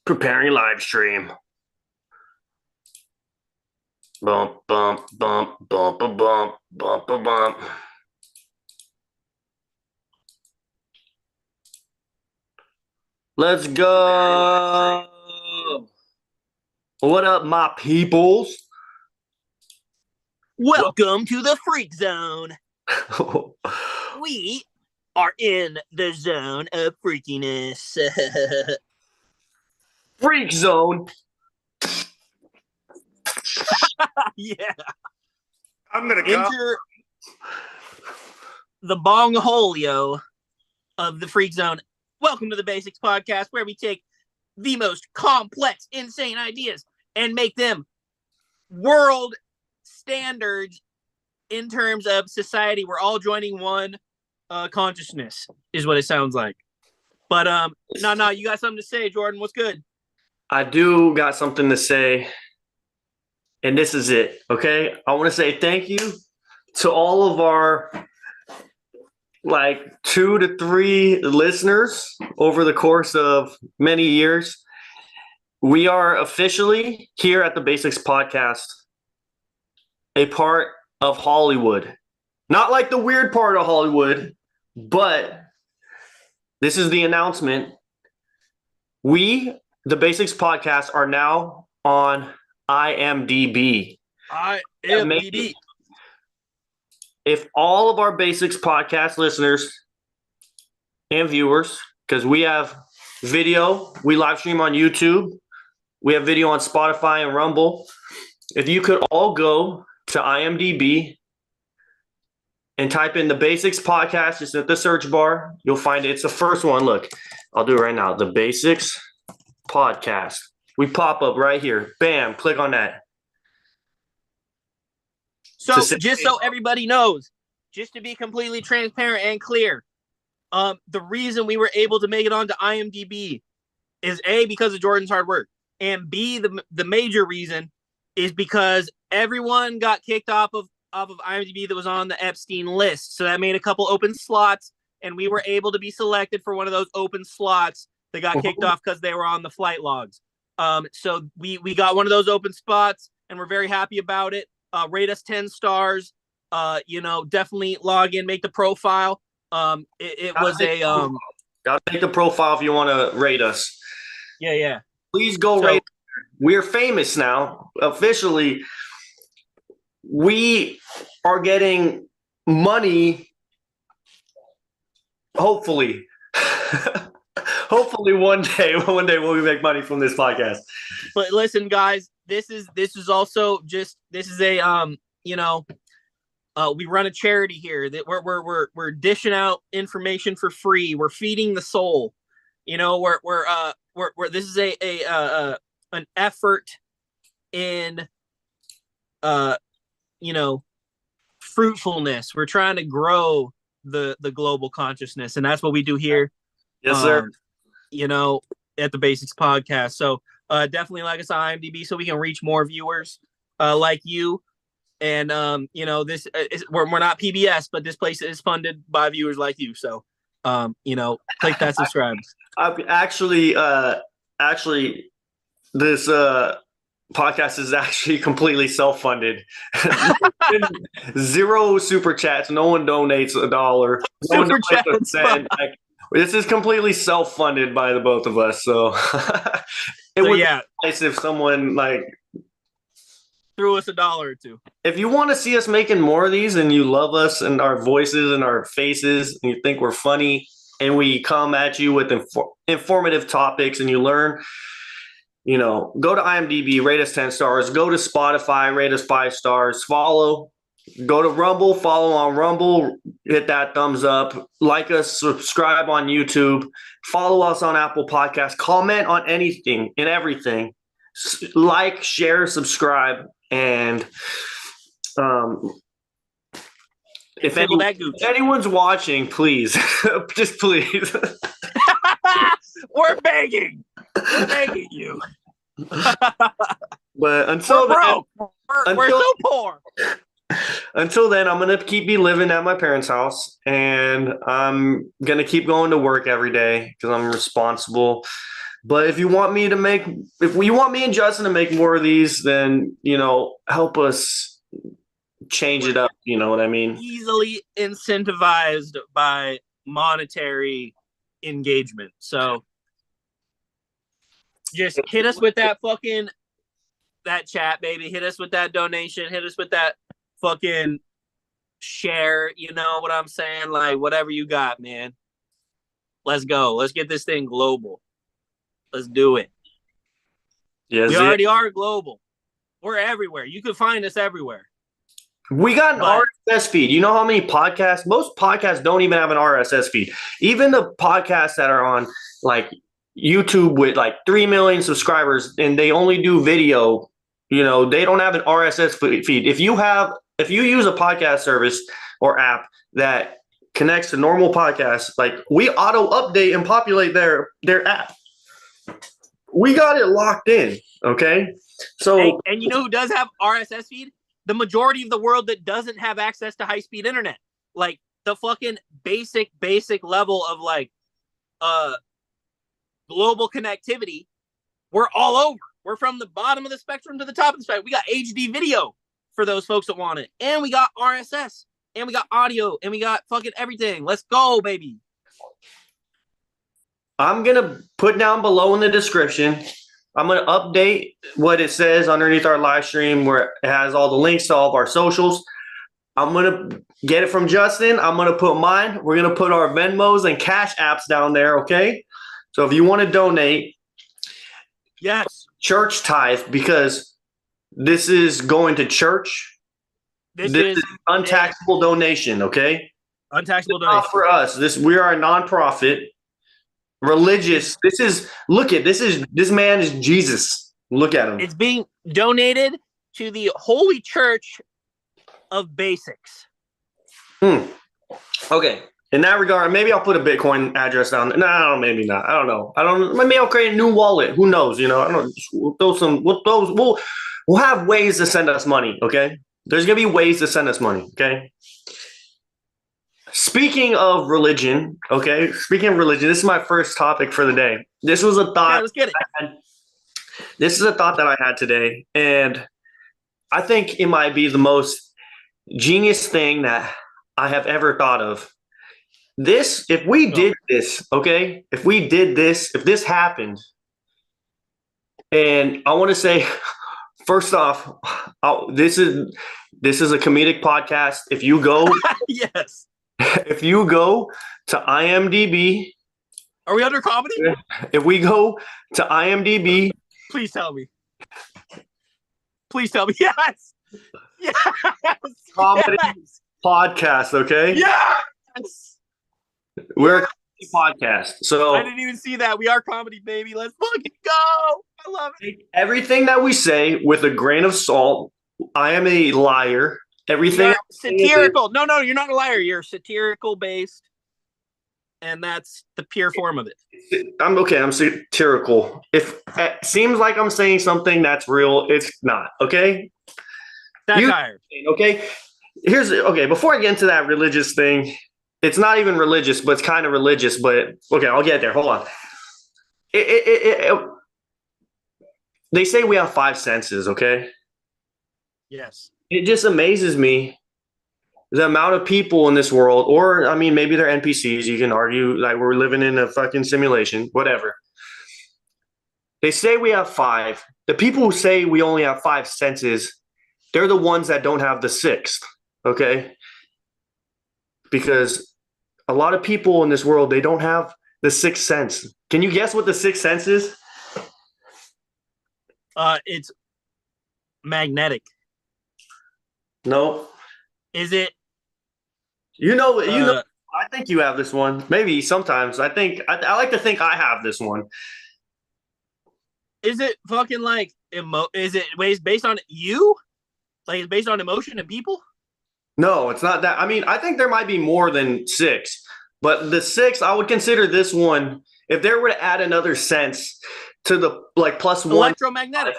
Preparing live stream. Bump, bump, bump, bump, a bump, bump, a bump. Let's go. What up, my peoples? Welcome to the Freak Zone. We are in the zone of freakiness. Freak Zone. Yeah. I'm going to go. Enter the bongholio of the Freak Zone. Welcome to the Basics Podcast, where we take the most complex, insane ideas and make them world standards in terms of society. We're all joining one consciousness, is what it sounds like. But no, you got something to say, Jordan? What's good? I do got something to say, and this is it, okay? I want to say thank you to all of our 2 to 3 listeners over the course of many years. We are officially here at the Basics Podcast a part of Hollywood. Not like the weird part of Hollywood, but this is the announcement. We, the Basics Podcast, are now on IMDb. IMDb. If all of our Basics Podcast listeners and viewers, because we have video, we live stream on YouTube, we have video on Spotify and Rumble. If you could all go to IMDb and type in the Basics Podcast, just at the search bar, you'll find it. It's the first one. Look, I'll do it right now. The Basics Podcast. We pop up right here. Bam, click on that. So just so everybody knows, just to be completely transparent and clear, the reason we were able to make it onto IMDb is A, because of Jordan's hard work, and B, the major reason is because everyone got kicked off of IMDb that was on the Epstein list. So that made a couple open slots, and we were able to be selected for one of those open slots that got kicked off because they were on the flight logs. So we got one of those open spots, and we're very happy about it. Rate us 10 stars. Definitely log in, make the profile. It was a gotta make the profile if you want to rate us. Yeah. Please go rate. We're famous now. Officially, we are getting money. Hopefully. Hopefully one day we'll make money from this podcast. But listen, guys, this is also just, this is a we run a charity here that we're dishing out information for free. We're feeding the soul. We're this is an effort in fruitfulness. We're trying to grow the global consciousness, and that's what we do here. Yes, sir. At the Basics Podcast. So definitely like us on IMDb so we can reach more viewers like you. And this we're not PBS, but this place is funded by viewers like you. So click that subscribe. Actually, this podcast is actually completely self-funded. 0 super chats. No one donates $1. No one donates a cent. This is completely self-funded by the both of us. So it would be nice if someone threw us $1 or $2. If you want to see us making more of these and you love us and our voices and our faces and you think we're funny and we come at you with informative topics and you learn, go to IMDb, rate us 10 stars, go to Spotify, rate us 5 stars, go to Rumble, follow on Rumble, hit that thumbs up, like us, subscribe on YouTube, follow us on Apple Podcasts, comment on anything and everything, like, share, subscribe, and if anyone's watching, please, just please. We're begging you. But until we're so poor. Until then, I'm going to keep living at my parents' house, and I'm going to keep going to work every day because I'm responsible But if you want me and Justin to make more of these, then, help us change it up. You know what I mean? Easily incentivized by monetary engagement. So just hit us with that chat, baby. Hit us with that donation. Hit us with that fucking share. You know what I'm saying? Like, whatever you got, man. Let's go. Let's get this thing global. Let's do it. Yes, we already are global. We're everywhere. You can find us everywhere. We got an RSS feed. You know how many podcasts? Most podcasts don't even have an RSS feed. Even the podcasts that are on like YouTube with like 3 million subscribers and they only do video, they don't have an RSS feed. If you use a podcast service or app that connects to normal podcasts, like we auto update and populate their app. We got it locked in, okay? So, and you know who does have RSS feed? The majority of the world that doesn't have access to high-speed internet. Like the fucking basic level of like global connectivity. We're all over. We're from the bottom of the spectrum to the top of the spectrum. We got HD video for those folks that want it. And we got RSS. And we got audio. And we got fucking everything. Let's go, baby. I'm going to put down below in the description, I'm going to update what it says underneath our live stream where it has all the links to all of our socials. I'm going to get it from Justin. I'm going to put mine. We're going to put our Venmos and Cash apps down there, okay? So if you want to donate, yes, church tithe, because this is going to church. This is untaxable donation, okay? Untaxable donation. Not for us. We are a nonprofit. Religious. This man is Jesus. Look at him. It's being donated to the Holy Church of Basics. Okay. In that regard, maybe I'll put a Bitcoin address down there. No, maybe not. I don't know. Maybe I'll create a new wallet. Who knows? I don't know. We'll have ways to send us money. Okay. There's gonna be ways to send us money. Okay. Speaking of religion, this is my first topic for the day. This was a thought. Yeah, let's get it. This is a thought that I had today, and I think it might be the most genius thing that I have ever thought of. If this happened, and I want to say, first off, this is a comedic podcast. If you go, yes. If you go to IMDb, are we under comedy? If we go to IMDb, please tell me. Please tell me. Yes. Yes. Comedy podcast. Okay. Yes. We're a comedy podcast. So I didn't even see that. We are comedy, baby. Let's fucking go. I love it. Everything that we say with a grain of salt. I am a liar. Everything satirical. No, you're not a liar. You're satirical based, and that's the pure form of it. I'm satirical. If it seems like I'm saying something that's real, it's not. Okay. Satire. Okay. Before I get into that religious thing, it's not even religious, but it's kind of religious. But okay, I'll get there. Hold on. They say we have 5 senses. Okay. Yes. It just amazes me the amount of people in this world, or I mean, maybe they're NPCs. You can argue like we're living in a fucking simulation, whatever. They say we have 5. The people who say we only have 5 senses, they're the ones that don't have the 6th, okay? Because a lot of people in this world, they don't have the 6th sense. Can you guess what the 6th sense is? It's magnetic. No. Is it? I think you have this one. Maybe sometimes. I like to think I have this one. Is it fucking like is it based on you? Like it's based on emotion and people? No, it's not that. I mean, I think there might be more than 6, but the 6, I would consider this one. If there were to add another sense to the like +1, electromagnetic.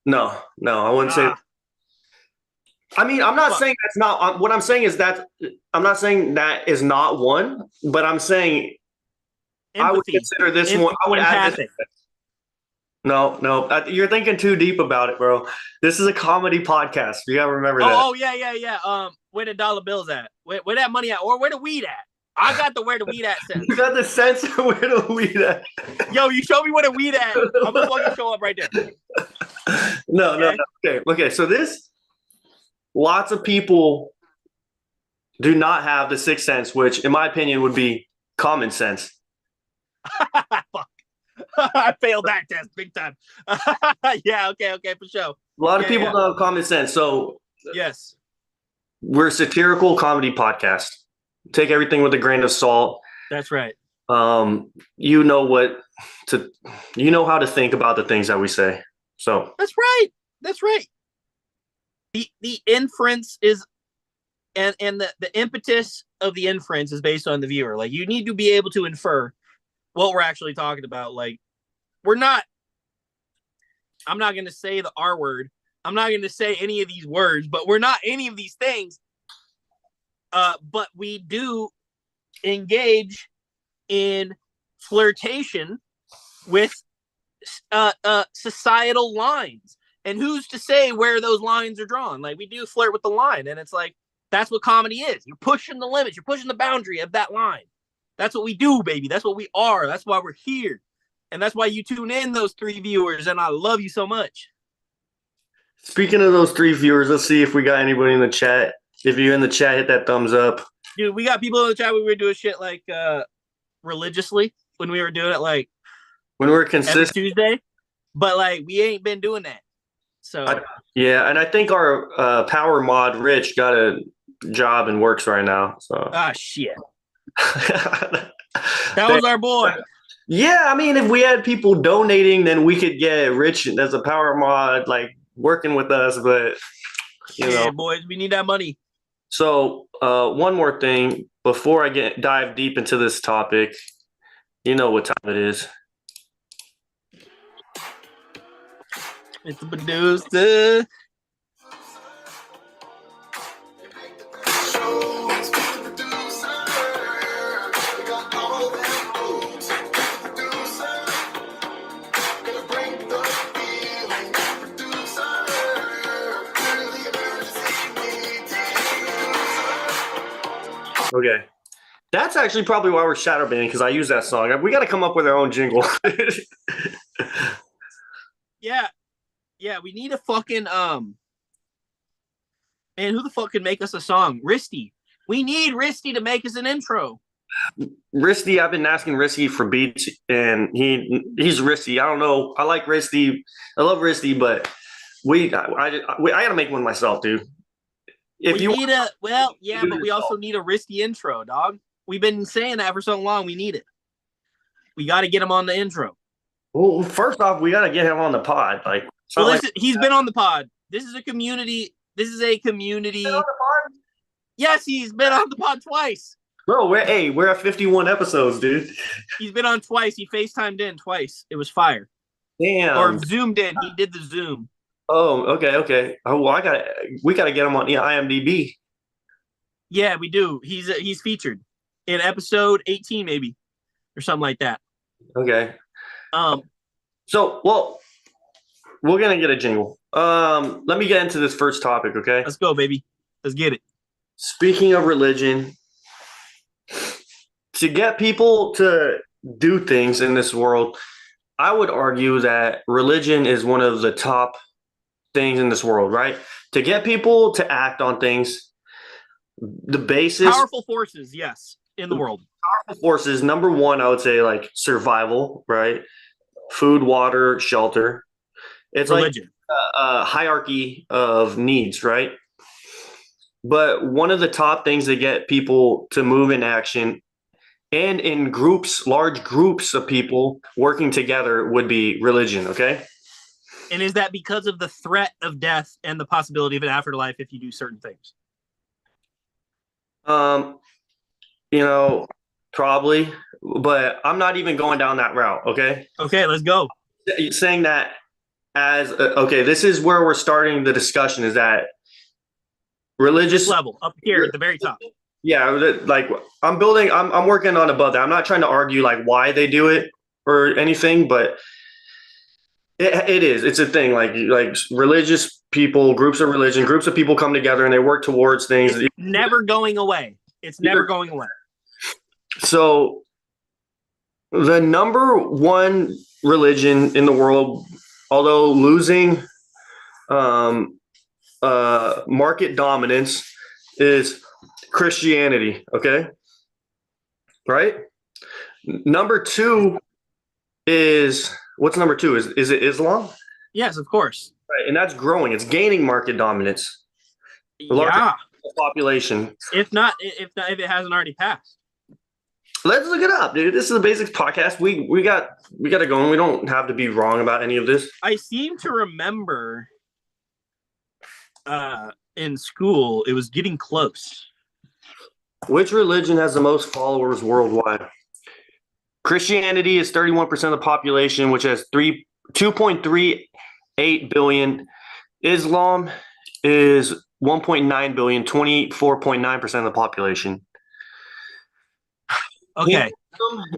No, I wouldn't say. I mean, I'm not saying that's not. What I'm saying is that I'm not saying that is not one, but I'm saying empathy. I would consider this one. I would add this. No. You're thinking too deep about it, bro. This is a comedy podcast. You gotta remember that. Oh, yeah. Where the dollar bills at? Where that money at? Or where the weed at? I got the where the weed at sense. You got the sense of where the weed at. Yo, you show me where the weed at. I'm gonna fucking show up right there. No. Okay. So lots of people do not have the sixth sense, which, in my opinion, would be common sense. Fuck. I failed that test big time. Yeah, okay, for sure. A lot of people don't have common sense. So yes, we're a satirical comedy podcast. Take everything with a grain of salt. that's right. You know how to think about the things that we say. So That's right. The inference is and the impetus of the inference is based on the viewer. Like, you need to be able to infer what we're actually talking about. Like, I'm not going to say the R word. I'm not going to say any of these words, but we're not any of these things. But we do engage in flirtation with societal lines. And who's to say where those lines are drawn? Like, we do flirt with the line, and it's like, that's what comedy is. You're pushing the limits. You're pushing the boundary of that line. That's what we do, baby. That's what we are. That's why we're here. And that's why you tune in, those 3 viewers, and I love you so much. Speaking of those 3 viewers, let's see if we got anybody in the chat. If you're in the chat, hit that thumbs up. Dude, we got people in the chat when we were doing shit like religiously, when we were doing it like when we're every consistent. Tuesday. But like, we ain't been doing that. So and I think our power mod Rich got a job and works right now. So shit. That was our boy. Yeah, I mean, if we had people donating, then we could get Rich as a power mod, like, working with us. But yeah, boys, we need that money. So one more thing before I dive deep into this topic. You know what time it is. It's the producer. Okay. That's actually probably why we're shadow banning, because I use that song. We got to come up with our own jingle. Yeah, we need a fucking man, who the fuck can make us a song? Risty. We need Risty to make us an intro. Risty, I've been asking Risty for beats, and he's Risty. I don't know. I like Risty. I love Risty, but I got to make one myself, dude. But we also need a Risty intro, dog. We've been saying that for so long. We need it. We got to get him on the intro. Well, first off, we got to get him on the pod. Like, he's been on the pod. This is a community. Yes, he's been on the pod twice. Bro, we're at 51 episodes, dude. He's been on twice. He FaceTimed in twice. It was fire. Damn. Or zoomed in. He did the Zoom. Oh, okay. Oh, well, we gotta get him on IMDb. Yeah, we do. He's featured in episode 18, maybe, or something like that. Okay. So, well, we're gonna get a jingle. Let me get into this first topic, okay? Let's go, baby. Let's get it. Speaking of religion, to get people to do things in this world, I would argue that religion is one of the top things in this world, right? To get people to act on things, the basis. Powerful forces, yes, in the world. Powerful forces, number one, I would say, like, survival, right? Food, water, shelter. It's religion. Like a hierarchy of needs, right? But one of the top things that get people to move in action, and in groups, large groups of people working together, would be religion, okay? And is that because of the threat of death and the possibility of an afterlife if you do certain things? Probably, but I'm not even going down that route, okay? Okay, let's go. Saying that this is where we're starting the discussion, is that religious level up here at the very top. Yeah, like I'm working on above that. I'm not trying to argue like why they do it or anything, but It is. It's a thing. Like religious people, groups of religion, groups of people come together and they work towards things. It's never going away. It's never going away. So the number one religion in the world, although losing market dominance, is Christianity. Okay, right. Number two is what's number two? Is it Islam? Yes, of course. Right, and that's growing. It's gaining market dominance. Yeah. Population. If it hasn't already passed. Let's look it up, dude. This is the Basics podcast. We got to go, and we don't have to be wrong about any of this. I seem to remember in school it was getting close. Which religion has the most followers worldwide? Christianity is 31% of the population, which has 2.38 billion. Islam is 1.9 billion, 24.9% of the population. Okay.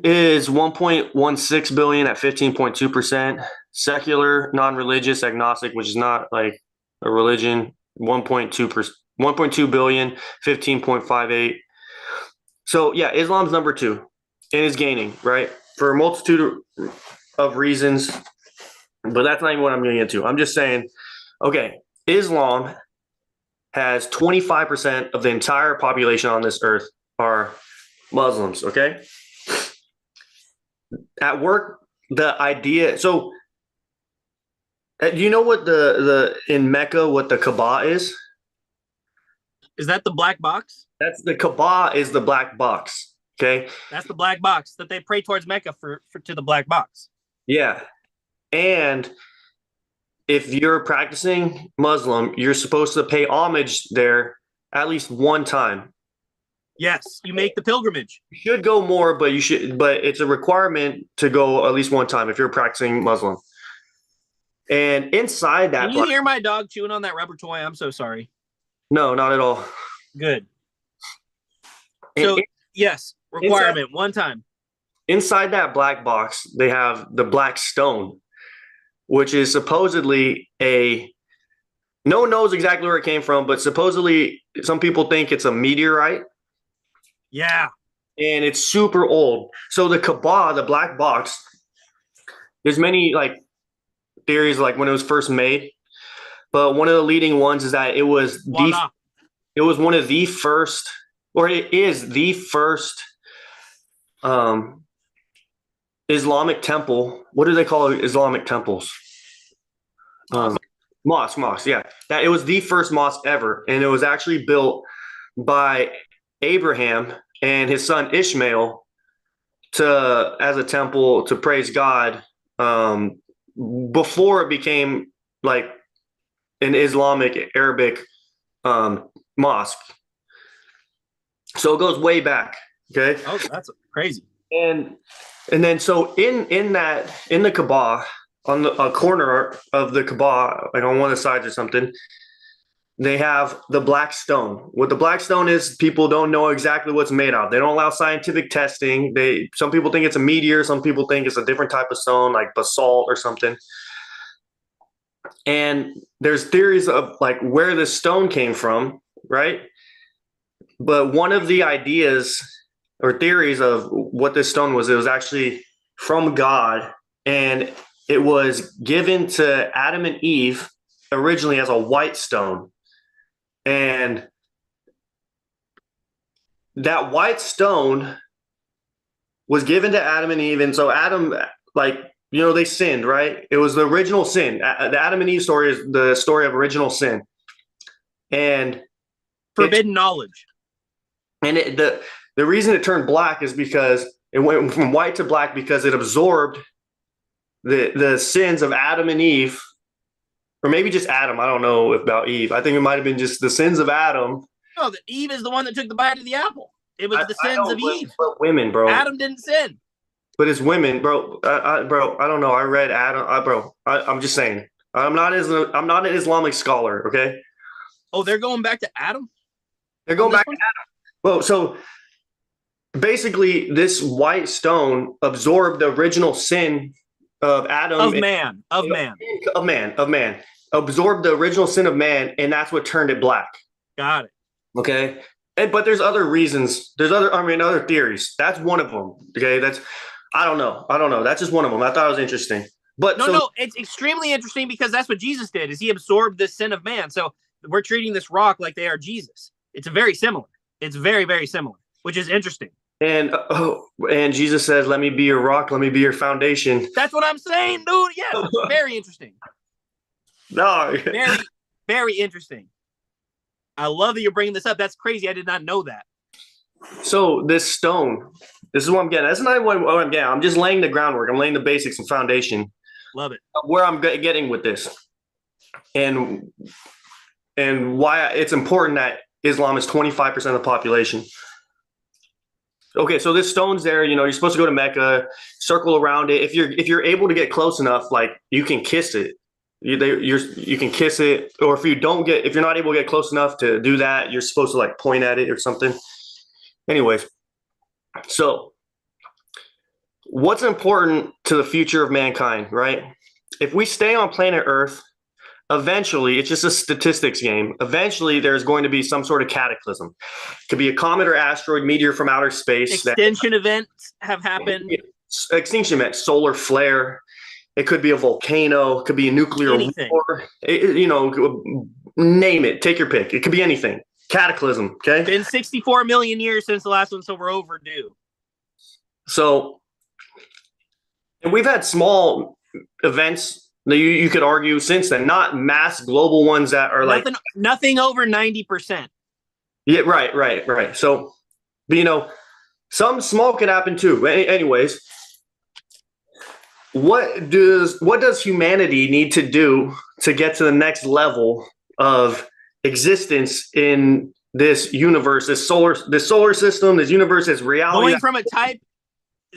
Is 1.16 billion at 15.2%. Secular, non-religious, agnostic, which is not like a religion, 1.2 billion, 15.58. So yeah, Islam's number two and is gaining, right? For a multitude of reasons, but that's not even what I'm getting into. I'm just saying, okay, Islam has 25% of the entire population on this earth are Muslims, okay? At work, the idea, so do you know what the in Mecca what the Kaaba is? Is that the black box? That's the Kaaba is the black box, okay? That's the black box that they pray towards Mecca for to the black box. Yeah. And if you're practicing Muslim, you're supposed to pay homage there at least one time. Yes, you make the pilgrimage. You should go more, but it's a requirement to go at least one time if you're practicing Muslim. And inside that, can you hear my dog chewing on that rubber toy? I'm so sorry. No, not at all. Good. So yes, requirement one time. Inside that black box, they have the black stone, which is supposedly no one knows exactly where it came from, but supposedly some people think it's a meteorite. Yeah. And it's super old. So the Kaaba, the black box, there's many like theories like when it was first made, but one of the leading ones is that it was one of the first, or it is the first Islamic temple. What do they call Islamic temples? Mosque, yeah. That it was the first mosque ever, and it was actually built by Abraham and his son Ishmael as a temple to praise God before it became like an Islamic Arabic mosque. So it goes way back. Okay. Oh, that's crazy. And then so in the Kaaba, on a corner of the Kaaba, like on one of the sides or something, they have the black stone. What the black stone is, people don't know exactly what's made of. They don't allow scientific testing. Some people think it's a meteor. Some people think it's a different type of stone, like basalt or something. And there's theories of like where this stone came from, right? But one of the ideas or theories of what this stone was, it was actually from God, and it was given to Adam and Eve originally as a white stone. And that white stone was given to Adam and Eve. And so Adam, they sinned, right? It was the original sin. The Adam and Eve story is the story of original sin. And forbidden knowledge. And the reason it turned black is because it went from white to black because it absorbed the sins of Adam and Eve. Or maybe just Adam. I don't know about Eve. I think it might have been just the sins of Adam. No, Eve is the one that took the bite of the apple. It was the sins of Eve. But women, bro. Adam didn't sin. But it's women, bro. I don't know. I read Adam. I'm just saying. I'm not an Islamic scholar. Okay. Oh, they're going back to Adam. They're going back to Adam. Well, so basically, this white stone absorbed the original sin of Adam of man, of man absorbed the original sin of man, and that's what turned it black. Got it. Okay. But there's other reasons. There's other theories. That's one of them. Okay. I don't know. That's just one of them. I thought it was interesting. But no, it's extremely interesting because that's what Jesus did, is he absorbed the sin of man. So we're treating this rock like they are Jesus. It's very similar. It's very, very similar, which is interesting. And Jesus says, "Let me be your rock. Let me be your foundation." That's what I'm saying, dude. Yes, it's very interesting. No, very, very interesting. I love that you're bringing this up. That's crazy. I did not know that. So this stone, this is what I'm getting. That's not what I'm getting. I'm just laying the groundwork. I'm laying the basics and foundation. Love it. Where I'm getting with this, and why it's important that Islam is 25% of the population. Okay, so this stone's there. You know, you're supposed to go to Mecca, circle around it. If you're able to get close enough, like you can kiss it. You can kiss it, or if you're not able to get close enough to do that, you're supposed to like point at it or something. Anyways, so what's important to the future of mankind, right? If we stay on planet Earth, eventually, it's just a statistics game. Eventually, there's going to be some sort of cataclysm. It could be a comet or asteroid, meteor from outer space. Extinction events have happened. Extinction events, solar flare. It could be a volcano. It could be a nuclear war. Name it. Take your pick. It could be anything. Cataclysm. Okay. Been 64 million years since the last one, so we're overdue. So, and we've had small events that you could argue since then, not mass global ones that are nothing over 90%. Yeah, right. So, but some small could happen too. Anyways, what does humanity need to do to get to the next level of existence in this universe, this solar system, this universe, this reality? Going from a type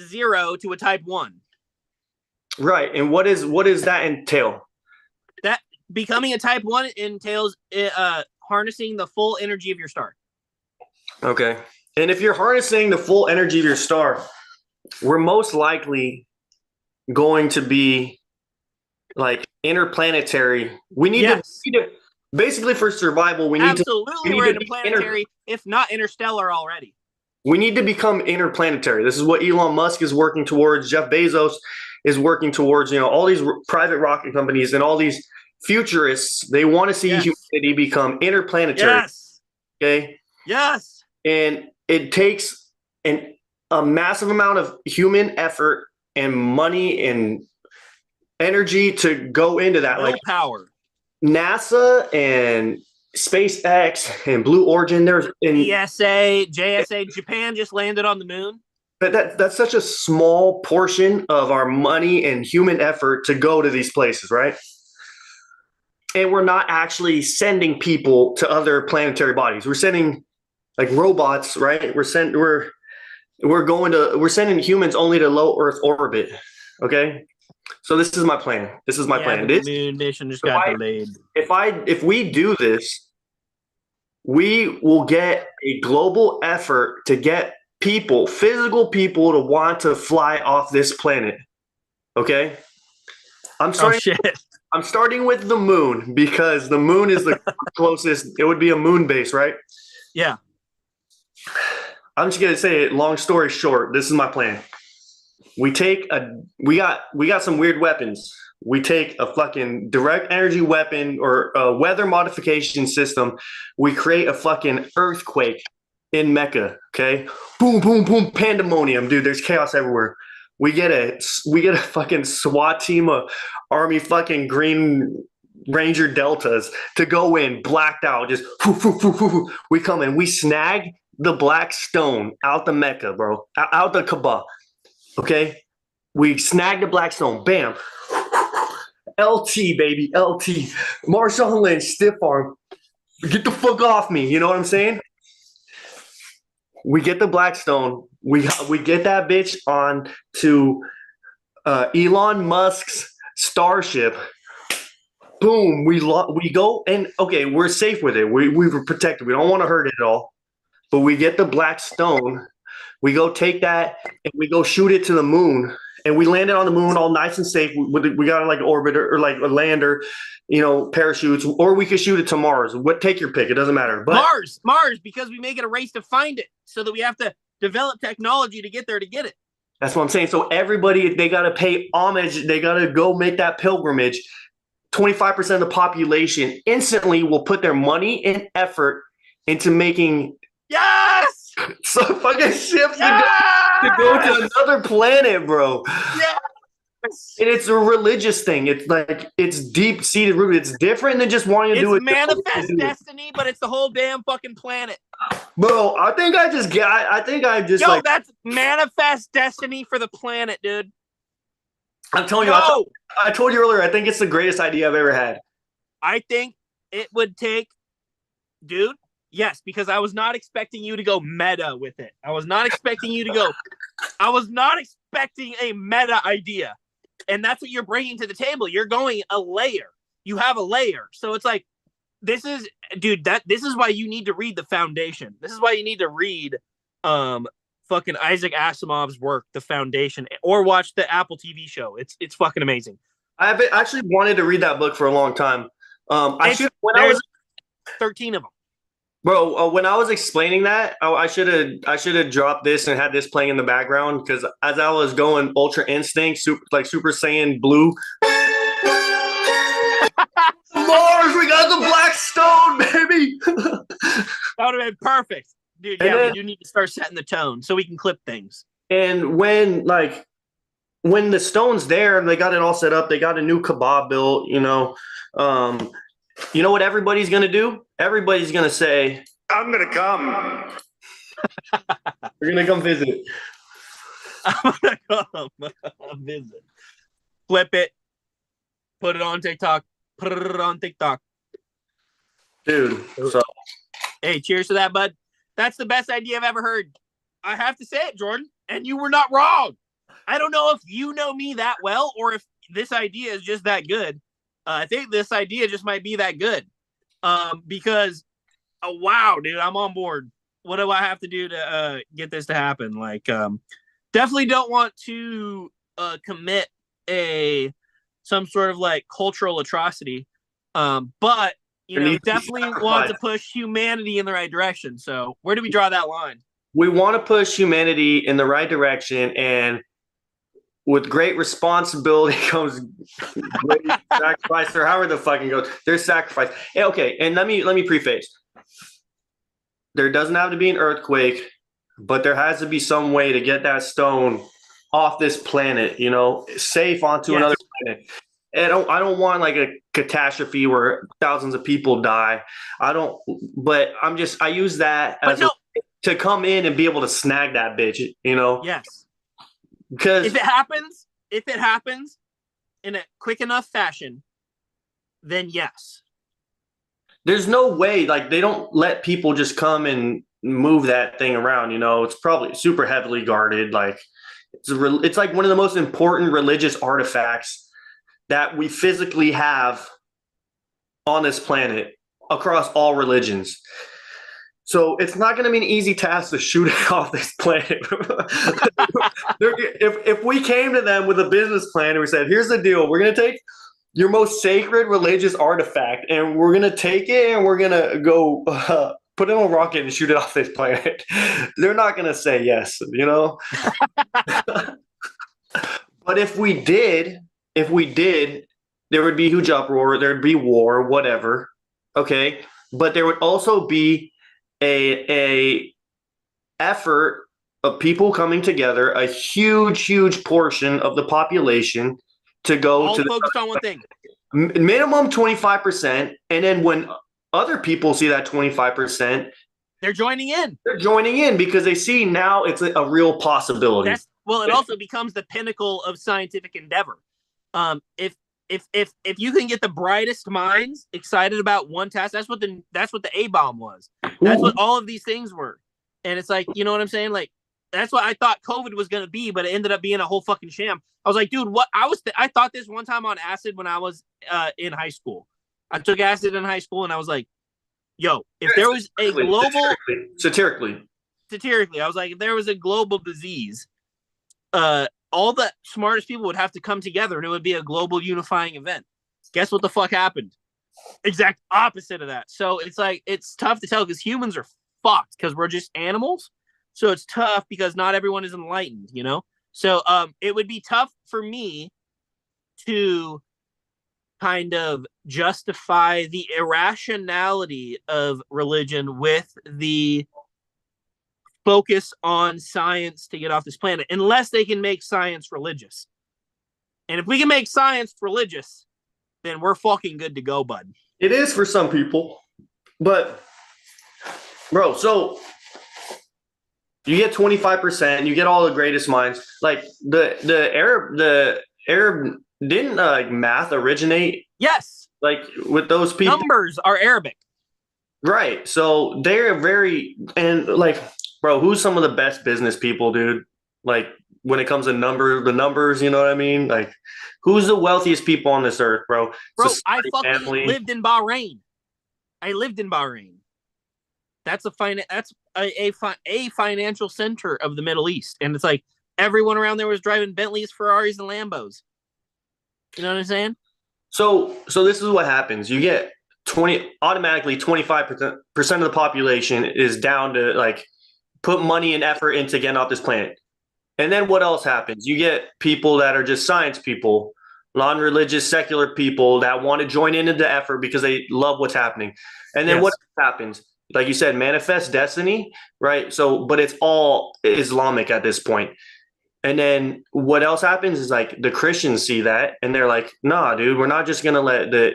0 to a type 1. Right. And what does that entail? That becoming a type 1 entails harnessing the full energy of your star. Okay. And if you're harnessing the full energy of your star, we're most likely going to be like interplanetary. We need to basically, for survival, we're interplanetary, if not interstellar already. We need to become interplanetary. This is what Elon Musk is working towards. Jeff Bezos is working towards. All these private rocket companies and all these futurists, they want to see humanity become interplanetary. Yes. Okay. Yes. And it takes a massive amount of human effort and money and energy to go into that. Power. NASA and SpaceX and Blue Origin, ESA, JSA, Japan just landed on the moon. But that's such a small portion of our money and human effort to go to these places, right? And we're not actually sending people to other planetary bodies. We're sending like robots, right? We're sending humans only to low Earth orbit. Okay. So this is my plan. The moon mission just got delayed. If we do this, we will get a global effort to get physical people to want to fly off this planet. Okay? I'm starting with the moon because the moon is the closest. It would be a moon base, right? Yeah. I'm just gonna say it. Long story short, this is my plan. We got some weird weapons. We take a fucking direct energy weapon or a weather modification system. We create a fucking earthquake in Mecca. Okay, boom, boom, boom, pandemonium, dude. There's chaos everywhere. We get a fucking SWAT team of Army fucking Green Ranger Deltas to go in, blacked out. Just we come in. We snag the black stone out the Mecca, bro, out the Kaaba. Okay, we snag the black stone. Bam. LT, baby, LT. Marshall Lynch, stiff arm. Get the fuck off me. You know what I'm saying? We get the black stone. We get that bitch on to Elon Musk's Starship. Boom. We go and okay, we're safe with it. We were protected. We don't want to hurt it at all. But we get the black stone. We go take that and we go shoot it to the moon. and we landed on the moon all nice and safe. We got like orbiter or like a lander, parachutes, or we could shoot it to Mars. Take your pick. It doesn't matter. But Mars, because we make it a race to find it, so that we have to develop technology to get there to get it. That's what I'm saying. So everybody, they got to pay homage. They got to go make that pilgrimage. 25% of the population instantly will put their money and effort into making some fucking ships to go to another planet, bro. Yes. And it's a religious thing. It's like it's deep-seated rooted. It's different than just wanting to do it. It's manifest destiny, but it's the whole damn fucking planet. Bro, I think I just Yo, that's manifest destiny for the planet, dude. I'm telling you, I told you earlier, I think it's the greatest idea I've ever had. I think it would take, dude, yes, because I was not expecting you to go meta with it. I was not expecting a meta idea. And that's what you're bringing to the table. You're going a layer. You have a layer. So it's like, this is why you need to read The Foundation. This is why you need to read fucking Isaac Asimov's work, The Foundation, or watch the Apple TV show. It's fucking amazing. I've actually wanted to read that book for a long time. There's 13 of them. Bro, when I was explaining that, I should have dropped this and had this playing in the background, because as I was going Ultra Instinct, Super Saiyan Blue. Mars, we got the black stone, baby. That would have been perfect. Dude, yeah, we do need to start setting the tone so we can clip things. And when the stone's there and they got it all set up, they got a new kebab built, you know what everybody's going to do? Everybody's going to say, I'm going to come. We're going to come visit. I'm going to come visit. Flip it. Put it on TikTok. Put it on TikTok. Dude. So. Hey, cheers to that, bud. That's the best idea I've ever heard. I have to say it, Jordan, and you were not wrong. I don't know if you know me that well or if this idea is just that good. I think this idea just might be that good. Because, wow, dude, I'm on board. What do I have to do to get this to happen? Definitely don't want to commit some sort of cultural atrocity. But definitely want to push humanity in the right direction. So where do we draw that line? We want to push humanity in the right direction, and with great responsibility comes great sacrifice, or however the fucking goes. There's sacrifice. Okay, and let me preface. There doesn't have to be an earthquake, but there has to be some way to get that stone off this planet, safe onto another planet. And I don't want a catastrophe where thousands of people die. But I use that to come in and be able to snag that bitch, Yes. Because if it happens in a quick enough fashion, then yes. There's no way, they don't let people just come and move that thing around, It's probably super heavily guarded. It's like one of the most important religious artifacts that we physically have on this planet across all religions. So it's not going to be an easy task to shoot it off this planet. If we came to them with a business plan and we said, here's the deal, we're going to take your most sacred religious artifact and we're going to take it and we're going to go put it on a rocket and shoot it off this planet. They're not going to say yes, But if we did, there would be huge uproar, there'd be war, whatever. Okay. But there would also be a effort of people coming together, a huge portion of the population to go all focused on one thing. Minimum 25%. And then when other people see that 25%, they're joining in. They're joining in because they see now it's a real possibility. It also becomes the pinnacle of scientific endeavor. If you can get the brightest minds excited about one task, that's what the A-bomb was. That's what all of these things were. And it's you know what I'm saying? That's what I thought COVID was going to be, but it ended up being a whole fucking sham. I was like, dude, what? I thought this one time on acid when I was in high school. I took acid in high school and I was like, yo, if there was a global satirically, I was like, if there was a global disease, all the smartest people would have to come together and it would be a global unifying event. Guess what the fuck happened? Exact opposite of that. So it's like, it's tough to tell because humans are fucked because we're just animals. So it's tough because not everyone is enlightened, you know? So it would be tough for me to kind of justify the irrationality of religion with the focus on science to get off this planet, unless they can make science religious. And if we can make science religious, then we're fucking good to go, bud. It is for some people, but bro, so you get 25%, you get all the greatest minds. Like the Arab didn't math originate? Yes. Like with those people, numbers are Arabic, right? So they're very and like, bro, who's some of the best business people, dude? Like when it comes to the numbers, you know what I mean? Like, who's the wealthiest people on this earth, bro? bro. Society, I fucking family. lived in Bahrain. That's a financial center of the Middle East, and it's like everyone around there was driving Bentleys, Ferraris, and Lambos. You know what I'm saying? So this is what happens. You get automatically 25% of the population is down to like put money and effort into getting off this planet. And then what else happens? You get people that are just science people, non-religious, secular people that want to join into the effort because they love what's happening. And then what happens? Like you said, manifest destiny, right? So, but it's all Islamic at this point. And then what else happens is like the Christians see that and they're like, nah, dude, we're not just going to let the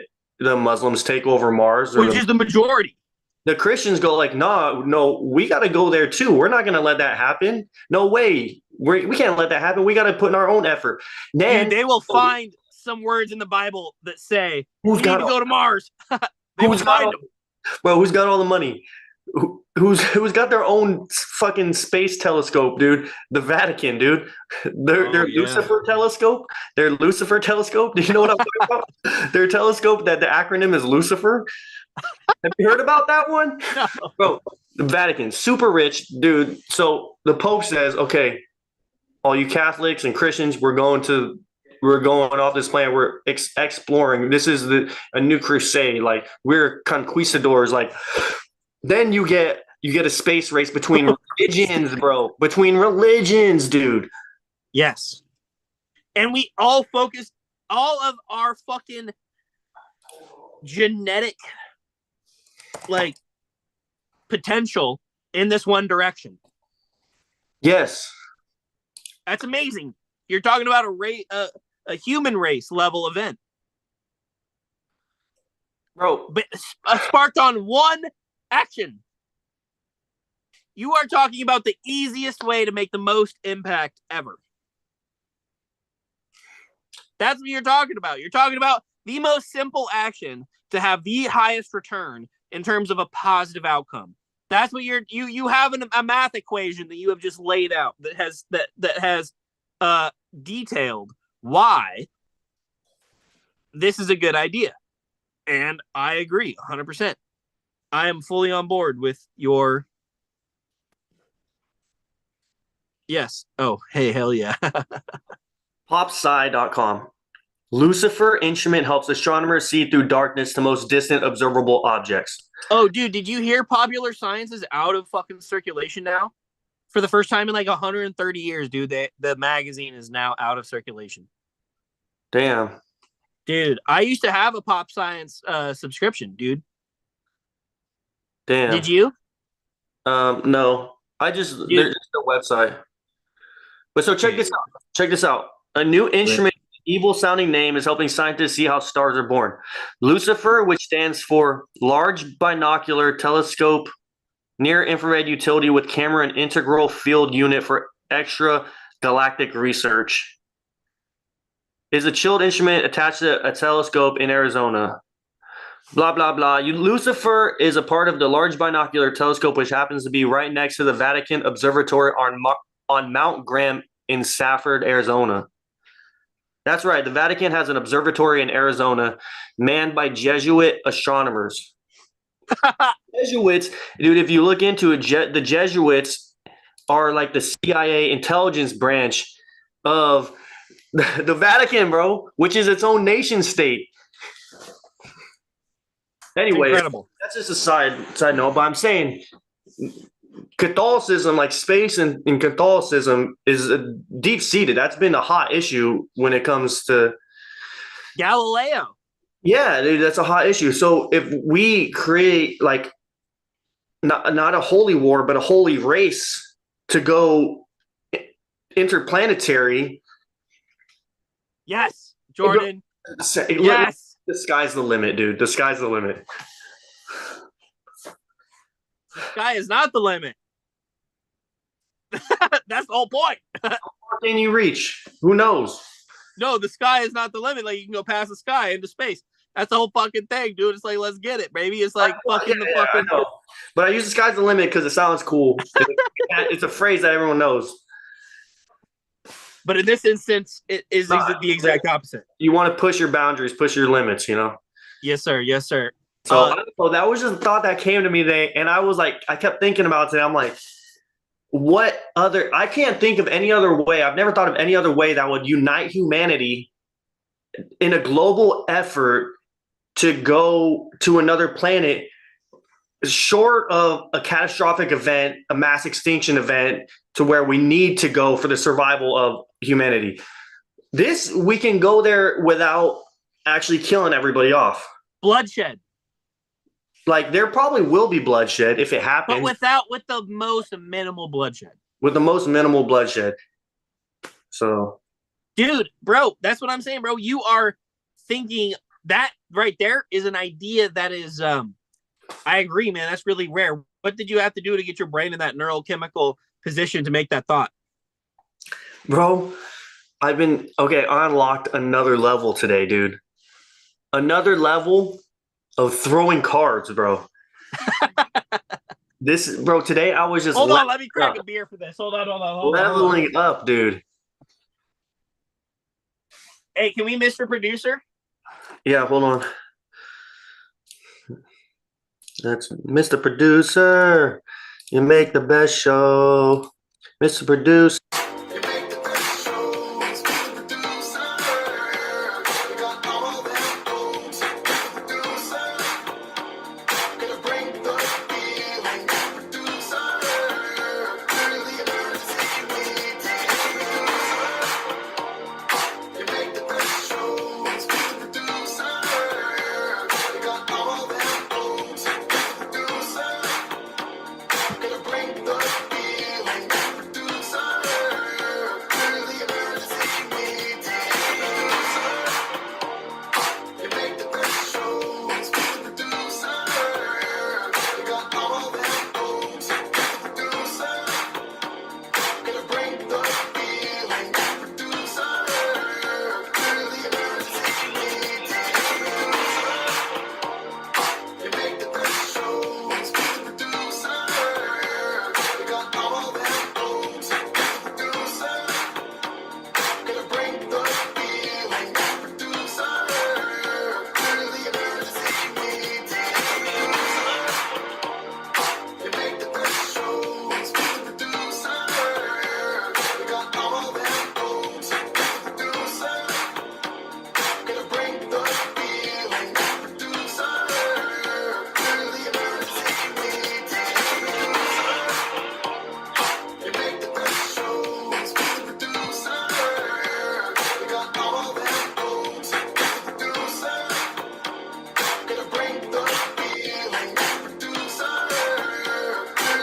Muslims take over Mars. Which is the majority. The Christians go like, nah, no, we got to go there too. We're not going to let that happen. No way. We can't let that happen. We got to put in our own effort. Then they will find some words in the Bible that say, we need to go to Mars. Who's got all the money? Who's got their own fucking space telescope, dude? The Vatican, dude. Their Lucifer telescope. Their Lucifer telescope. Do you know what I'm talking about? Their telescope that the acronym is Lucifer. Have you heard about that one? No. Bro, the Vatican, super rich, dude. So the Pope says, okay, all you Catholics and Christians, we're going off this planet. We're exploring. This is a new crusade. Like, we're conquistadors. Like, then you get a space race between religions, bro. Between religions, dude. Yes. And we all focused all of our fucking genetic like potential in this one direction. Yes. That's amazing. You're talking about a human race level event. Bro, but sparked on one action. You are talking about the easiest way to make the most impact ever. That's what you're talking about. You're talking about the most simple action to have the highest return in terms of a positive outcome. That's what you have a math equation that you have just laid out that has detailed why this is a good idea. And I agree 100%. I am fully on board with your yes. Oh, hey, hell yeah. Popsci.com. Lucifer instrument helps astronomers see through darkness to most distant observable objects. Oh, dude, did you hear Popular Science is out of fucking circulation now? For the first time in like 130 years, dude, the magazine is now out of circulation. Damn. Dude, I used to have a Pop Science subscription, dude. Damn. Did you? No. They're just a website. But so check this out. Check this out. A new instrument, evil sounding name, is helping scientists see how stars are born. Lucifer, which stands for Large Binocular Telescope Near Infrared Utility with Camera and Integral Field Unit for Extra Galactic Research, is a chilled instrument attached to a telescope in Arizona. Blah, blah, blah. Lucifer is a part of the Large Binocular Telescope, which happens to be right next to the Vatican Observatory on Mount Graham in Safford, Arizona. That's right. The Vatican has an observatory in Arizona manned by Jesuit astronomers. Jesuits, dude, if you look into it, the Jesuits are like the CIA intelligence branch of the Vatican, bro, which is its own nation state. Anyway, Incredible. that's just a side note, but I'm saying Catholicism, like space in Catholicism, is deep seated. That's been a hot issue when it comes to Galileo. Yeah, dude, that's a hot issue. So if we create like not a holy war, but a holy race to go interplanetary, Yes, Jordan. Yes, the sky's the limit, dude. The sky's the limit. The sky is not the limit. That's the whole point. How far can you reach? Who knows? No, the sky is not the limit. Like, you can go past the sky into space. That's the whole fucking thing, dude. It's like, let's get it, baby. It's like fucking the fucking. I know. But I use the sky's the limit because it sounds cool. It's a phrase that everyone knows. But in this instance, it is the exact opposite. You want to push your boundaries, push your limits, you know? Yes, sir. Yes, sir. So I don't know, that was just a thought that came to me today. And I was like, I kept thinking about it today. I'm like, what other, I can't think of any other way. I've never thought of any other way that would unite humanity in a global effort to go to another planet, short of a catastrophic event, a mass extinction event, to where we need to go for the survival of humanity. This, we can go there without actually killing everybody off. Bloodshed. Like, there probably will be bloodshed if it happens. But with the most minimal bloodshed. With the most minimal bloodshed. So. Dude, bro, that's what I'm saying, bro. You are thinking that right there is an idea that is, I agree, man. That's really rare. What did you have to do to get your brain in that neurochemical position to make that thought? Bro, I unlocked another level today, dude. Another level of throwing cards, bro. Today I was just Hold on, let me crack a beer for this. Hold on. Leveling up, dude. Hey, can we Mr. Producer? Yeah, hold on. That's Mr. Producer. You make the best show. Mr. Producer.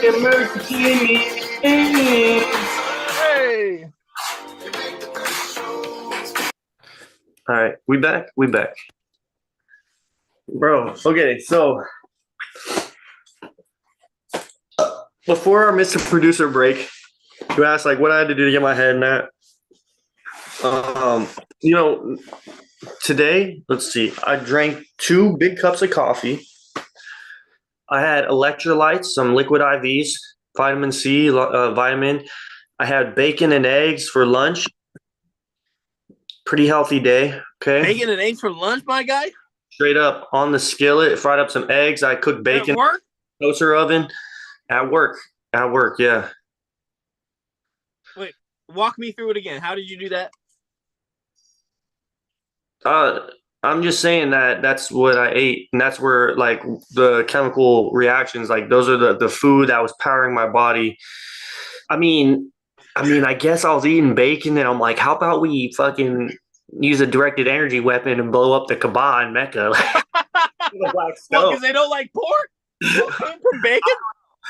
Emergency. Hey. All right, we back. Bro, okay, so before our Mr. Producer break, you asked like what I had to do to get my head in that. Today, let's see, I drank 2 big cups of coffee. I had electrolytes, some liquid IVs, vitamin C, vitamin. I had bacon and eggs for lunch. Pretty healthy day. Okay. Bacon and eggs for lunch, my guy? Straight up on the skillet, fried up some eggs. I cooked bacon. At work? Toaster oven. At work, yeah. Wait, Walk me through it again. How did you do that? Uh, I'm just saying that that's what I ate, and that's where like the chemical reactions, like those are the food that was powering my body. I mean, I guess I was eating bacon, and I'm like, how about we fucking use a directed energy weapon and blow up the Kaaba in Mecca? The Black What? Stone. Because they don't like pork? Pork came from bacon?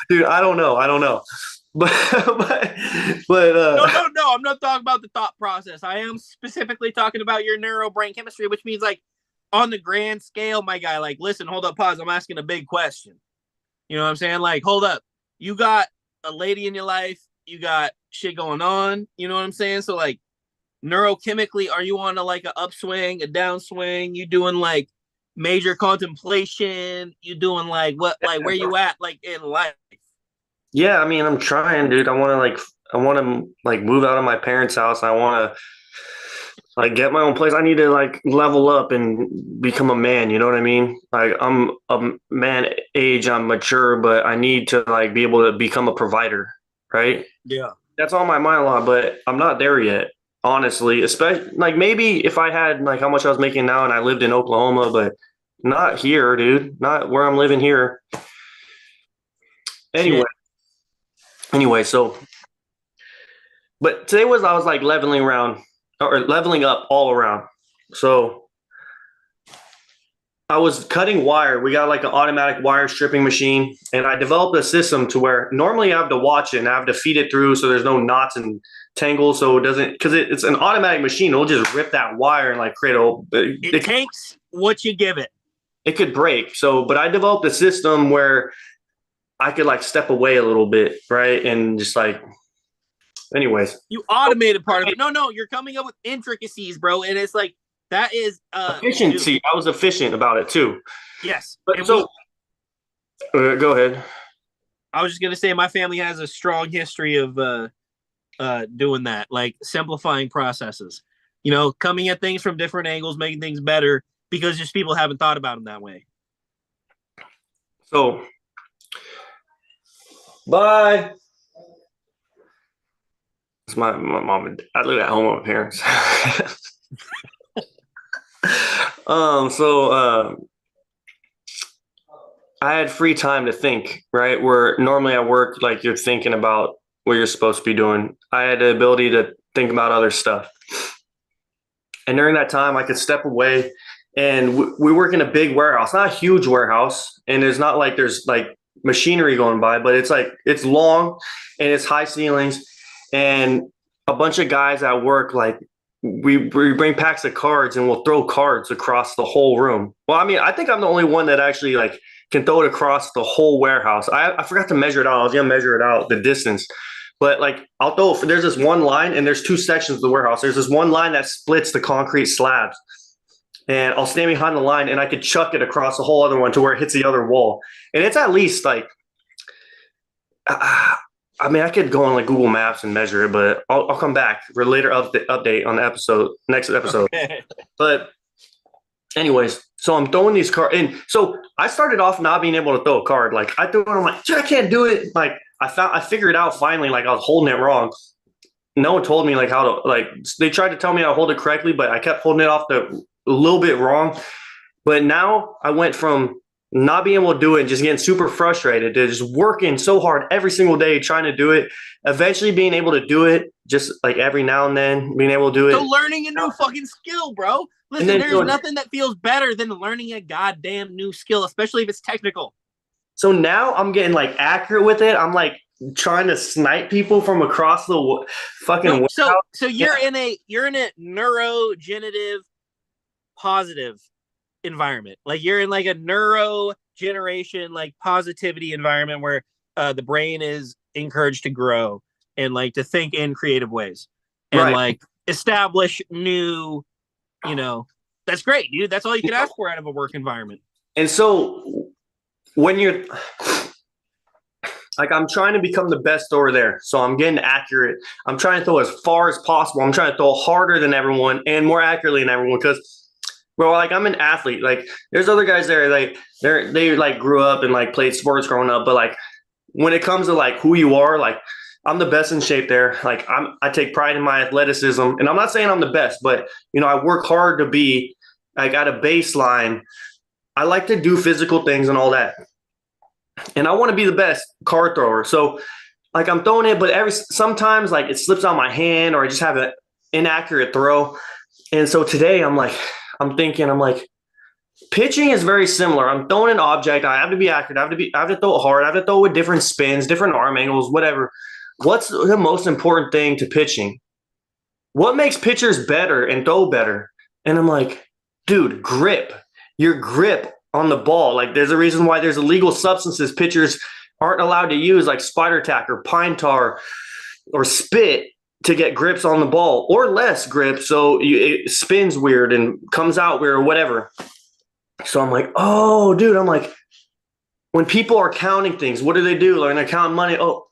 Dude, I don't know, but No. I'm not talking about the thought process. I am specifically talking about your neuro brain chemistry, which means like on the grand scale, my guy. Like, listen, hold up, pause. I'm asking a big question. You know what I'm saying? Like, hold up. You got a lady in your life. You got shit going on. You know what I'm saying? So like, neurochemically, are you on a like a upswing, a downswing? You doing like major contemplation? You doing like what? Like where you at? Like in life? yeah, I mean, I'm trying, dude. I want to like move out of my parents' house. I want to like get my own place. I need to like level up and become a man. You know what I mean? Like I'm a man age, I'm mature, but I need to like be able to become a provider, right? Yeah. That's on my mind a lot, but I'm not there yet, honestly. Especially like maybe if I had like how much I was making now and I lived in Oklahoma, but not here, dude. Not where I'm living here. Anyway, Shit. so but today was I was like leveling around or leveling up all around. So I was cutting wire. We got like an automatic wire stripping machine, and I developed a system to where normally I have to watch it and I have to feed it through so there's no knots and tangles, so it doesn't because it's an automatic machine. It'll just rip that wire and like create a. It takes what you give it. It could break. So, but I developed a system where I could like step away a little bit, right, and just like. Anyways, You automated part of it. No, you're coming up with intricacies, bro, and it's like that is efficiency. dude. I was efficient about it too. Yes. But so, go ahead. I was just gonna say my family has a strong history of doing that, like simplifying processes. You know, coming at things from different angles, making things better because just people haven't thought about them that way. So, bye. It's my mom and I live at home with my parents. I had free time to think, right? Where normally at work, like you're thinking about what you're supposed to be doing. I had the ability to think about other stuff. And during that time, I could step away and we work in a big warehouse, not a huge warehouse. And it's not like there's like machinery going by, but it's like it's long and it's high ceilings. And a bunch of guys at work, like we bring packs of cards and we'll throw cards across the whole room. Well, I mean, I think I'm the only one that actually like can throw it across the whole warehouse. I forgot to measure it out. I was gonna measure it out the distance, but like I'll throw. There's this one line, and there's two sections of the warehouse. There's this one line that splits the concrete slabs, and I'll stand behind the line and I could chuck it across the whole other one to where it hits the other wall. And it's at least like. I mean, I could go on like Google Maps and measure it, but I'll come back for a later update on the next episode. Okay. But anyways, so I'm throwing these cards in. So I started off not being able to throw a card. Like I threw it, I'm like, I can't do it. Like I figured out finally, like I was holding it wrong. No one told me like how to, like they tried to tell me how to hold it correctly, but I kept holding it off a little bit wrong. But now I went from not being able to do it, just getting super frustrated, to just working so hard every single day trying to do it, eventually being able to do it just like every now and then, being able to do it. So learning a new fucking skill, bro. Listen, there's nothing that feels better than learning a goddamn new skill, especially if it's technical. So now I'm getting like accurate with it. I'm like trying to snipe people from across the fucking. So you're in a neurogenerative positive environment. Like you're in like a neurogeneration, like positivity environment where the brain is encouraged to grow and like to think in creative ways and like establish new, that's great, dude. That's all you can ask for out of a work environment. And so when you're like, I'm trying to become the best over there. So I'm getting accurate. I'm trying to throw as far as possible. I'm trying to throw harder than everyone and more accurately than everyone because bro, like I'm an athlete. Like there's other guys there, like they like grew up and like played sports growing up, but like when it comes to like who you are, like I'm the best in shape there. Like I take pride in my athleticism, and I'm not saying I'm the best, but I work hard to be like at a baseline. I like to do physical things and all that, and I want to be the best card thrower. So like I'm throwing it, but sometimes like it slips out my hand, or I just have an inaccurate throw. And so today I'm like, pitching is very similar. I'm throwing an object. I have to be accurate. I have to throw it hard. I have to throw with different spins, different arm angles, whatever. What's the most important thing to pitching? What makes pitchers better and throw better? And I'm like, dude, grip. Your grip on the ball. Like there's a reason why there's illegal substances pitchers aren't allowed to use, like spider tack or pine tar or spit, to get grips on the ball, or less grip, so it spins weird and comes out weird or whatever. So I'm like, oh, dude, I'm like, when people are counting things, what do? Like, they're counting money. Oh,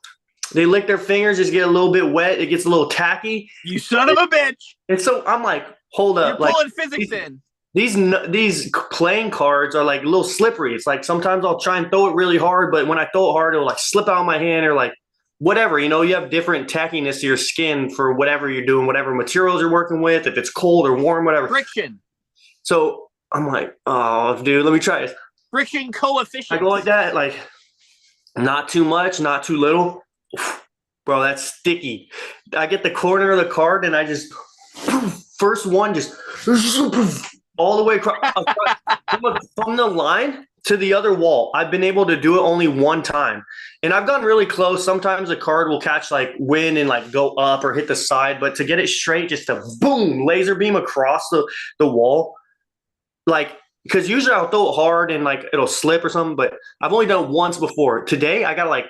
they lick their fingers, just get a little bit wet. It gets a little tacky. You son of a bitch. And so I'm like, hold up. You're pulling physics in. These playing cards are like a little slippery. It's like sometimes I'll try and throw it really hard, but when I throw it hard, it'll like slip out of my hand or like whatever. You have different tackiness to your skin for whatever you're doing, whatever materials you're working with, if it's cold or warm, whatever. Friction. So I'm like, oh, dude, let me try it. Friction coefficient. I go like that, like not too much, not too little. Bro, that's sticky. I get the corner of the card and I just first one just all the way across from the line to the other wall. I've been able to do it only one time, and I've gotten really close. Sometimes a card will catch like wind and like go up or hit the side, but to get it straight, just to boom, laser beam across the wall, like, because usually I'll throw it hard and like it'll slip or something, but I've only done it once before. Today I got like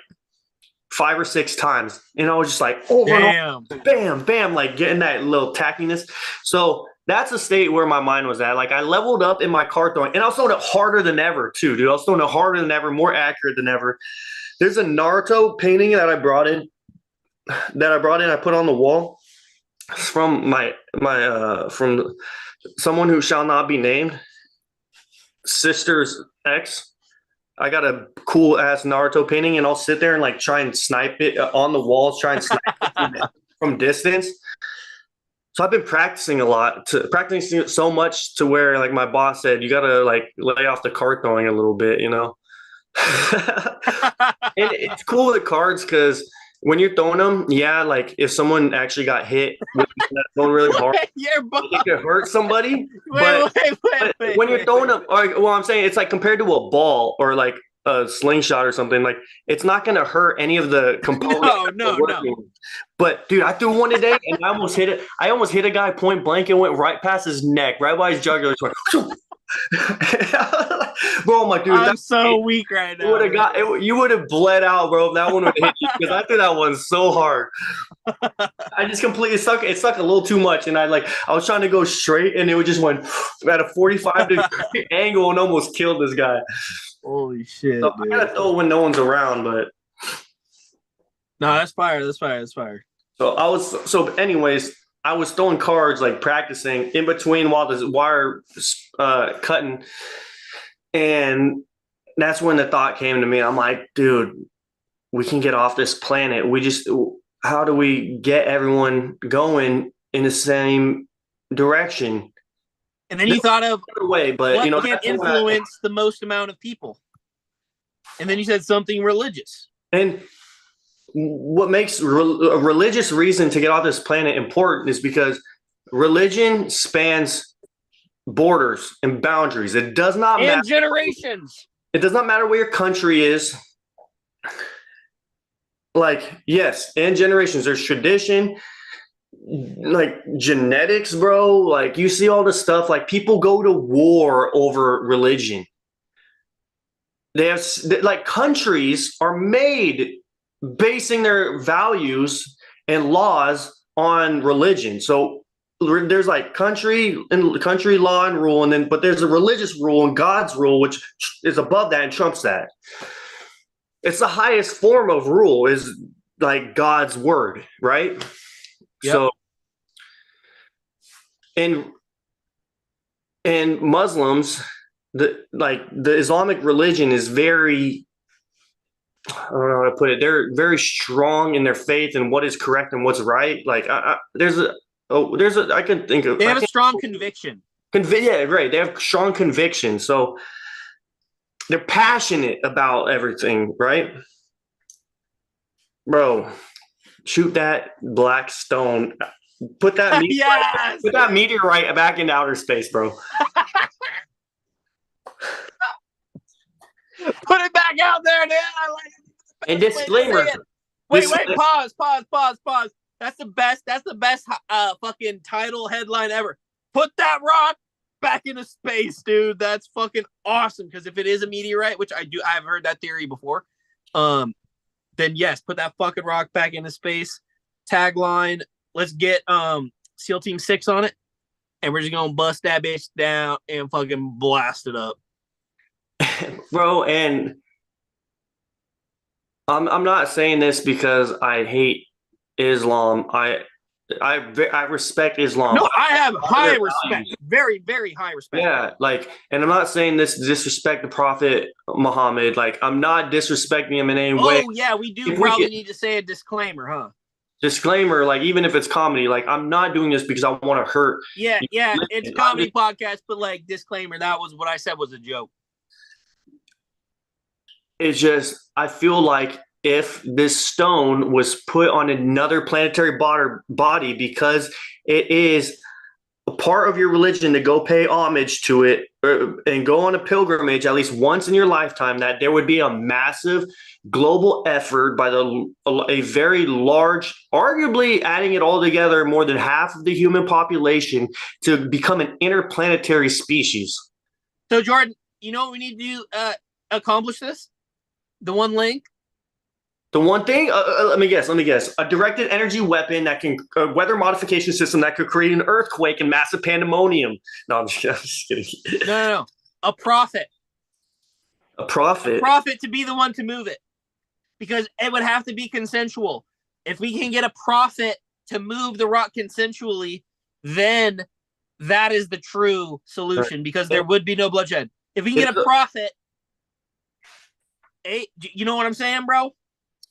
5 or 6 times, and I was just like, over and over, bam, bam, like getting that little tackiness. So that's a state where my mind was at. Like I leveled up in my card throwing, and I was throwing it harder than ever too, dude. I was throwing it harder than ever, more accurate than ever. There's a Naruto painting that I brought in. I put on the wall. It's from from someone who shall not be named, sister's ex. I got a cool ass Naruto painting, and I'll sit there and like try and snipe it on the walls, try and snipe it from distance. So I've been practicing a lot, practicing so much to where like my boss said, you got to like lay off the card throwing a little bit, And it's cool with cards because when you're throwing them, yeah, like if someone actually got hit with throwing really hard, it could hurt somebody. But when you're throwing them, well, I'm saying it's like compared to a ball or like a slingshot or something, like it's not going to hurt any of the components. No. But dude, I threw one today and I almost hit it. I almost hit a guy point blank and went right past his neck, right by his jugular. Bro, I'm like, dude, I'm so weak right now. You would have bled out, bro. If that one would have hit you, because I threw that one so hard. I just completely stuck. It stuck a little too much, and I was trying to go straight, and it just went at a 45-degree angle and almost killed this guy. Holy shit! So I gotta throw when no one's around, but no, that's fire. That's fire. So anyways, I was throwing cards, like practicing in between while the wire cutting. And that's when the thought came to me. I'm like, dude, we can get off this planet. How do we get everyone going in the same direction? And then you thought of way, but what can influence the most amount of people? And then you said something religious. And what makes a religious reason to get off this planet important is because religion spans borders and boundaries. It does not matter. And generations. It does not matter where your country is. Like, yes, and generations. There's tradition, like genetics, bro. Like, you see all this stuff. Like, people go to war over religion. They have, like, countries are made basing their values and laws on religion. So there's like country law and rule, but there's a religious rule and God's rule, which is above that and trumps that. It's the highest form of rule, is like God's word, right? Yep. So and Muslims, the Islamic religion is very I don't know how to put it. They're very strong in their faith and what is correct and what's right. Like I can think of. They have a strong conviction. Yeah, right. They have strong conviction, so they're passionate about everything, right? Bro, shoot that black stone. Put that Yes! put that meteorite back into outer space, bro. Put it back out there, dude. I like it. And disclaimer. Wait, pause. That's the best fucking title headline ever. Put that rock back into space, dude. That's fucking awesome. Because if it is a meteorite, which I've heard that theory before, then yes, put that fucking rock back into space. Tagline, let's get SEAL Team 6 on it, and we're just gonna bust that bitch down and fucking blast it up. Bro, and I'm not saying this because I hate Islam. I respect Islam. No, I have high respect. Very, very high respect. Yeah, like, and I'm not saying this to disrespect the Prophet Muhammad. Like, I'm not disrespecting him in any way. Oh, yeah, we do probably need to say a disclaimer, huh? Disclaimer, like, even if it's comedy, like, I'm not doing this because I want to hurt. Yeah, it's a comedy podcast, but, like, disclaimer, that was what I said was a joke. It's just, I feel like if this stone was put on another planetary body because it is a part of your religion to go pay homage to it and go on a pilgrimage at least once in your lifetime, that there would be a massive global effort by a very large, arguably adding it all together, more than half of the human population to become an interplanetary species. So, Jordan, you know what we need to do accomplish this? The one link? The one thing, let me guess, a directed energy weapon that can, weather modification system that could create an earthquake and massive pandemonium. No, I'm just kidding. No. A prophet. A prophet? A prophet to be the one to move it. Because it would have to be consensual. If we can get a prophet to move the rock consensually, then that is the true solution, because there would be no bloodshed. If we can get a prophet, you know what I'm saying, bro?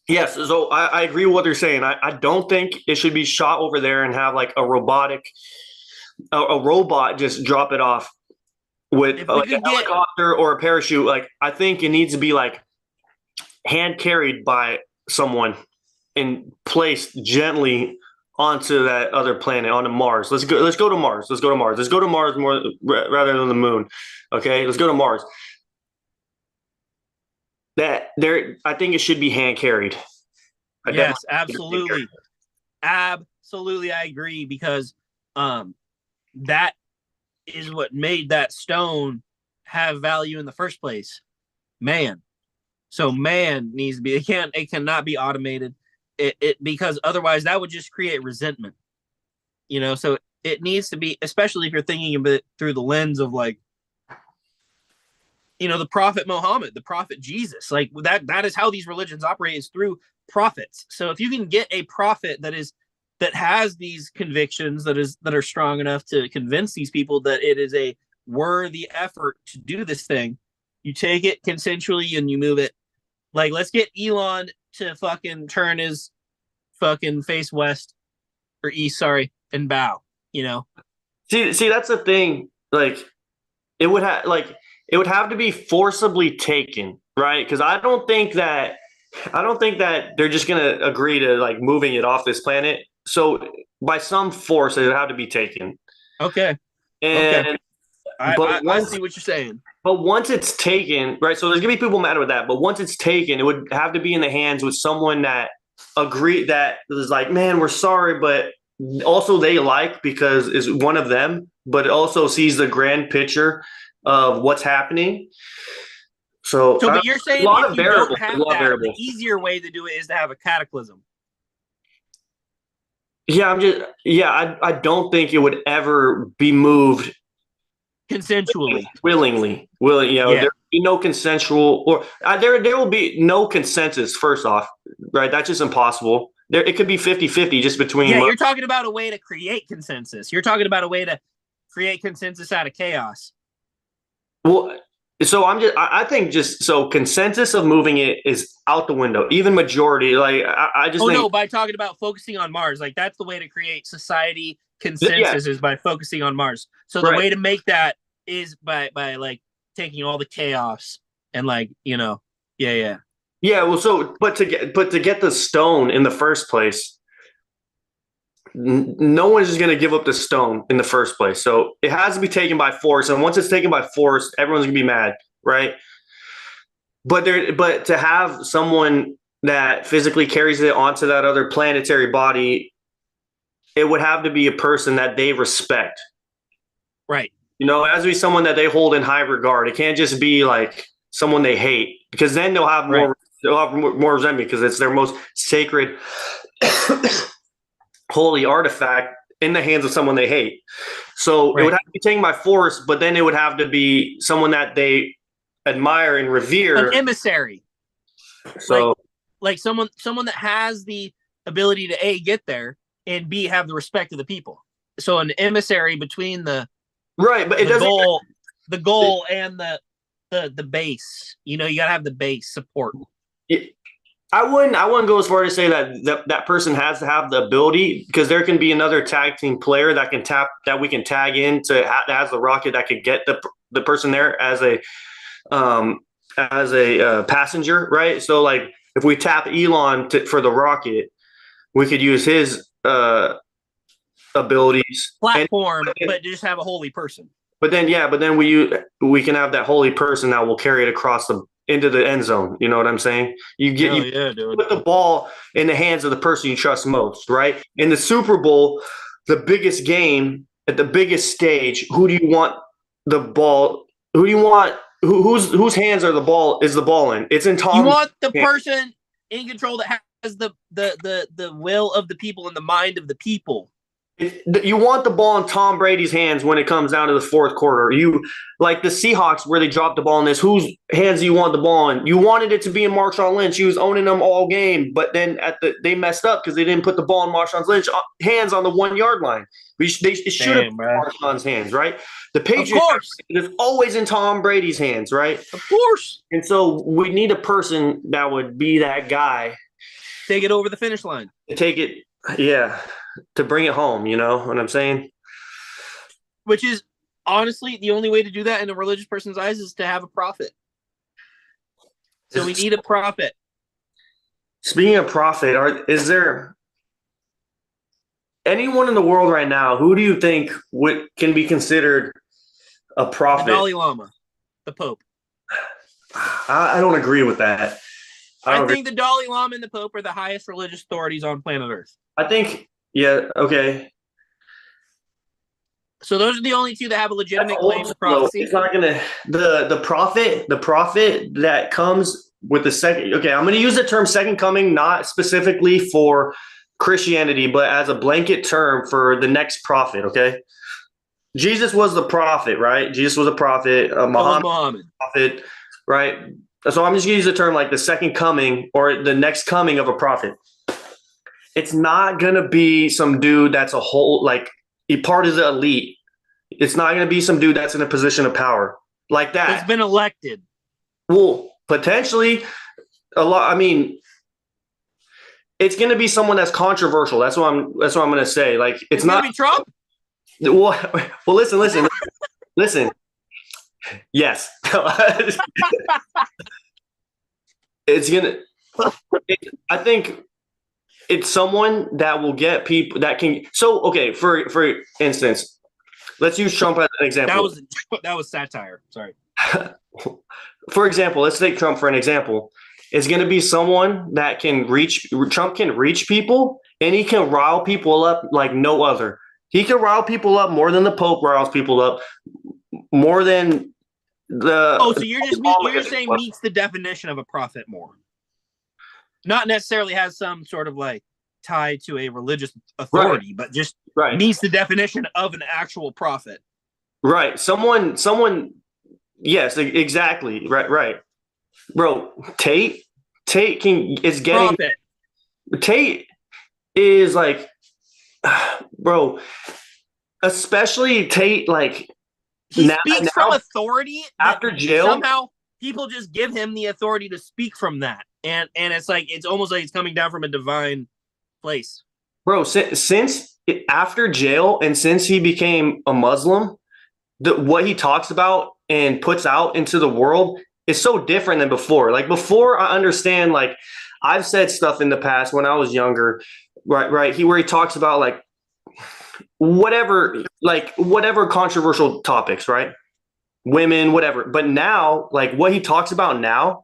Yes, so I agree with what they're saying. I don't think it should be shot over there and have like a robot just drop it off with like a helicopter or a parachute. Like, I think it needs to be like hand carried by someone and placed gently onto that other planet, onto Mars. Let's go to Mars. Let's go to Mars more rather than the moon. Okay, let's go to Mars. I think it should be hand carried. Yes, absolutely. Absolutely, I agree, because that is what made that stone have value in the first place. Man. So man needs to be, it cannot be automated. Because otherwise that would just create resentment. You know, so it needs to be, especially if you're thinking of it through the lens of, like, you know, the Prophet Muhammad, the Prophet Jesus, like that is how these religions operate, is through prophets. So if you can get a prophet that has these convictions, that are strong enough to convince these people that it is a worthy effort to do this thing, you take it consensually and you move it. Like, let's get Elon to fucking turn his fucking face west or east, and bow, you know? See, that's the thing. Like, it would have to be forcibly taken, right? Because I don't think that they're just gonna agree to, like, moving it off this planet. So by some force, it would have to be taken. Okay. And I see what you're saying. But once it's taken, right? So there's gonna be people mad with that. But once it's taken, it would have to be in the hands with someone that is like, man, we're sorry, but also they like, because it's one of them, but it also sees the grand picture of what's happening. So but you're saying if you don't have that, the easier way to do it is to have a cataclysm. Yeah, I don't think it would ever be moved consensually, willingly. There will be no consensual, or there will be no consensus. First off, right? That's just impossible. It could be 50-50 just between. Yeah, you're talking about a way to create consensus. You're talking about a way to create consensus out of chaos. Well, So I think just so consensus of moving it is out the window. Even majority, like I just Oh think, no, by talking about focusing on Mars, like that's the way to create society yeah, consensus is by focusing on Mars. So the right. way to make that is by like taking all the chaos and like, yeah. Yeah, well, so but to get the stone in the first place, no one's just going to give up the stone in the first place. So it has to be taken by force, and once it's taken by force, everyone's going to be mad, right? But to have someone that physically carries it onto that other planetary body, it would have to be a person that they respect. Right. It has to be someone that they hold in high regard. It can't just be like someone they hate, because then Right. they'll have more resentment because it's their most sacred, holy artifact in the hands of someone they hate. So it would Right. have to be taken by force, but then it would have to be someone that they admire and An revere. emissary. So Like someone that has the ability to A, get there, and B, have the respect of the people. So an emissary between right, but it the doesn't. goal and the base. You gotta have the base support. I wouldn't go as far to say that person has to have the ability, because there can be another tag team player that we can tag in that has the rocket that could get the person there um as a passenger, right? So like if we tap Elon for the rocket, we could use his abilities Platform, but just have a holy person. But then we can have that holy person that will carry it across into the end zone. You know what I'm saying? You Dude. put the ball in the hands of the person you trust most, right? In the Super Bowl, the biggest game at the biggest stage, who do you want the ball? Who do you want? Whose hands are the ball in? It's in Tom. You want the person in control that has the will of the people and the mind of the people. You want the ball in Tom Brady's hands when it comes down to the fourth quarter. You like the Seahawks where they dropped the ball in this. Whose hands do you want the ball in? You wanted it to be in Marshawn Lynch. He was owning them all game, but then they messed up because they didn't put the ball in Marshawn Lynch hands on the 1 yard line. It should have been Marshawn's hands, right? The Patriots is always in Tom Brady's hands, right? Of course. And so we need a person that would be that guy. Take it over the finish line. Take it, yeah. To bring it home, you know what I'm saying? Which is honestly the only way to do that in a religious person's eyes is to have a prophet. So we need a prophet. Speaking of prophet, is there anyone in the world right now who do you think can be considered a prophet? The Dalai Lama, the Pope. I don't agree with that. I think the Dalai Lama and the Pope are the highest religious authorities on planet Earth. I think. Yeah, okay. So those are the only two that have a legitimate claim to prophecy. It's not gonna the prophet that comes with the second. Okay, I'm gonna use the term second coming, not specifically for Christianity, but as a blanket term for the next prophet. Okay, Jesus was the prophet, right? Jesus was a prophet. Muhammad prophet, right? So I'm just gonna use the term like the second coming or the next coming of a prophet. It's not going to be some dude that's a part of the elite. It's not going to be some dude that's in a position of power like that. He's been elected. Well, potentially a lot. I mean, it's going to be someone that's controversial. That's what I'm going to say. Like it's not going to be Trump. Well, listen. Yes. It's going to, I think, it's someone that will get people that can. So, okay, for instance, let's use Trump as an example. That was satire. Sorry. For example, let's take Trump for an example. It's going to be someone that Trump can reach people, and he can rile people up like no other. He can rile people up more than the Pope riles people up, more than the. Oh, so you're saying meets the definition of a prophet more. Not necessarily has some sort of like tie to a religious authority, right, but just meets the definition of an actual prophet. Right. Someone. Yes, exactly. Right. Bro, Tate is getting. Prophet. Tate is like, bro, especially Tate. Like, he speaks from authority after jail. Somehow people just give him the authority to speak from that, and it's like it's almost like it's coming down from a divine place. Bro, since after jail and since he became a Muslim, what he talks about and puts out into the world is so different than before. Like before, I understand. Like I've said stuff in the past when I was younger, right? Where he talks about whatever controversial topics, right? Women, whatever. But now, like what he talks about now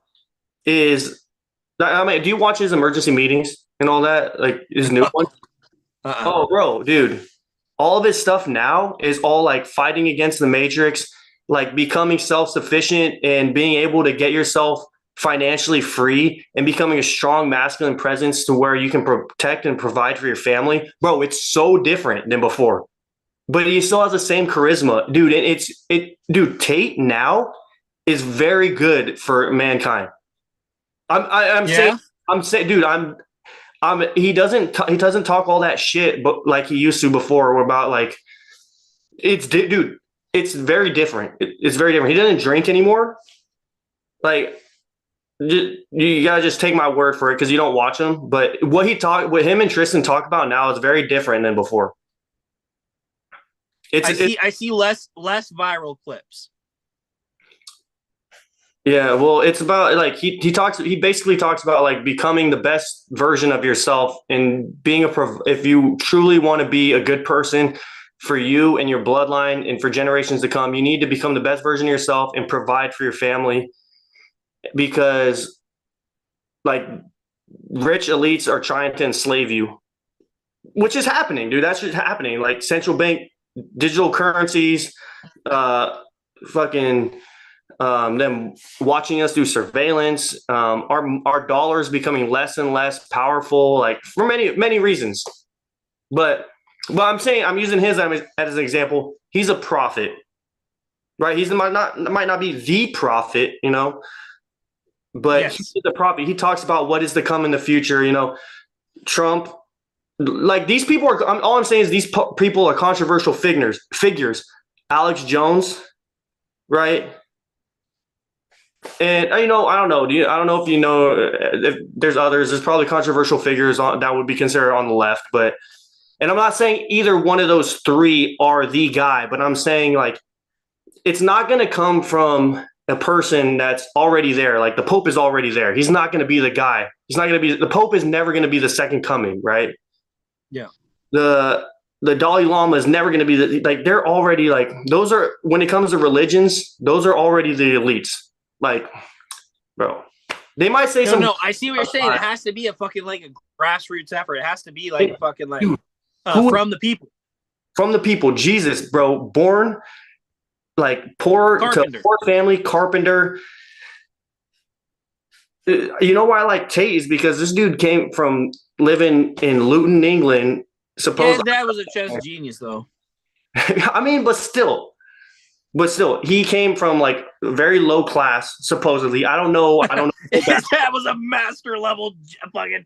is, I mean, do you watch his emergency meetings and all that? Like his new one? Oh, bro, dude. All of his stuff now is all like fighting against the matrix, like becoming self-sufficient and being able to get yourself financially free and becoming a strong masculine presence to where you can protect and provide for your family. Bro, it's so different than before. But he still has the same charisma, dude. And dude, Tate now is very good for mankind. I'm saying, dude, he doesn't talk all that shit, but like he used to before about like, dude, it's very different. It's very different. He doesn't drink anymore. Like, you gotta just take my word for it because you don't watch him. But what him and Tristan talk about now is very different than before. I see less viral clips. Yeah, well, it's about like he basically talks about like becoming the best version of yourself and being if you truly want to be a good person for you and your bloodline and for generations to come, you need to become the best version of yourself and provide for your family, because like rich elites are trying to enslave you, which is happening, dude. That's just happening. Like central bank digital currencies, them watching us do surveillance, our dollars becoming less and less powerful, like for many reasons. But I'm saying, I'm using his as an example. He's a prophet, right? Might not be the prophet, but yes, he's the prophet. He talks about what is to come in the future. Trump, like these people are. All I'm saying is these people are controversial figures. Alex Jones, right? And I don't know. I don't know if you know if there's others. There's probably controversial figures that would be considered on the left, and I'm not saying either one of those three are the guy, but I'm saying like it's not going to come from a person that's already there. Like the Pope is already there. He's not going to be the guy. The Pope is never going to be the second coming, right? Yeah. The Dalai Lama is never going to be they're already like, those are, when it comes to religions, those are already the elites. Like, bro, they might say No, I see what you're saying. It has to be a fucking like a grassroots effort. It has to be like fucking like from the people. From the people. Jesus, bro, born like poor family, carpenter. You know why I like Tate is because this dude came from living in Luton, England. Supposedly, his dad was a chess genius, though. I mean, but still, he came from like very low class. Supposedly, I don't know. His dad was a master level fucking.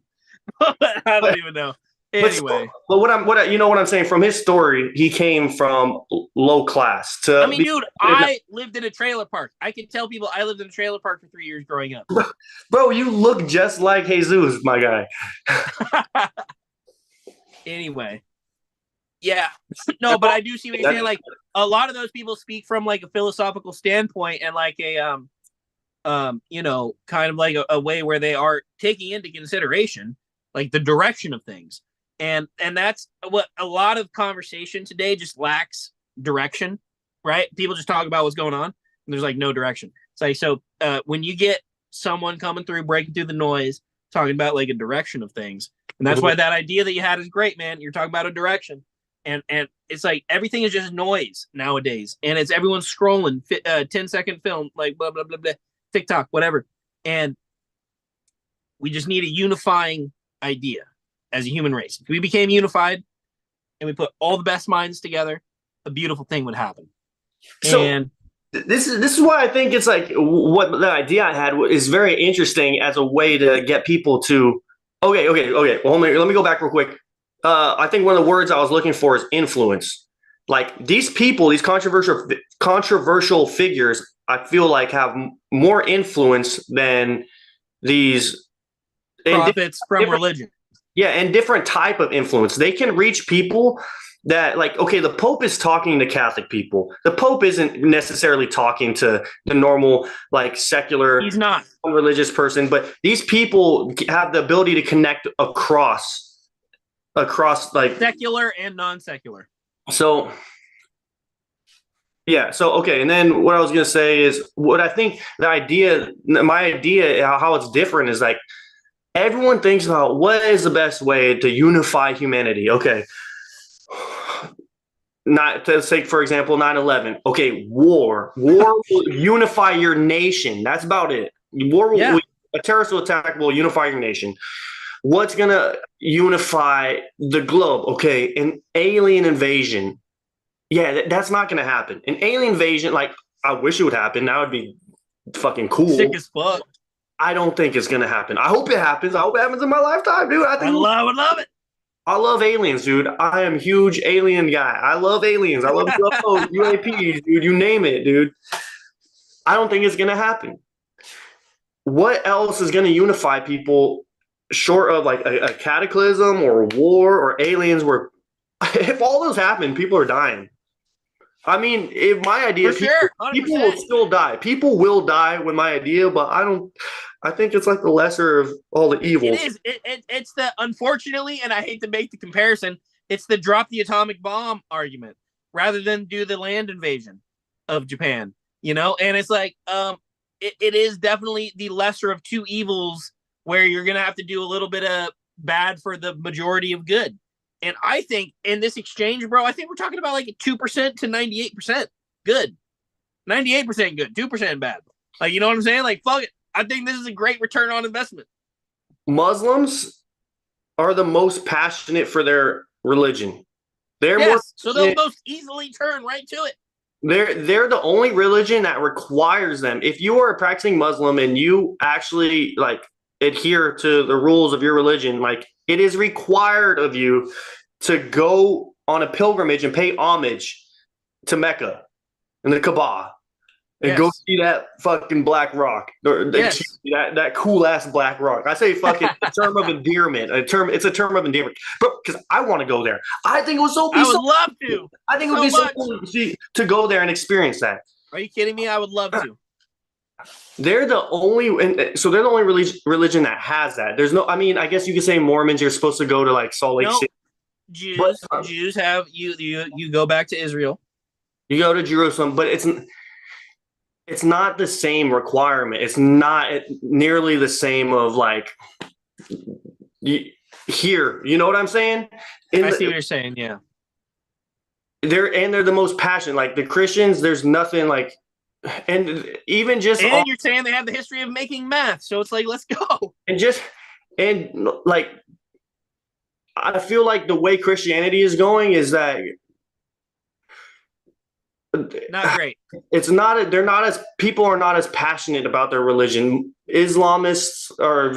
I don't even know. Anyway, but what I'm saying, from his story, he came from low class to. I mean, dude, I lived in a trailer park. I can tell people I lived in a trailer park for 3 years growing up. Bro, you look just like Jesus, my guy. Anyway, yeah, no, but I do see what you're saying. Like a lot of those people speak from like a philosophical standpoint and like a kind of like a way where they are taking into consideration like the direction of things. And that's what a lot of conversation today just lacks direction, right? People just talk about what's going on and there's like no direction. It's like, so when you get someone coming through, breaking through the noise, talking about like a direction of things. And that's why that idea that you had is great, man. You're talking about a direction. And it's like everything is just noise nowadays. And it's everyone scrolling 10-second film, like blah, blah, blah, blah, TikTok, whatever. And we just need a unifying idea as a human race. If we became unified and we put all the best minds together, a beautiful thing would happen. So and this is why I think it's like what the idea I had is very interesting as a way to get people to okay. Well, let me go back real quick. I think one of the words I was looking for is influence. Like these people, these controversial figures, I feel like have more influence than these and Prophets from different, religion. yeah, and different type of influence. They can reach people that, like, okay, the Pope is talking to Catholic people. The Pope isn't necessarily talking to the normal, like, secular, He's not religious person, but these people have the ability to connect across like secular and non-secular. so. Yeah. So, okay. And then what I was going to say is what I think my idea, how it's different is like everyone thinks about what is the best way to unify humanity. Okay. Not to take, for example, 9/11. Okay. War will unify your nation. That's about it. A terrorist attack will unify your nation. What's going to unify the globe? Okay. An alien invasion. Yeah, that's not going to happen. An alien invasion, like, I wish it would happen. That would be fucking cool. Sick as fuck. I don't think it's going to happen. I hope it happens. I hope it happens in my lifetime, dude. I would love it. I love aliens, dude. I am a huge alien guy. I love aliens. I love UFOs, UAPs, dude. You name it, dude. I don't think it's going to happen. What else is going to unify people short of like a cataclysm or a war or aliens where if all those happen, people are dying. I mean, if my idea, people will still die. People will die with my idea, but I think it's like the lesser of all the evils. It is. It's the, unfortunately, and I hate to make the comparison, it's the drop the atomic bomb argument rather than do the land invasion of Japan, you know? And it's like, it is definitely the lesser of two evils where you're going to have to do a little bit of bad for the majority of good. And I think in this exchange, bro, I think we're talking about like 2% to 98% good. 98% good, 2% bad. Like, you know what I'm saying? Like, fuck it. I think this is a great return on investment. Muslims are the most passionate for their religion. So they'll most easily turn right to it. They're the only religion that requires them. If you are a practicing Muslim and you actually like adhere to the rules of your religion, like it is required of you to go on a pilgrimage and pay homage to Mecca and the Kaaba and go see that fucking black rock. That cool ass black rock. I say fucking a term of endearment. It's a term of endearment. But because I want to go there. I think it was so I would love to. I think it would be so cool to go there and experience that. Are you kidding me? I would love to. They're the only religion that has that. There's no, I mean, I guess you could say Mormons, you're supposed to go to like Salt Lake City. Jews have you go back to Israel. You go to Jerusalem, but it's not the same requirement. It's not nearly the same of like here. You know what I'm saying? I see what you're saying. Yeah. They're the most passionate. Like the Christians, there's nothing like. And even just you're saying they have the history of making math, so it's like, let's go. And like I feel like the way Christianity is going is that not great. It's not. People are not as passionate about their religion. Islamists or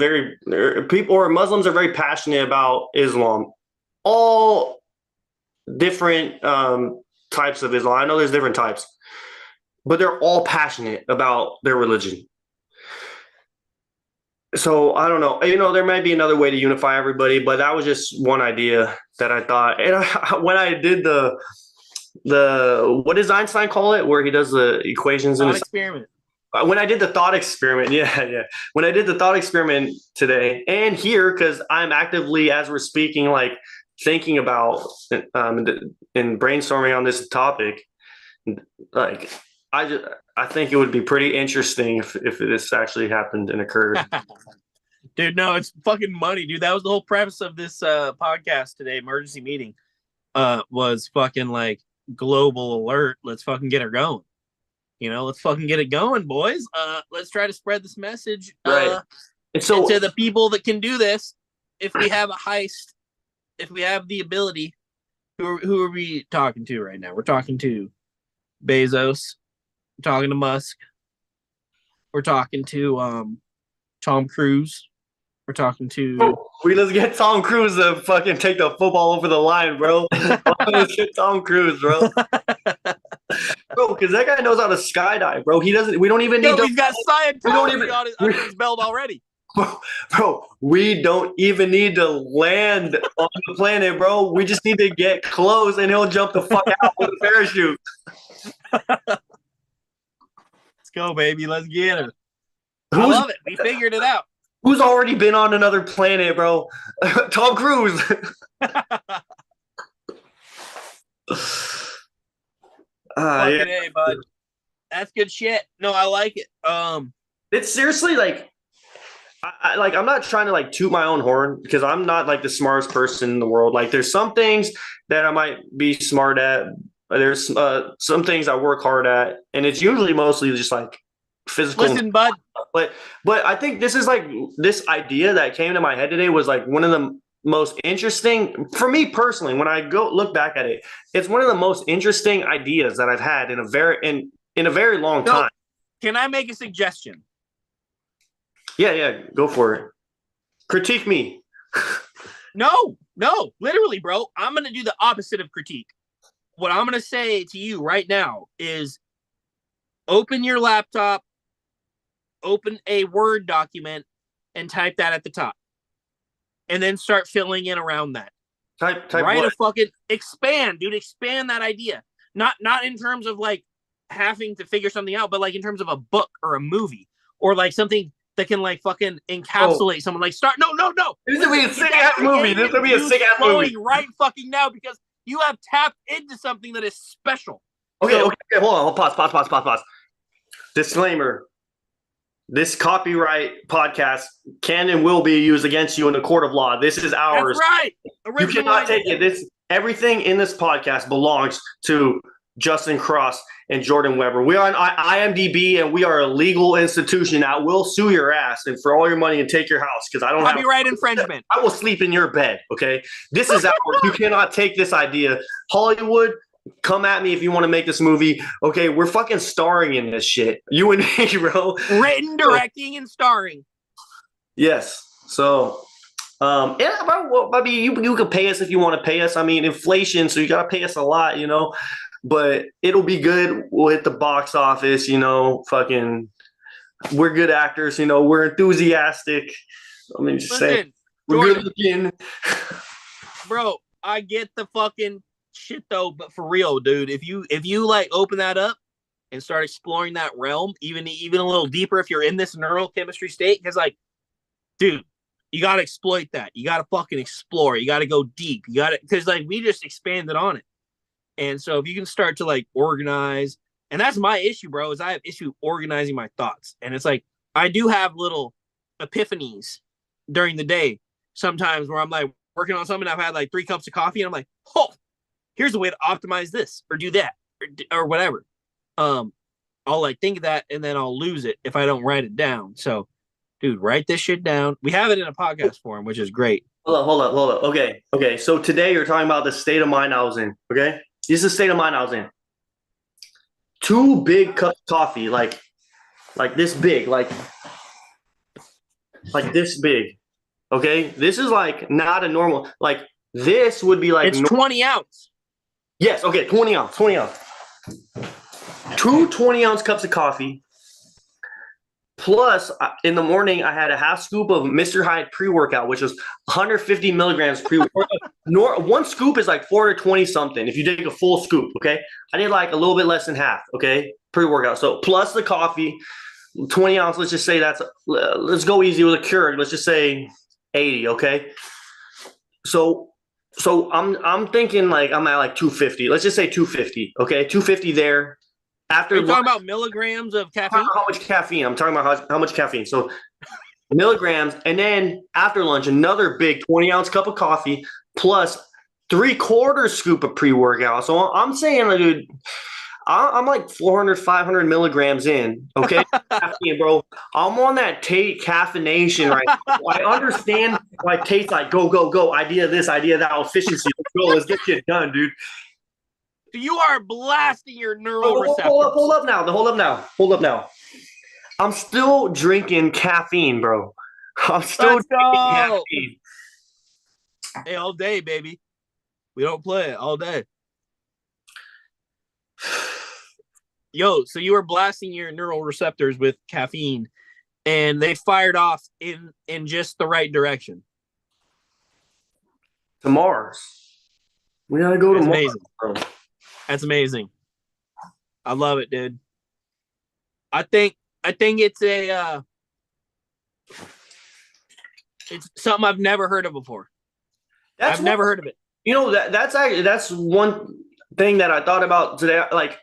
Muslims are very passionate about Islam. All different types of Islam. I know there's different types. But they're all passionate about their religion. So I don't know. You know, there might be another way to unify everybody, but that was just one idea that I thought. And when I did the what does Einstein call it, where he does the equations in his experiment. When I did the thought experiment, when I did the thought experiment today and here, because I'm actively, as we're speaking, like thinking about and brainstorming on this topic, like. I think it would be pretty interesting if this actually happened and occurred. Dude, no, it's fucking money, dude. That was the whole premise of this podcast today, emergency meeting, was fucking like global alert. Let's fucking get her going. You know, let's fucking get it going, boys. Let's try to spread this message right. And so to the people that can do this. If we have a heist, if we have the ability, who are we talking to right now? We're talking to Bezos. We're talking to Musk. We're talking to Tom Cruise. We're talking to. Bro, let's get Tom Cruise to fucking take the football over the line, bro. Let's get Tom Cruise, bro. Bro, because that guy knows how to skydive, bro. He doesn't. We don't even need. He's got Scientology under his belt already. Bro, we don't even need to land on the planet, bro. We just need to get close, and he'll jump the fuck out with a parachute. Let's go, baby. Let's get her. I love it. We figured it out. Who's already been on another planet, bro? Tom Cruise. Yeah. Hey, bud. That's good shit. No, I like it. It's seriously like, I'm not trying to like toot my own horn because I'm not like the smartest person in the world. Like, there's some things that I might be smart at. There's some things I work hard at, and it's usually mostly just like physical. Listen, bud. But I think this is like, this idea that came to my head today was like one of the most interesting for me personally. When I go look back at it, it's one of the most interesting ideas that I've had in a very long time. Can I make a suggestion? Yeah, go for it. Critique me. No, literally, bro. I'm going to do the opposite of critique. What I'm going to say to you right now is open your laptop, open a Word document, and type that at the top. And then start filling in around that. Type Write what? a fucking expand, dude. Expand that idea. Not in terms of like having to figure something out, but like in terms of a book or a movie or like something that can like fucking encapsulate someone. Like start. No. This is gonna be a sick ass movie. This is gonna be a sick ass movie. Right fucking now because you have tapped into something that is special. Okay. Hold on. Pause. Disclaimer. This copyright podcast can and will be used against you in the court of law. This is ours. That's right. You cannot take it. Everything in this podcast belongs to Justin Cross and Jordan Weber. We are on IMDb, and we are a legal institution that will sue your ass and for all your money and take your house because I don't have copyright infringement. I will sleep in your bed. Okay, this is ours. You cannot take this idea. Hollywood, come at me if you want to make this movie. Okay, we're fucking starring in this shit. You and me, bro. Written, directing, and starring. Yes. So, yeah, bro. I mean, you can pay us if you want to pay us. I mean, inflation, so you gotta pay us a lot, you know. But it'll be good. We'll hit the box office, you know. Fucking, we're good actors, you know. We're enthusiastic. I mean, just saying, we're good looking. Bro, I get the fucking shit though, but for real, dude, if you like open that up and start exploring that realm even a little deeper, if you're in this neurochemistry state, because like, dude, you gotta exploit that. You gotta fucking explore. You gotta go deep. You gotta, because like we just expanded on it. And so if you can start to like organize, and that's my issue, bro, is I have issue organizing my thoughts. And it's like I do have little epiphanies during the day sometimes where I'm like working on something. I've had like 3 cups of coffee and I'm like, oh, here's a way to optimize this or do that or whatever. I'll like think of that and then I'll lose it if I don't write it down. So, dude, write this shit down. We have it in a podcast form, which is great. Hold up. Okay. So today you're talking about the state of mind I was in. Okay, this is the state of mind I was in. 2 big cups of coffee, like this big, like this big. Okay, this is like not a normal. Like this would be like it's 20 ounce. Yes, okay, 20 ounce. 2 20-ounce cups of coffee. Plus, in the morning, I had a half scoop of Mr. Hyde pre-workout, which was 150 milligrams pre-workout. One scoop is like 420 something if you take a full scoop, okay? I did like a little bit less than half, okay? Pre-workout. So plus the coffee, 20 ounce, let's just say let's go easy with a Keurig. Let's just say 80, okay? So I'm thinking like I'm at like 250. Let's just say 250, okay? 250 there. After Are you talking about milligrams of caffeine? How much caffeine? I'm talking about how much caffeine. So milligrams, and then after lunch, another big 20-ounce cup of coffee plus 3/4 scoop of pre-workout. So I'm saying, like, dude, I'm like 400, 500 milligrams in. Okay, caffeine, bro. I'm on that Tate caffeination right now. I understand why Tate's like go. Idea this, idea that, efficiency. Let's go. Let's get shit done, dude. You are blasting your neural receptors. Hold up now. I'm still drinking caffeine, bro. I'm still Let's taking go. caffeine. Hey, all day, baby. We don't play it all day. Yo, so you were blasting your neural receptors with caffeine, and they fired off in just the right direction. To Mars. We gotta go to That's Mars. amazing. Bro. That's amazing. I love it, dude. I think it's it's something I've never heard of before. I've never heard of it. You know, that's one thing that I thought about today. Like,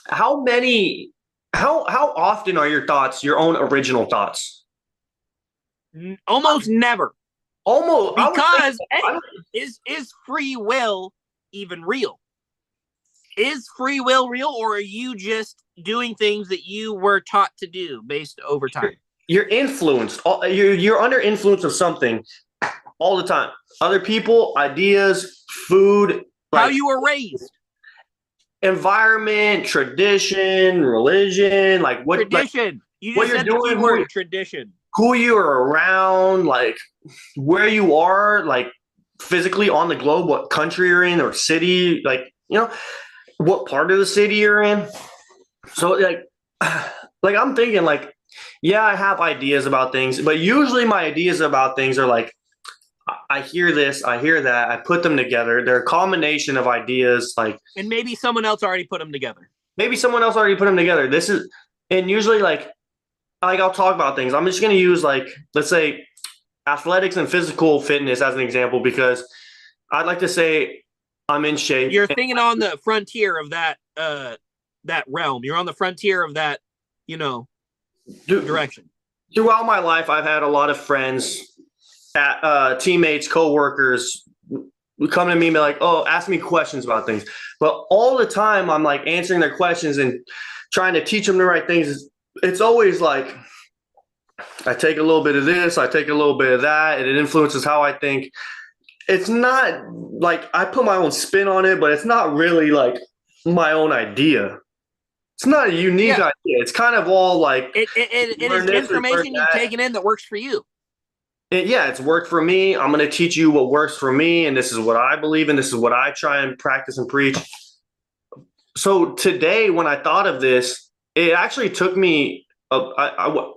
how often are your thoughts your own original thoughts? Almost never. Almost, because is free will even real? Is free will real, or are you just doing things that you were taught to do based over time? You're influenced. You're under influence of something all the time. Other people, ideas, food. How you were raised. Environment, tradition, religion, like what tradition. Like, you just said the key word, tradition. Who you're around, like where you are, like physically on the globe, what country you're in or city, like, you know, what part of the city you're in. So like I'm thinking like, yeah, I have ideas about things, but usually my ideas about things are like, I hear this, I hear that, I put them together. They're a combination of ideas, like, and maybe someone else already put them together. And usually like I'll talk about things. I'm just going to use like, let's say athletics and physical fitness as an example, because I'd like to say I'm in shape. You're thinking on the frontier of that realm. You're on the frontier of that, direction. Throughout my life, I've had a lot of friends, teammates, coworkers would come to me and be like, oh, ask me questions about things. But all the time I'm like answering their questions and trying to teach them the right things. It's always like, I take a little bit of this, I take a little bit of that, and it influences how I think. It's not like I put my own spin on it, but it's not really like my own idea. It's not a unique idea. It's kind of all like it is information you've taken in that works for you. It's worked for me. I'm going to teach you what works for me, and this is what I believe in. This is what I try and practice and preach. So today, when I thought of this, it actually took me. I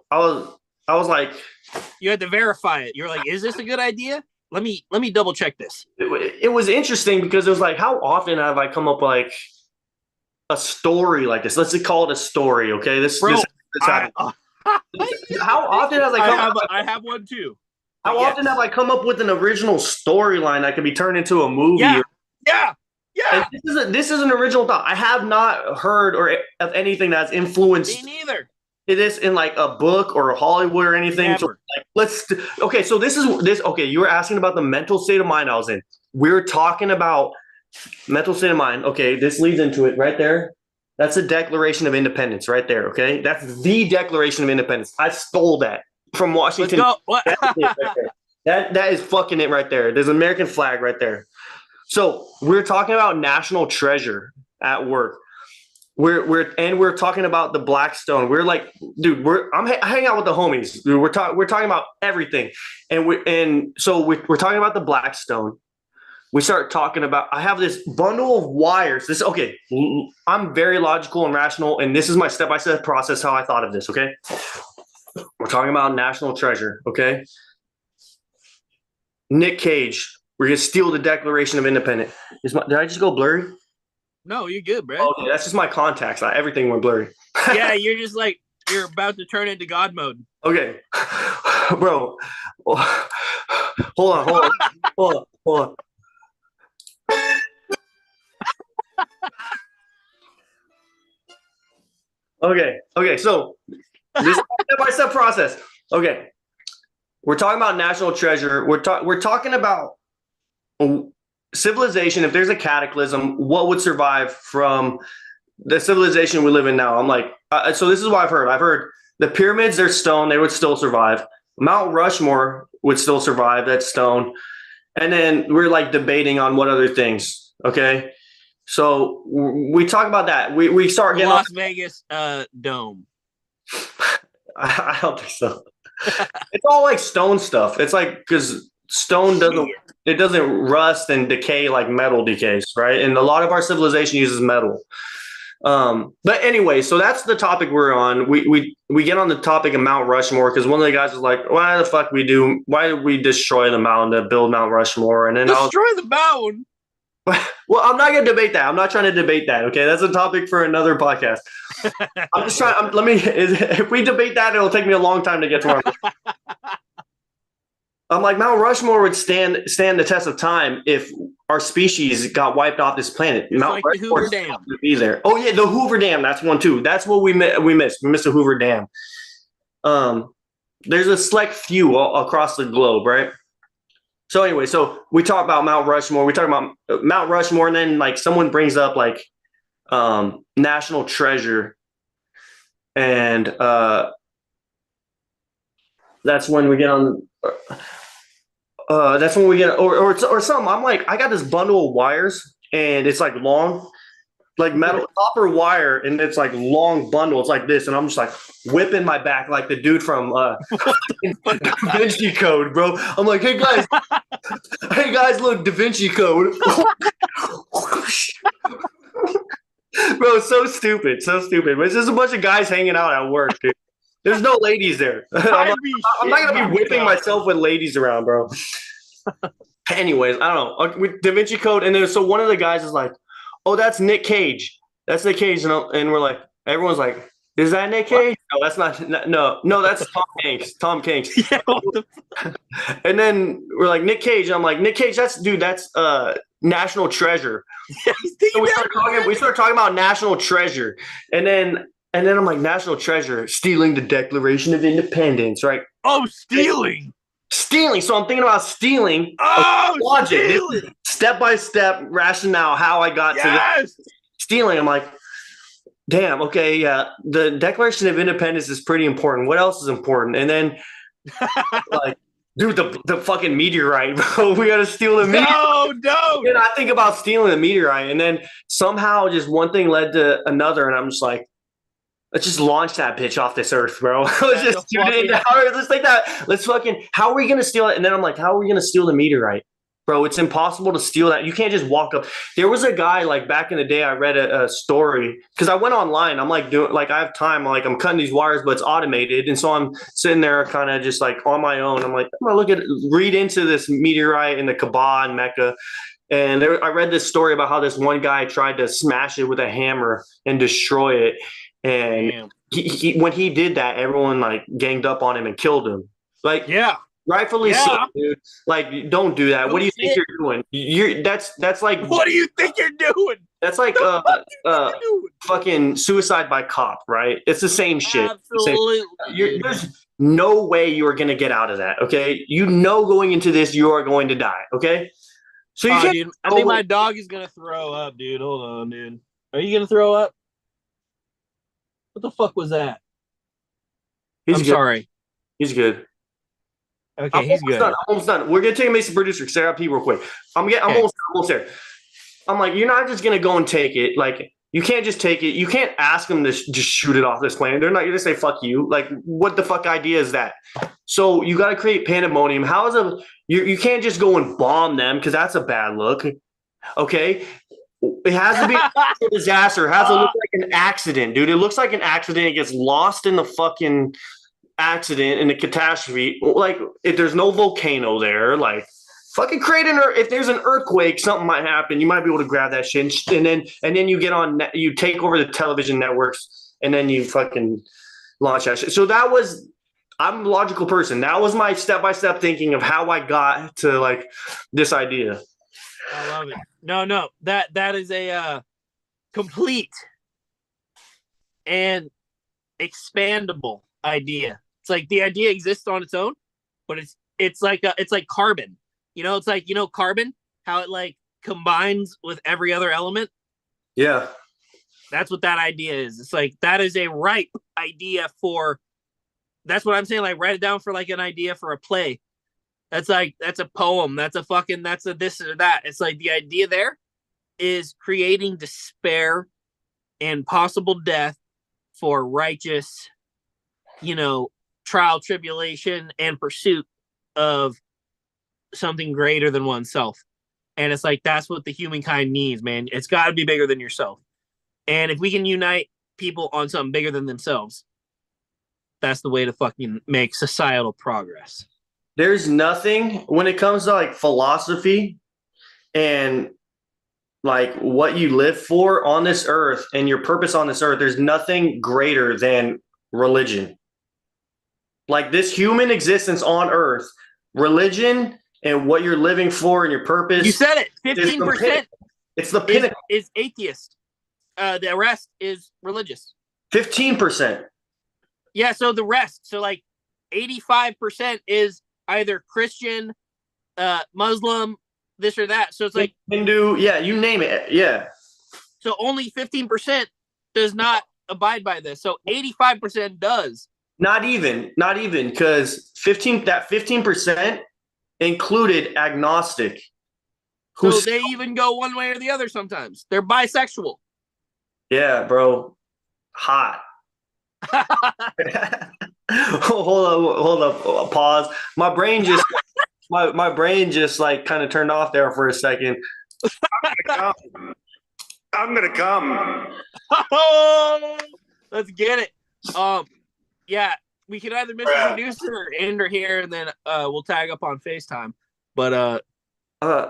was like, you had to verify it. You're like, is this a good idea? Let me double check this. It was interesting because it was like, how often have I come up like a story like this? Let's call it a story, okay? This happened. How often have I have one too. How often have I come up with an original storyline that could be turned into a movie? Yeah. And this is an original thought. I have not heard of anything that's influenced. Me neither. It is in like a book or Hollywood or anything. So like, so this is. Okay, you were asking about the mental state of mind I was in. We're talking about mental state of mind. Okay, this leads into it right there. That's the Declaration of Independence right there. Okay, that's the Declaration of Independence. I stole that from Washington. Let's go. That is fucking it right there. There's an American flag right there. So we're talking about national treasure at work. We're talking about the Blackstone. We're like, dude, I hang out with the homies. Dude, we're talking about everything, so we're talking about the Blackstone. We start talking about. I have this bundle of wires. I'm very logical and rational, and this is my step-by-step process how I thought of this. Okay, we're talking about national treasure. Okay, Nick Cage. We're gonna steal the Declaration of Independence. Did I just go blurry? No, you're good, bro. Okay, that's just my contacts. Everything went blurry. Yeah, you're just like you're about to turn into God mode. Okay, bro. Hold on. Okay. So this is step-by-step process. Okay, we're talking about national treasure. We're talking about civilization. If there's a cataclysm, what would survive from the civilization we live in now? I'm like, so this is what I've heard. I've heard the pyramids, they're stone, they would still survive. Mount Rushmore would still survive, that's stone. And then we're like debating on what other things. Okay, so we talk about that. We start getting Las Vegas dome. I don't think so. It's all like stone stuff. It's like because stone doesn't rust and decay like metal decays, right? And a lot of our civilization uses metal. But anyway, so that's the topic we're on. We get on the topic of Mount Rushmore because one of the guys was like, "Why the fuck why did we destroy the mountain to build Mount Rushmore?" And then destroy the mountain. well, I'm not going to debate that. I'm not trying to debate that. Okay, that's a topic for another podcast. I'm just trying. If we debate that, it'll take me a long time to get to our. I'm like Mount Rushmore would stand the test of time if our species got wiped off this planet. It's Mount like Rushmore the Hoover Dam would be there. Oh yeah, the Hoover Dam. That's one too. That's what we missed. We missed the Hoover Dam. There's a select few across the globe, right? So anyway, so we talk about Mount Rushmore. We talk about Mount Rushmore, and then like someone brings up like national treasure, and that's when we get on. That's when we get or something. I'm like, I got this bundle of wires, and it's like long, like metal copper wire, and it's like long bundle. It's like this, and I'm just like whipping my back like the dude from Da Vinci Code, bro. I'm like, hey guys, look, Da Vinci Code. Bro, so stupid. But it's just a bunch of guys hanging out at work, dude. There's no ladies there. I'm not gonna be whipping myself with ladies around, bro. Anyways, I don't know. With Da Vinci Code, and then so one of the guys is like, "Oh, that's Nick Cage. That's Nick Cage," and we're like, everyone's like, "Is that Nick Cage? No, that's not. No, that's Tom Hanks. Tom Hanks." Yeah, and then we're like, Nick Cage. And I'm like, Nick Cage. That's National Treasure. So we start talking about National Treasure, and then I'm like, National Treasure, stealing the Declaration of Independence, right? Oh, stealing. So I'm thinking about stealing. Oh, logic, stealing. Step by step rationale, how I got to this. Stealing. I'm like, damn, okay, yeah. The Declaration of Independence is pretty important. What else is important? And then, like, dude, the fucking meteorite, bro. We got to steal the meteorite. No. And I think about stealing the meteorite, and then somehow just one thing led to another, and I'm just like, let's just launch that bitch off this earth, bro. Let's just do it. Let's take that. Let's fucking. How are we gonna steal it? And then I'm like, how are we gonna steal the meteorite, bro? It's impossible to steal that. You can't just walk up. There was a guy like back in the day. I read a story because I went online. I'm like I have time. Like I'm cutting these wires, but it's automated, and so I'm sitting there kind of just like on my own. I'm like, I'm gonna read into this meteorite in the Kaaba and Mecca. And I read this story about how this one guy tried to smash it with a hammer and destroy it. And he when he did that, everyone like ganged up on him and killed him. Like, yeah, rightfully so, dude. Like, don't do that. What do you think you're doing? That's like, what do you think you're doing? That's like fucking suicide by cop, right? It's the same shit. Absolutely. There's no way you are gonna get out of that. Okay, going into this, you are going to die. Okay, so you can't. Dude, I think my dog is gonna throw up, dude. Hold on, dude. Are you gonna throw up? What the fuck was that? I'm sorry. He's good. Okay, he's good. I'm almost done. We're gonna take a Mason producer, Sarah P, real quick. I'm almost there. I'm like, you're not just gonna go and take it. Like, you can't just take it. You can't ask them to just shoot it off this planet. They're not gonna say fuck you. Like, what the fuck idea is that? So you got to create pandemonium. You can't just go and bomb them because that's a bad look. Okay. It has to be a disaster. It has to look like an accident, dude. It looks like an accident. It gets lost in the fucking accident in the catastrophe. Like, if there's no volcano there, like, fucking create if there's an earthquake, something might happen. You might be able to grab that shit, and then you get on. You take over the television networks, and then you fucking launch that shit. So I'm a logical person. That was my step-by-step thinking of how I got to like this idea. I love it. No, that is a complete and expandable idea. It's like the idea exists on its own, but it's like carbon. It's like carbon, how it like combines with every other element. Yeah, that's what that idea is. It's like that is a ripe idea for. That's what I'm saying. Like, write it down for like an idea for a play. That's a poem. That's a this or that. It's like the idea there is creating despair and possible death for righteous, trial, tribulation, and pursuit of something greater than oneself. And it's like, that's what the humankind needs, man. It's got to be bigger than yourself. And if we can unite people on something bigger than themselves, that's the way to fucking make societal progress. There's nothing when it comes to like philosophy and like what you live for on this earth and your purpose on this earth, there's nothing greater than religion. Like this human existence on earth, religion and what you're living for and your purpose. You said it. 15%. It's the pinnacle. Is atheist. The rest is religious. 15%. Yeah, so the rest. So like 85% is either Christian, Muslim, this or that. So it's like Hindu, yeah, you name it. Yeah. So only 15% does not abide by this. So 85% does. Not even, because 15% included agnostic. So they even go one way or the other sometimes. They're bisexual. Yeah, bro. Hot. Hold up. Pause. My brain just like kind of turned off there for a second. I'm gonna come. Let's get it. Yeah, we can either Mr. Producer or end her here, and then we'll tag up on FaceTime. But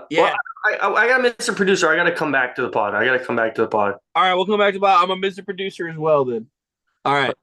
yeah, well, I got Mr. Producer. I got to come back to the pod. All right, we'll come back to the pod. I'm a Mr. Producer as well, then. All right.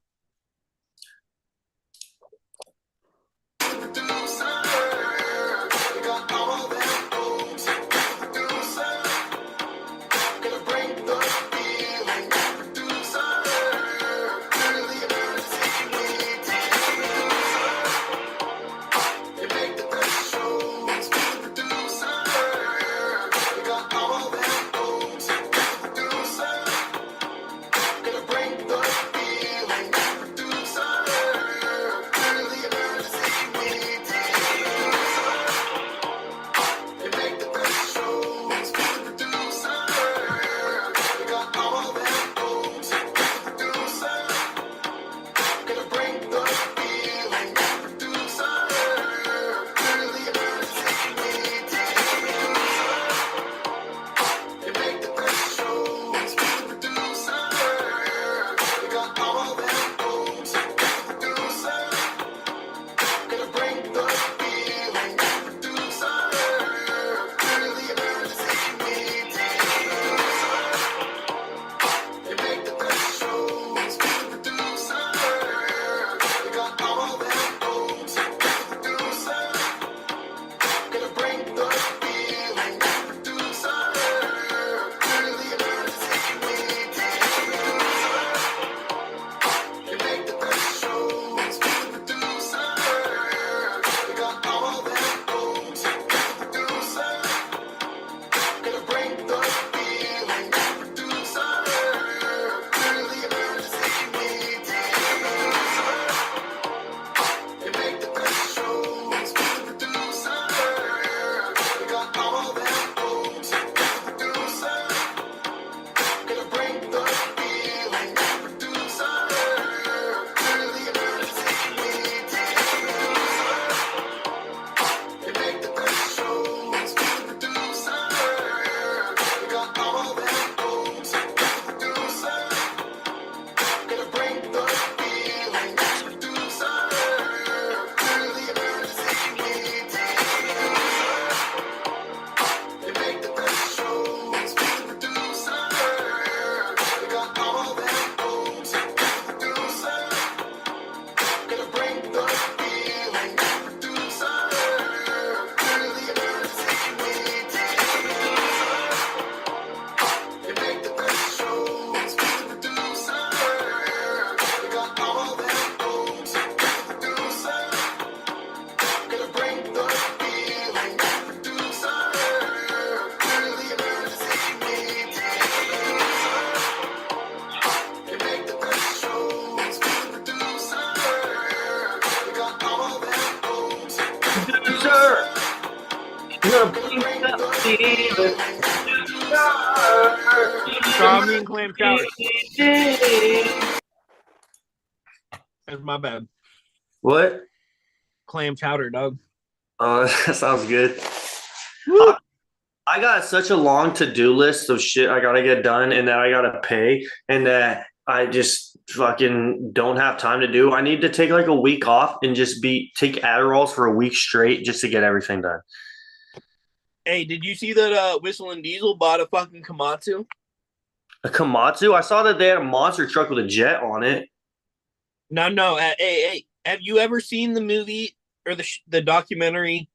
Strawberry and clam chowder. That's my bad. What? Clam chowder, dog. That sounds good. Woo! I got such a long to-do list of shit I gotta get done and that I gotta pay and that I just fucking don't have time to do. I need to take like a week off and just take Adderalls for a week straight just to get everything done. Hey, did you see that Whistle and Diesel bought a fucking Komatsu? A Komatsu? I saw that they had a monster truck with a jet on it. No. Hey, have you ever seen the movie or the documentary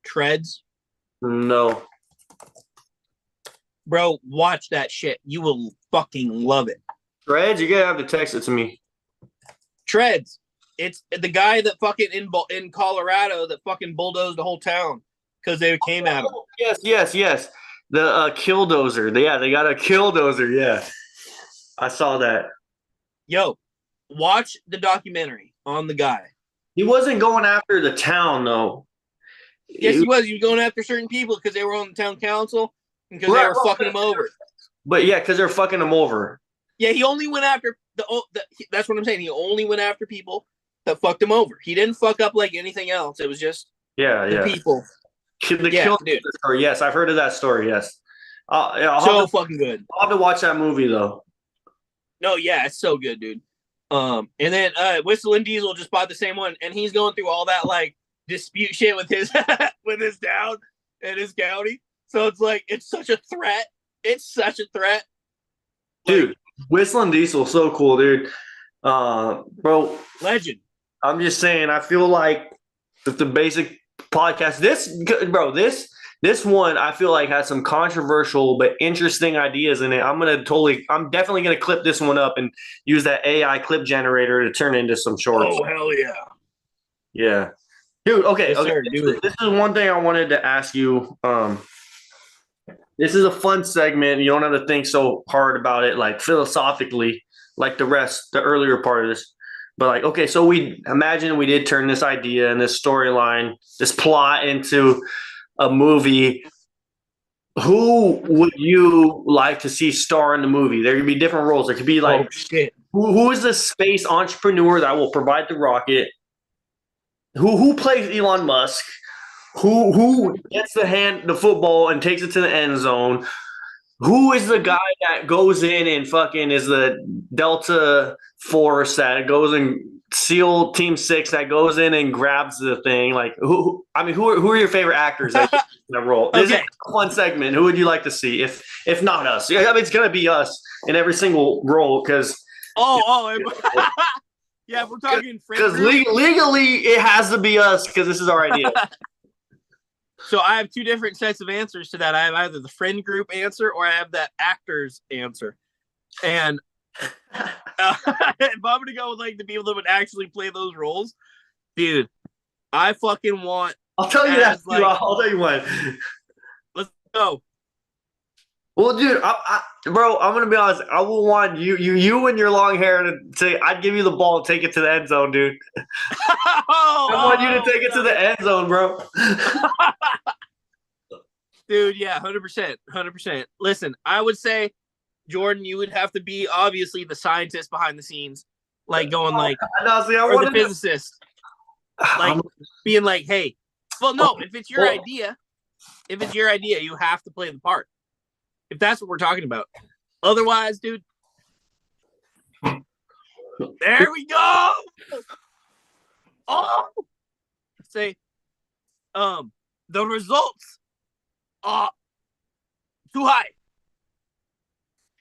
Treads? No. Bro, watch that shit. You will fucking love it. Reg, you're gonna have to text it to me. Treads. It's the guy that fucking in Colorado that fucking bulldozed the whole town because they came at him. Yes. The killdozer. They got a killdozer. Yeah, I saw that. Yo, watch the documentary on the guy. He wasn't going after the town though. Yes, he was. He was going after certain people because they were on the town council and because they were fucking him over. But yeah, because they're fucking him over. Yeah, he only went after that's what I'm saying. He only went after people that fucked him over. He didn't fuck up like anything else. It was just the people. The kill story. Yes, I've heard of that story. Yes. So fucking good. I'll have to watch that movie though. No, yeah, it's so good, dude. And then Whistle and Diesel just bought the same one, and he's going through all that like dispute shit with his with his town and his county. So it's like it's such a threat. It's such a threat, dude. Like, Whistle and Diesel, so cool, dude. Bro, legend. I'm just saying. I feel like the basic podcast. This one I feel like has some controversial but interesting ideas in it. I'm definitely gonna clip this one up and use that AI clip generator to turn into some shorts. Oh hell yeah. Yeah. Dude, okay, yes, okay. Sir, this is one thing I wanted to ask you. This is a fun segment. You don't have to think so hard about it, like philosophically, like the earlier part of this. But like, okay, so we did turn this idea and this storyline, this plot into a movie. Who would you like to see star in the movie? There could be different roles. There could be like, who is the space entrepreneur that will provide the rocket? Who plays Elon Musk? Who gets the football and takes it to the end zone? Who is the guy that goes in and fucking is the Delta Force that goes and SEAL Team 6 that goes in and grabs the thing? Like who are your favorite actors that in that role? This is a fun segment. Who would you like to see if not us? Yeah, I mean it's gonna be us in every single role because yeah, we're talking because legally it has to be us because this is our idea. So I have two different sets of answers to that. I have either the friend group answer or I have that actor's answer. And if I'm going to go with like the people that would actually play those roles, dude, I fucking want. I'll tell you that. Like, I'll tell you one. Let's go. Well, dude, bro, I'm gonna be honest. I will want you and your long hair to say, I'd give you the ball and take it to the end zone, dude. I want you to take it to the end zone, bro. Dude, yeah, 100%. Listen, I would say, Jordan, you would have to be obviously the scientist behind the scenes, like going like, or the physicist, like being like, hey, well, no, if it's your idea, you have to play the part. If that's what we're talking about. Otherwise, dude, there we go. Oh, say, the results are too high.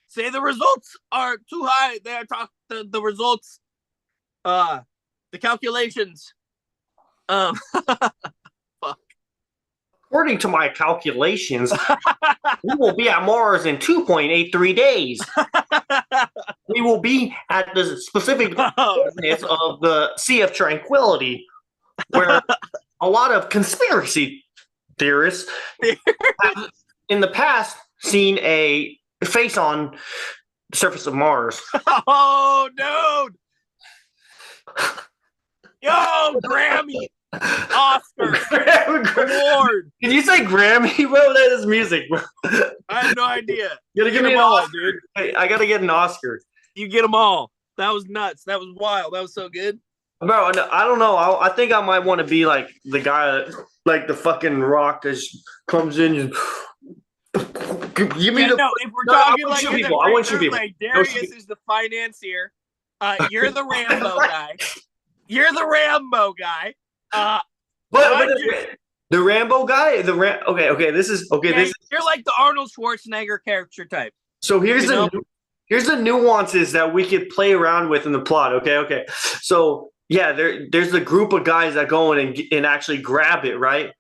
Say the results are too high. They're the results, the calculations. According to my calculations, we will be at Mars in 2.83 days. We will be at the specific coordinates of the Sea of Tranquility, where a lot of conspiracy theorists have in the past seen a face on the surface of Mars. Oh, dude! Yo, Grammy! Oscar! Award! Did you say Grammy, bro? That is music, bro. I have no idea. You gotta give me an all, dude. Hey, I gotta get an Oscar. You get them all. That was nuts. That was wild. That was so good. Bro, I don't know. I think I might want to be like the guy, like the fucking Rock that comes in and give me Yeah, the. no, if we're No, I talking want like shoot in the people. I want shoot trailer, people. like No shoot Darius people. is the financier. You're the Rambo guy. You're the Rambo guy. But Budget. the Rambo guy, okay, this is okay. Yeah, This you're like the Arnold Schwarzenegger character type. so You know? here's the nuances that we could play around with in the plot. Okay. So yeah, there's a group of guys that go in and actually grab it, right?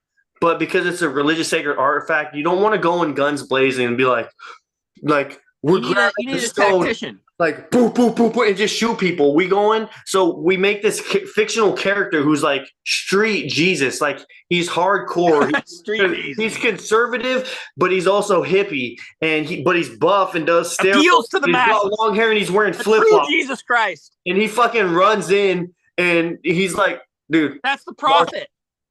But because it's a religious sacred artifact, you don't want to go in guns blazing and be like we're grabbing You the need a stone, tactician. like boo boo boo boo, and just shoot people. We go in, so we make this fictional character who's like street Jesus, like he's hardcore. Street Jesus. He's conservative, but he's also hippie, but he's buff and does steroids. Appeals to the He's got masses. long hair and he's wearing The flip true flops. Jesus Christ. And he fucking runs in and he's like, dude, That's the prophet.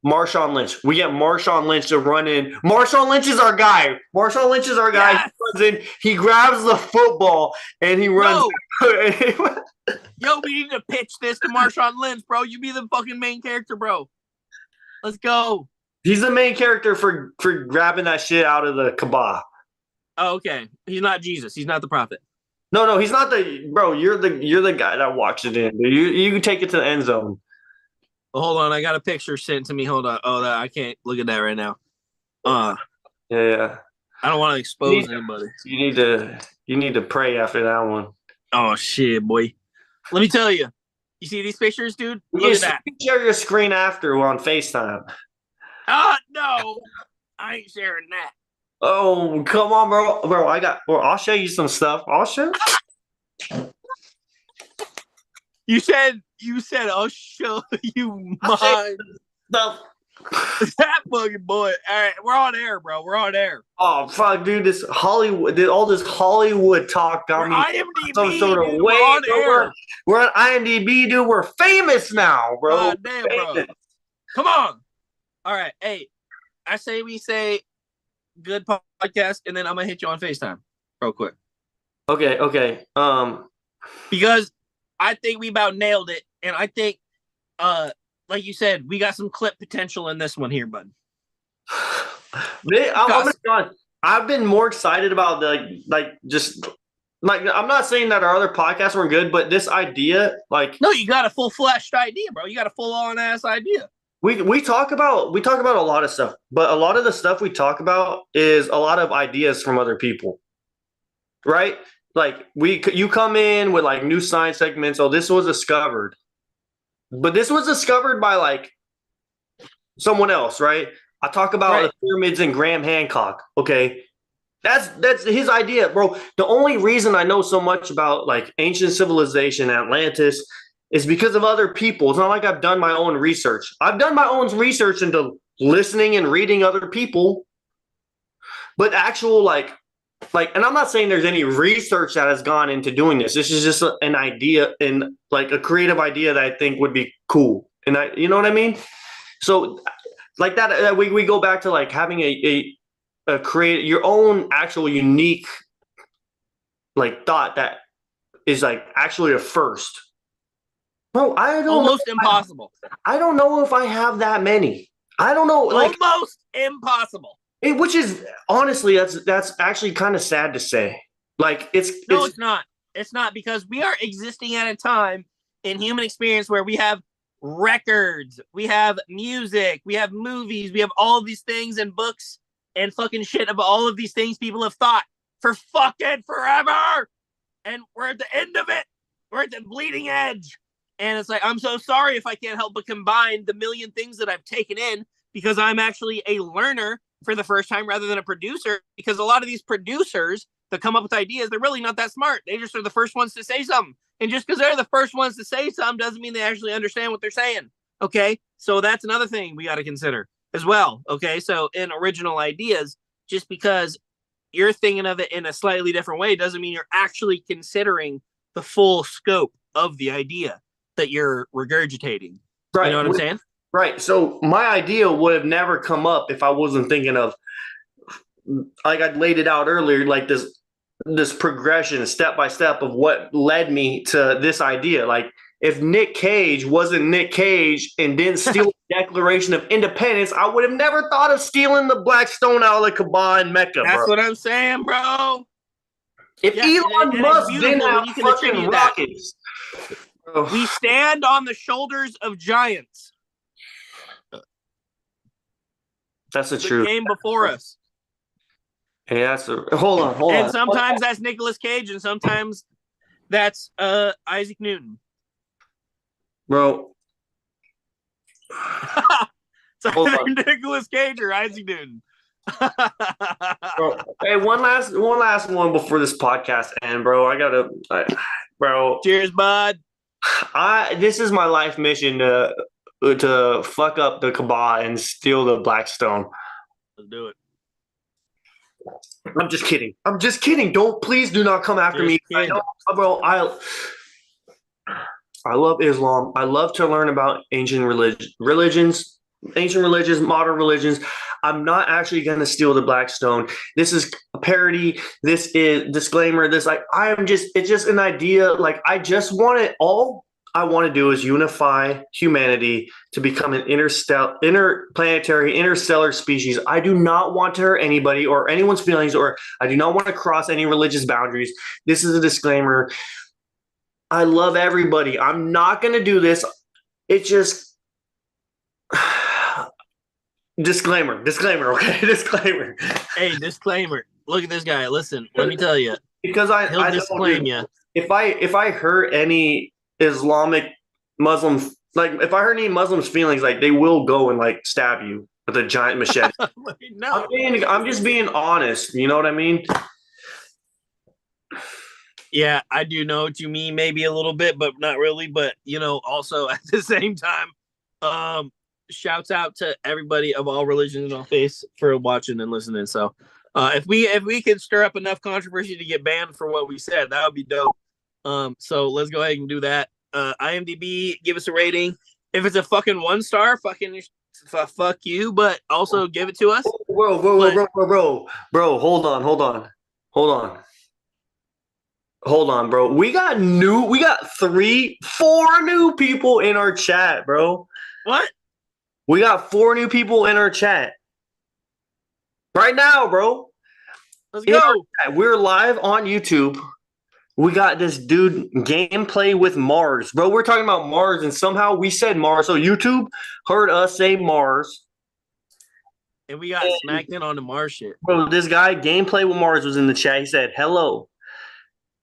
Marshawn Lynch. We get Marshawn Lynch to run in. Marshawn Lynch is our guy. Marshawn Lynch is our guy. Yes. He runs in. He grabs the football and he runs. Yo, we need to pitch this to Marshawn Lynch, bro. You be the fucking main character, bro. Let's go. He's the main character for grabbing that shit out of the kabah. Oh, okay. He's not Jesus. He's not the prophet. No, he's not the bro. You're the guy that walks it in. You can take it to the end zone. Well, hold on, I got a picture sent to me. Hold on. Oh, I can't look at that right now. Yeah. I don't want to expose anybody. You need to pray after that one. Oh shit, boy. Let me tell you. You see these pictures, dude? Look at that. Share your screen after on FaceTime. No. I ain't sharing that. Oh, come on, bro. I'll show you some stuff. I'll show. You said I'll show you mine. Stuff. That fucking boy. All right, we're on air, bro. We're on air. Oh fuck, dude! This Hollywood, all this Hollywood talk got me IMDb, some sort of dude, way. we're on air. We're on IMDb, dude. We're famous now, bro. God damn, bro. Come on. All right, hey, I say we say good podcast, and then I'm gonna hit you on FaceTime real quick. Okay. Because I think we about nailed it, and I think, like you said, we got some clip potential in this one here, bud. I've been more excited about I'm not saying that our other podcasts weren't good, but this idea, no, you got a full-fledged idea, bro. You got a full-on ass idea. We talk about a lot of stuff, but a lot of the stuff we talk about is a lot of ideas from other people, right? Like you come in with like new science segments. Oh, this was discovered, but this was discovered by like someone else, right? I talk about the pyramids and Graham Hancock. Okay, that's his idea, bro. The only reason I know so much about like ancient civilization, Atlantis, is because of other people. It's not like I've done my own research. I've done my own research into listening and reading other people, but actual like, and I'm not saying there's any research that has gone into doing this. This is just an idea and like a creative idea that I think would be cool. And you know what I mean? So like that, we go back to like having a create your own actual unique like thought that is like actually a first. Bro, I don't almost impossible. I don't know if I have that many. I don't know, like almost impossible. Which is honestly, that's actually kind of sad to say. Like it's not. It's not, because we are existing at a time in human experience where we have records, we have music, we have movies, we have all these things and books and fucking shit of all of these things people have thought for fucking forever. And we're at the end of it. We're at the bleeding edge. And it's like, I'm so sorry if I can't help but combine the million things that I've taken in, because I'm actually a learner for the first time rather than a producer. Because a lot of these producers that come up with ideas, they're really not that smart. They just are the first ones to say something. And just because they're the first ones to say something doesn't mean they actually understand what they're saying. Okay? So that's another thing we got to consider as well. Okay? So in original ideas, just because you're thinking of it in a slightly different way doesn't mean you're actually considering the full scope of the idea that you're regurgitating. Right. You know what I'm saying? Right. So my idea would have never come up if I wasn't thinking of, like I laid it out earlier, like this progression step by step of what led me to this idea. Like if Nick Cage wasn't Nick Cage and didn't steal the Declaration of Independence, I would have never thought of stealing the Black Stone out of the Kaaba in Mecca, That's bro. what I'm saying, bro. If Elon Musk didn't have when you can fucking attribute that. rockets. Bro. We stand on the shoulders of giants. That's the that truth. came before us. Hey, hold on. And sometimes that's Nicolas Cage, and sometimes that's Isaac Newton. Bro. So either Nicolas Cage or Isaac Newton. Bro, hey, one last one before this podcast ends, bro. Bro. Cheers, bud. This is my life mission to fuck up the Kaaba and steal the Black Stone. Let's do it. I'm just kidding. Please do not come after me. I know, bro. I love Islam. I love to learn about ancient religions, modern religions. I'm not actually going to steal the Black Stone. This is a parody. This is disclaimer. It's just an idea. Like, all I want to do is unify humanity to become an interplanetary, interstellar species. I do not want to hurt anybody or anyone's feelings, or I do not want to cross any religious boundaries. This is a disclaimer. I love everybody. I'm not going to do this. It's just disclaimer. Okay, disclaimer. Hey, disclaimer. Look at this guy. Listen, let me tell you. Because he'll disclaim you. If I hurt any Islamic Muslims, like if I hurt any Muslims' feelings, like they will go and like stab you with a giant machete. No, I'm just being honest. You know what I mean? Yeah, I do know what you mean, maybe a little bit, but not really. But also at the same time, shouts out to everybody of all religions and all faiths for watching and listening. So, if we could stir up enough controversy to get banned for what we said, that would be dope. So let's go ahead and do that. IMDb, give us a rating. If it's a fucking 1 star, fuck you, but also give it to us. Bro, hold on, bro. We got 4 new people in our chat, bro. What? We got 4 new people in our chat right now, bro. Let's go. We're live on YouTube. We got this dude gameplay with Mars, bro. We're talking about Mars, and somehow we said Mars. So YouTube heard us say Mars, and we got smacked in on the Mars shit. Bro, this guy gameplay with Mars was in the chat. He said, "Hello,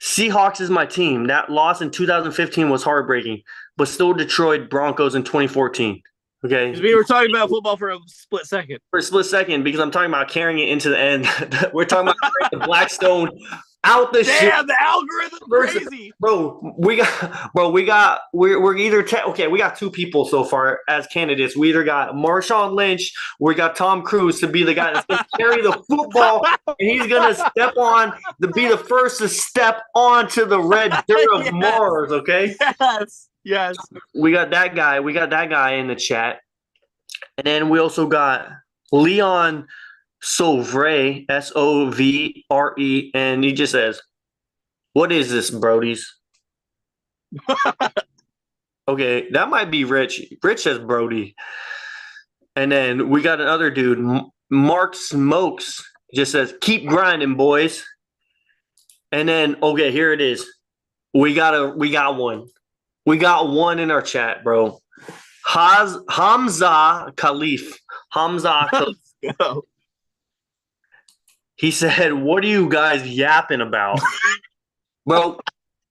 Seahawks is my team. That loss in 2015 was heartbreaking, but still Detroit Broncos in 2014." Okay. Because we were talking about football for a split second. Because I'm talking about carrying it into the end. We're talking about the Black Stone out the shit. Damn, the algorithm crazy. We're either we got 2 people so far as candidates. We either got Marshawn Lynch, or we got Tom Cruise to be the guy that's gonna carry the football, and he's gonna be the first to step onto the red dirt of Mars, okay? Yes. We got that guy in the chat. And then we also got Leon Sovre, Sovre, and he just says, "What is this, Brodies?" Okay, that might be Rich. Rich says Brody. And then we got another dude, Mark Smokes, just says, "Keep grinding, boys." And then, okay, here it is. We got one. We got one in our chat, bro. Hamza Khalif. He said, "What are you guys yapping about?" Bro,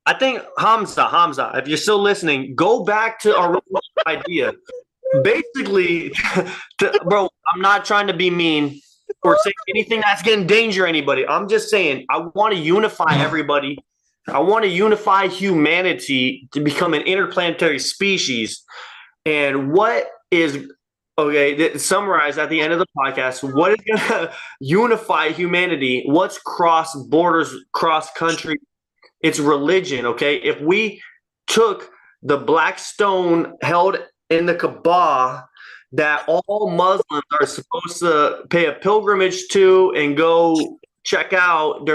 I think Hamza, if you're still listening, go back to our idea. Basically, bro, I'm not trying to be mean or say anything that's going to endanger anybody. I'm just saying I want to unify everybody. I want to unify humanity to become an interplanetary species. And what is summarized at the end of the podcast, what is going to unify humanity? What's cross borders, cross country? It's religion, okay? If we took the Black Stone held in the Kaaba that all Muslims are supposed to pay a pilgrimage to and go check out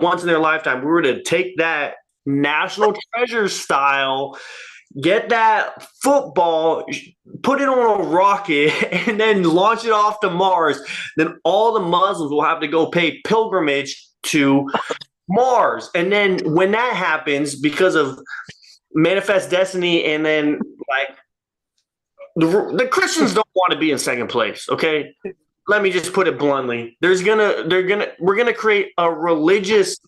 once in their lifetime, we were to take that national treasure style, get that football, put it on a rocket, and then launch it off to Mars. Then all the Muslims will have to go pay pilgrimage to Mars. And then when that happens, because of manifest destiny, and then like the Christians don't want to be in second place, okay? Let me just put it bluntly. We're gonna create a religious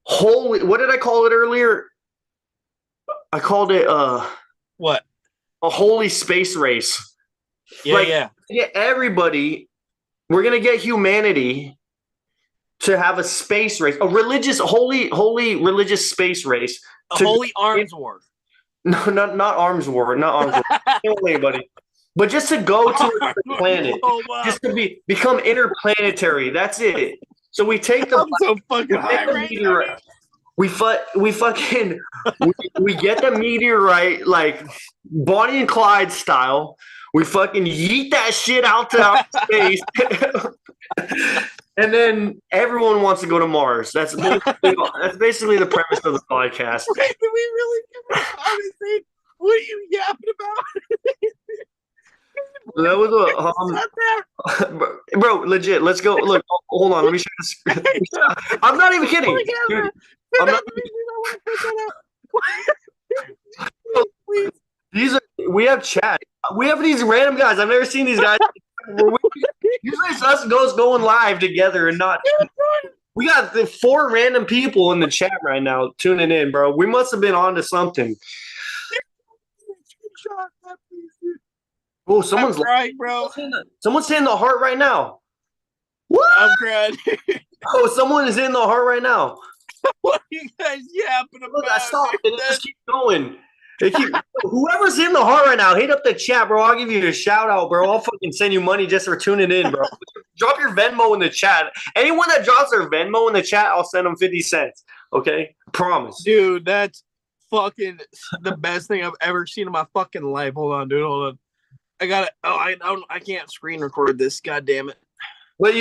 holy, what did I call it earlier? I called it what? A holy space race. Yeah. Everybody, we're gonna get humanity to have a space race, a religious, holy religious space race. A holy arms war. No, not arms war, not arms war. Don't worry, buddy. But just to go to the planet, just to become interplanetary. That's it. So we take the. I'm so fucking high right now. We fucking we get the meteorite like Bonnie and Clyde style. We fucking yeet that shit out to outer space. And then everyone wants to go to Mars. That's basically the premise of the podcast. Wait, do we really give a honestly? What are you yapping about? That was a bro, legit. Let's go. Look, hold on. Let me show this. I'm not even kidding. Dude, I'm not. We have chat. We have these random guys. I've never seen these guys. Usually it's us going live together and not. We got the 4 random people in the chat right now tuning in, bro. We must have been on to something. Oh, someone's right, bro. Someone's hitting the heart right now. What? I'm crying. Oh, someone is in the heart right now. What are you guys yapping about? Look, I stopped. It just keep going. Whoever's in the heart right now, hit up the chat, bro. I'll give you a shout out, bro. I'll fucking send you money just for tuning in, bro. Drop your Venmo in the chat. Anyone that drops their Venmo in the chat, I'll send them 50 cents. Okay? Promise. Dude, that's fucking the best thing I've ever seen in my fucking life. Hold on, dude. Hold on. I got it. Oh, I can't screen record this. God damn it. Well,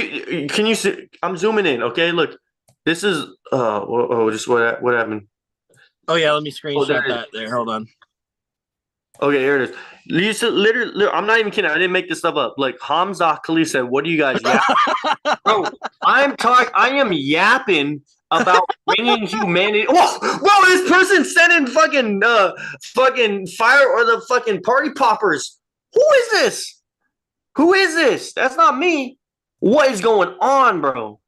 can you see? I'm zooming in. Okay, look. This is just what happened. Oh yeah, let me screenshot that. There, hold on. Okay, here it is. Lisa, literally, I'm not even kidding. I didn't make this stuff up. Like Hamza Khalil said, "What do you guys yap?" Bro, I am yapping about bringing humanity. Whoa, this person sending fucking fire or the fucking party poppers. Who is this? Who is this? That's not me. What is going on, bro?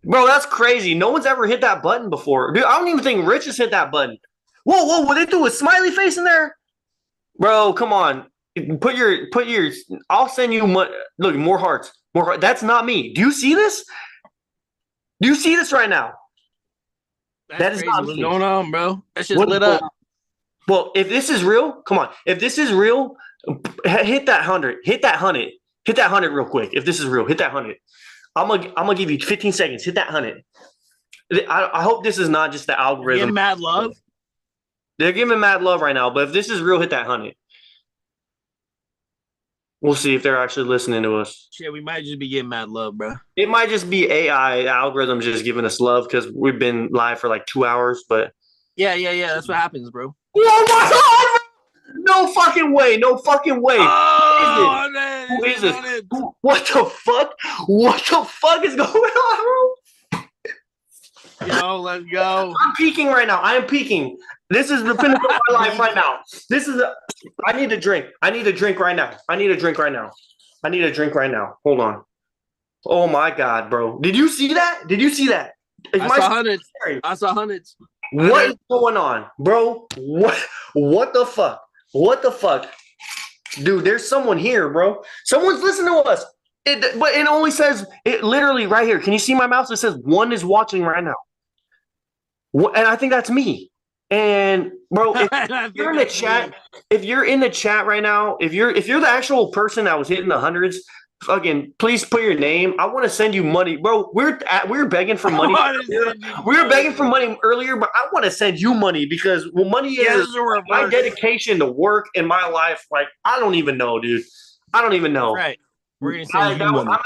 Bro, that's crazy. No one's ever hit that button before. Dude, I don't even think Rich has hit that button. Whoa, what they do a smiley face in there? Bro, come on. Put your I'll send you look, more hearts. More hearts. That's not me. Do you see this? Do you see this right now? That is not what's going on, bro. That's just lit up. Well, if this is real, come on. If this is real, hit that 100. Hit that 100. Hit that 100 real quick. If this is real, hit that 100. I'm gonna give you 15 seconds. Hit that 100. I hope this is not just the algorithm. Give mad love. They're giving mad love right now, but if this is real, hit that 100. We'll see if they're actually listening to us. Shit, we might just be getting mad love, bro. It might just be AI algorithms just giving us love because we've been live for like 2 hours. But yeah, that's what happens, bro. Oh my god! No fucking way! No fucking way! Oh, Who is this? What the fuck? What the fuck is going on, bro? Yo, let's go. I'm peaking right now. I am peaking. This is the pinnacle of my life right now. I need a drink. I need a drink right now. I need a drink right now. Hold on. Oh my god, bro. Did you see that? I saw hundreds. What is going on, bro? What the fuck? What the fuck? Dude, there's someone here, bro. Someone's listening to us. But it only says, it literally right here. Can you see my mouse? It says 1 is watching right now. And I think that's me. And bro, if you're in the chat, right now, if you're the actual person that was hitting the hundreds, fucking please put your name. I want to send you money, bro. We were begging for money. We were begging for money earlier, but I want to send you money because money is my dedication to work in my life. Like I don't even know, dude. I don't even know. Right. We're gonna send you money.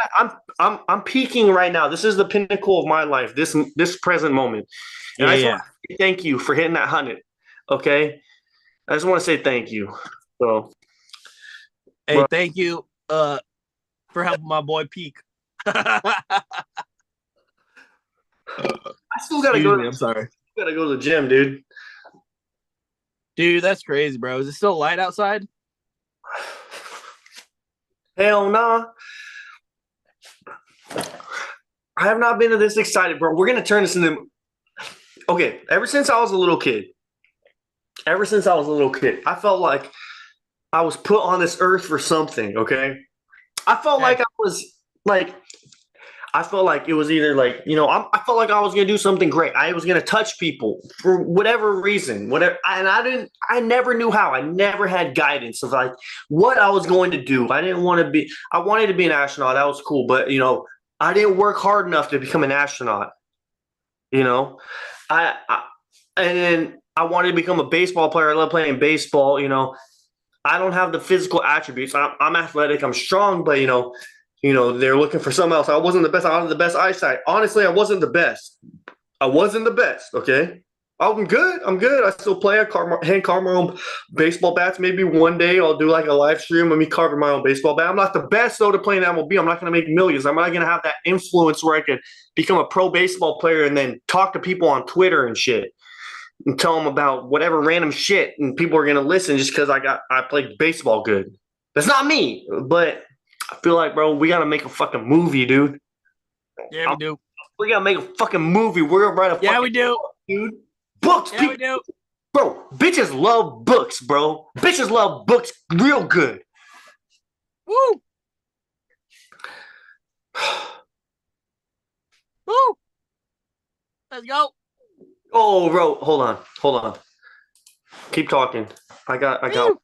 I'm peaking right now. This is the pinnacle of my life. This present moment. And I just want to thank you for hitting that 100. Okay. I just want to say thank you. So, Hey, bro, thank you for helping my boy Peak. I still Excuse me, I'm sorry. gotta go to the gym, dude. Dude, that's crazy, bro. Is it still light outside? Hell nah. I have not been this excited, bro. We're gonna turn this into okay. Ever since I was a little kid, I felt like I was put on this earth for something. Okay, I felt Okay. like like I felt like it was either like I felt like I was gonna do something great. I was gonna touch people for whatever reason, whatever. And I didn't. I never knew how. I never had guidance of like what I was going to do. I didn't want to be. I wanted to be an astronaut. That was cool, but I didn't work hard enough to become an astronaut. You know, I and then I wanted to become a baseball player. I love playing baseball. I don't have the physical attributes. I'm athletic. I'm strong, but they're looking for something else. I wasn't the best. I don't have the best eyesight. Honestly, I wasn't the best. I wasn't the best. Okay. I'm good. I'm good. I still play. I hand carve my own baseball bats. Maybe one day I'll do like a live stream of me carving my own baseball bat. I'm not the best though to play in MLB. I'm not going to make millions. I'm not going to have that influence where I could become a pro baseball player and then talk to people on Twitter and shit and tell them about whatever random shit and people are going to listen just because I played baseball good. That's not me, but I feel like, bro, we got to make a fucking movie, dude. Yeah, we do. We got to make a fucking movie. We're going to write a Yeah, fucking we do. book, dude. Books, Yeah, people. we do. Bro, bitches love books, bro. Bitches love books real good. Woo! Woo! Let's go. Oh, bro, hold on. Keep talking. I got. Woo!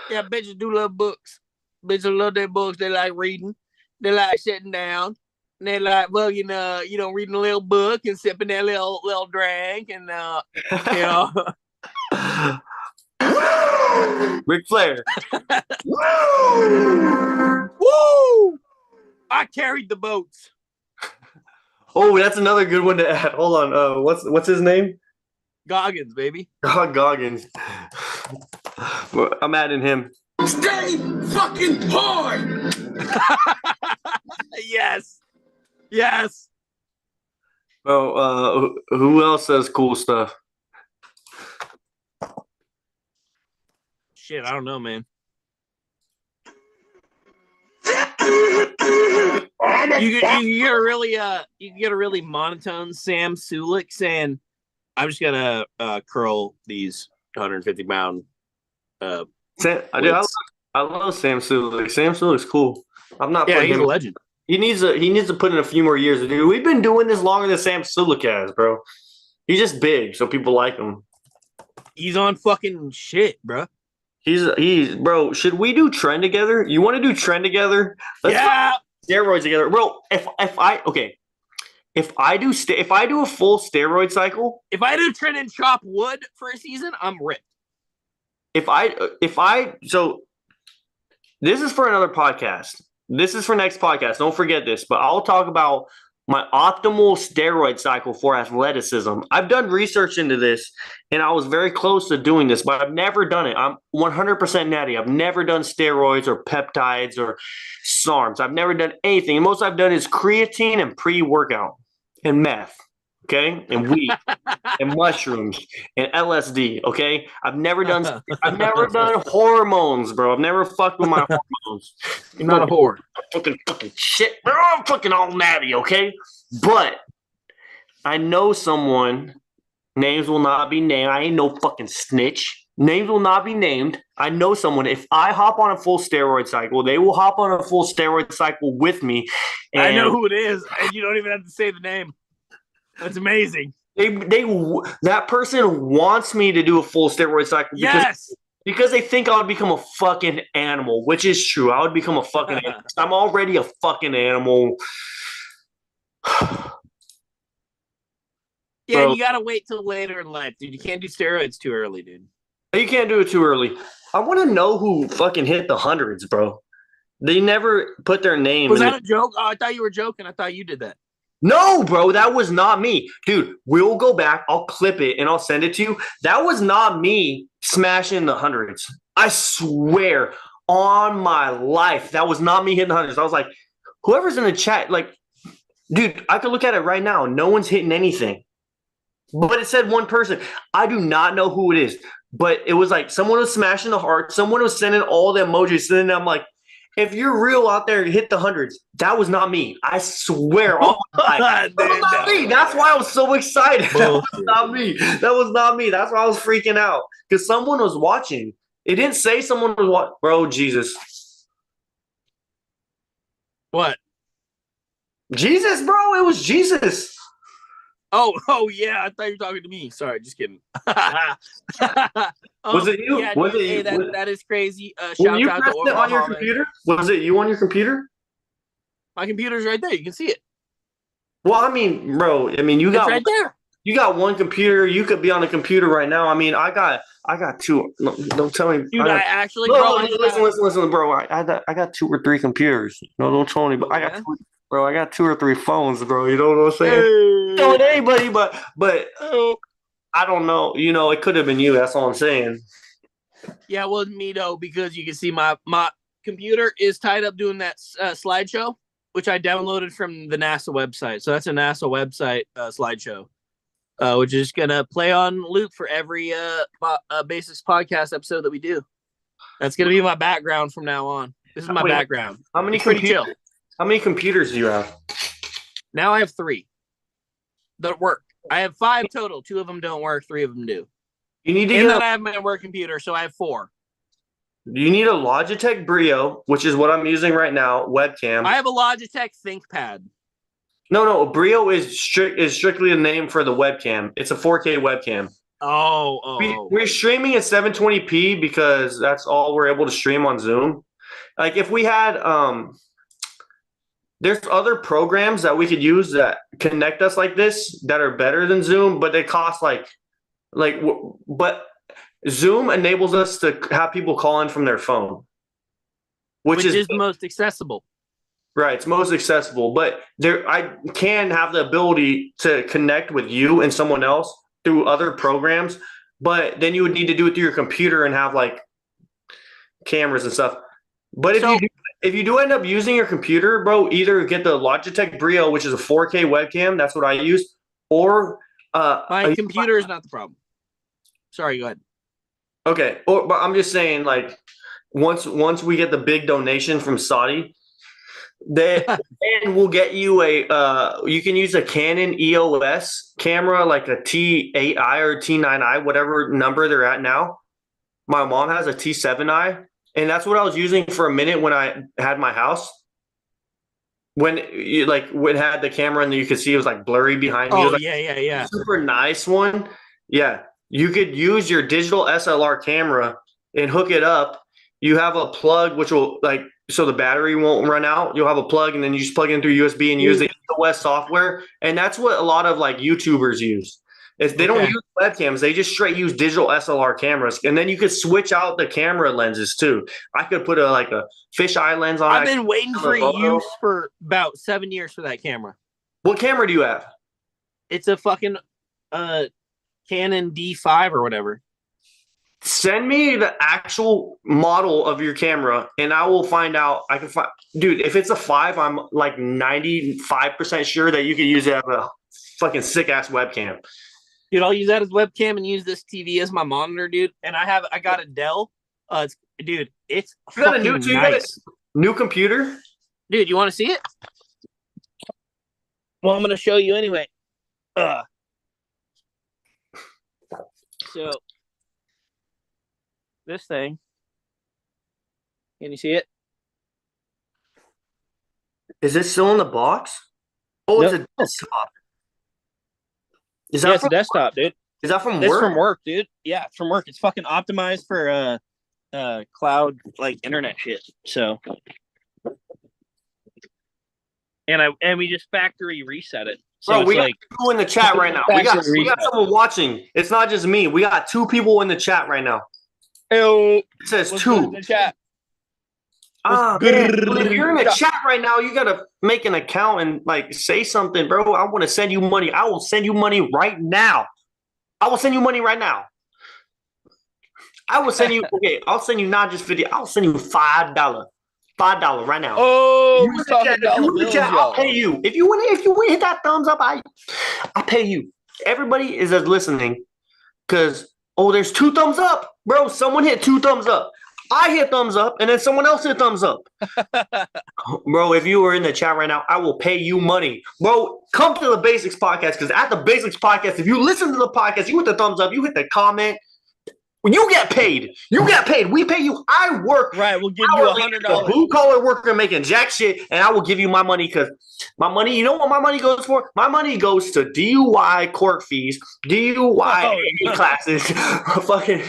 Yeah, bitches do love books. Bitches love their books. They like reading. They like sitting down. And they like fucking reading a little book and sipping their little drink and you know. Ric Flair. Woo! I carried the boats. Oh, that's another good one to add. Hold on. What's his name? Goggins, baby. Goggins. I'm adding him. Stay fucking hard. Yes. Yes. Oh, who else says cool stuff? Shit, I don't know, man. You get a really monotone Sam Sulik saying, "I'm just gonna curl these 150-pound." I love Sam Sulik. Sam Sulik's cool. I'm not Yeah, putting he's him. a legend. He needs to put in a few more years, dude. We've been doing this longer than Sam Sulik has, bro. He's just big, so people like him. He's on fucking shit, bro. He's bro. Should we do trend together? You want to do trend together? Yeah. Steroids together, bro. If I do a full steroid cycle, If I do trend and chop wood for a season, I'm ripped. so this is for another podcast. This is for next podcast. Don't forget this, but I'll talk about my optimal steroid cycle for athleticism. I've done research into this and I was very close to doing this, but I've never done it. I'm 100% natty. I've never done steroids or peptides or SARMs. I've never done anything. The most I've done is creatine and pre-workout and meth. Okay, and weed and mushrooms and LSD. Okay, I've never done hormones, bro. I've never fucked with my hormones. You're not a whore. Fucking shit, bro. I'm fucking all natty. Okay, but I know someone. Names will not be named. I ain't no fucking snitch. Names will not be named. I know someone. If I hop on a full steroid cycle, they will hop on a full steroid cycle with me. And I know who it is, and you don't even have to say the name. That's amazing. That person wants me to do a full steroid cycle because they think I would become a fucking animal, which is true. I would become a fucking animal. I'm already a fucking animal. Yeah, bro. You gotta wait till later in life, dude. You can't do steroids too early, dude. You can't do it too early. I want to know who fucking hit the hundreds, bro. They never put their name. Was that a joke? Oh, I thought you were joking. I thought you did that. No, bro, that was not me. Dude, we'll go back. I'll clip it and I'll send it to you. That was not me smashing the hundreds. I swear on my life, that was not me hitting the hundreds. I was like, whoever's in the chat, like, dude, I could look at it right now. No one's hitting anything. But it said one person. I do not know who it is. But it was like someone was smashing the heart. Someone was sending all the emojis. And then I'm like, if you're real out there, hit the hundreds. That was not me. I swear. Oh my God. That was not me. That's why I was so excited. That was not me. That was not me. That's why I was freaking out. Because someone was watching. It didn't say someone was watching. Bro, Jesus. What? Jesus, bro. It was Jesus. Oh yeah. I thought you were talking to me. Sorry, just kidding. Was it you? Yeah, was dude, it you? that is crazy. When you Shout out pressed to it on your Omaha, computer? Was it you on your computer? My computer's right there. You can see it. Well, I mean, bro, you It's got right there. you got one computer. You could be on a computer right now. I mean, I got two. No, don't tell me. Dude, I actually, No, bro. listen, bro. I got 2 or 3 computers. No, don't tell me. But I got Yeah? 2, bro. I got 2 or 3 phones, bro. You know what I'm saying? Don't tell anybody, but I don't know. You know, it could have been you. That's all I'm saying. Yeah, it wasn't me though, because you can see my computer is tied up doing that slideshow, which I downloaded from the NASA website. So that's a NASA website slideshow, which is gonna play on loop for every Basics podcast episode that we do. That's gonna be my background from now on. This is my background. How many It's pretty computers? chill. How many computers do you have? Now I have 3 that work. I have 5 total. 2 of them don't work. 3 of them do. You need to And get. then I have my work computer, so I have 4. You need a Logitech Brio, which is what I'm using right now. Webcam. I have a Logitech ThinkPad. No. Brio is strictly a name for the webcam. It's a 4K webcam. We're streaming at 720p because that's all we're able to stream on Zoom. Like if we had there's other programs that we could use that connect us like this that are better than Zoom, but they cost but Zoom enables us to have people call in from their phone, which is the most accessible. Right, it's most accessible, but I can have the ability to connect with you and someone else through other programs, but then you would need to do it through your computer and have like cameras and stuff. But if you do end up using your computer, bro, either get the Logitech Brio, which is a 4K webcam, that's what I use, or my computer is not the problem. Sorry, go ahead. Okay, but I'm just saying, like, once we get the big donation from Saudi, then we'll get you you can use a Canon EOS camera, like a T8i or T9i, whatever number they're at now. My mom has a T7i, and that's what I was using for a minute when I had my house. When it had the camera and you could see it was like blurry behind me. Oh, it was like yeah. super nice one. Yeah. You could use your digital SLR camera and hook it up. You have a plug, which will so the battery won't run out. You'll have a plug, and then you just plug it in through USB and use the EOS software. And that's what a lot of like YouTubers use. They don't use webcams; they just straight use digital SLR cameras. And then you could switch out the camera lenses too. I could put a fisheye lens on. I've been waiting for use for about 7 years for that camera. What camera do you have? It's a fucking Canon D5 or whatever. Send me the actual model of your camera, and I will find out. I can find, dude. If it's a 5, I'm like 95% sure that you can use it as a fucking sick ass webcam. Dude, I'll use that as webcam and use this TV as my monitor, dude. And I got a Dell. It's got a new computer, dude. You want to see it? Well, I'm gonna show you anyway. So this thing, can you see it? Is it still in the box? Oh, Nope. It's a desktop. It's a desktop, dude. Is that from work? It's from work, dude. Yeah, it's from work. It's fucking optimized for cloud internet shit. So, and we just factory reset it. So bro, we got people in the chat right now. We got someone watching. It's not just me. We got 2 people in the chat right now. Hey, it says what's 2 in the chat. Ah, man. Well, if you're in the chat right now, you gotta make an account and like say something, bro. I want to send you money. I will send you money right now. I will send you money right now. I will send you. Okay, I'll send you not just 50. I'll send you $5. $5 right now. Oh, You he's in the chat, talking if you dollar in the bills, chat, I'll y'all. pay you. If you hit that thumbs up, I pay you. Everybody is listening because there's 2 thumbs up, bro. Someone hit 2 thumbs up. I hit thumbs up, and then someone else hit thumbs up. Bro, if you are in the chat right now, I will pay you money. Bro, come to the Basics Podcast because at the Basics Podcast, if you listen to the podcast, you hit the thumbs up, you hit the comment, you get paid. You get paid. We pay you. I work. Right, we'll give you $100. Blue collar worker making jack shit, and I will give you my money because my money. You know what my money goes for? My money goes to DUI court fees, DUI classes, fucking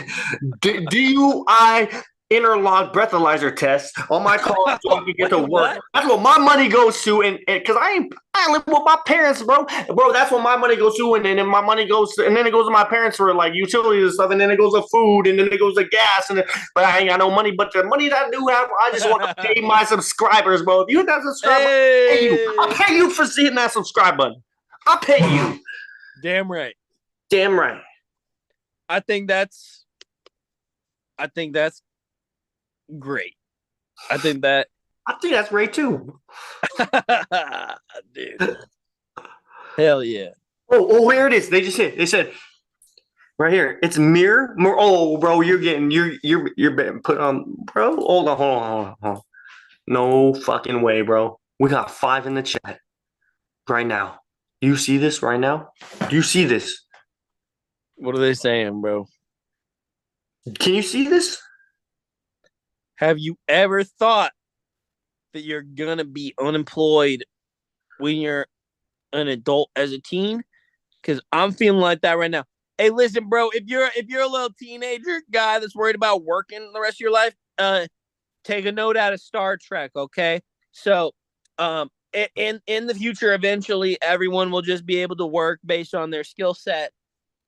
DUI interlock breathalyzer test on my car so I can get to work. What? That's what my money goes to, and because I live with my parents, bro. That's what my money goes to, and then my money goes to, and then it goes to my parents for like utilities and stuff, and then it goes to food, and then it goes to gas, but I ain't got no money. But the money that I do have, I just want to pay my subscribers, bro. If you hit that subscribe button, I'll pay you for seeing that subscribe button. I'll pay you. Damn right. Damn right. I think that's great. I think that's great too. Dude. Hell yeah. Oh, here it is. They said right here. It's mirror. Oh, bro, you're being put on, bro. Hold on. No fucking way, bro. We got 5 in the chat right now. You see this right now? Do you see this? What are they saying, bro? Can you see this? Have you ever thought that you're gonna be unemployed when you're an adult as a teen? Because I'm feeling like that right now. Hey, listen, bro, if you're a little teenager guy that's worried about working the rest of your life, take a note out of Star Trek, okay? So, in the future, eventually, everyone will just be able to work based on their skill set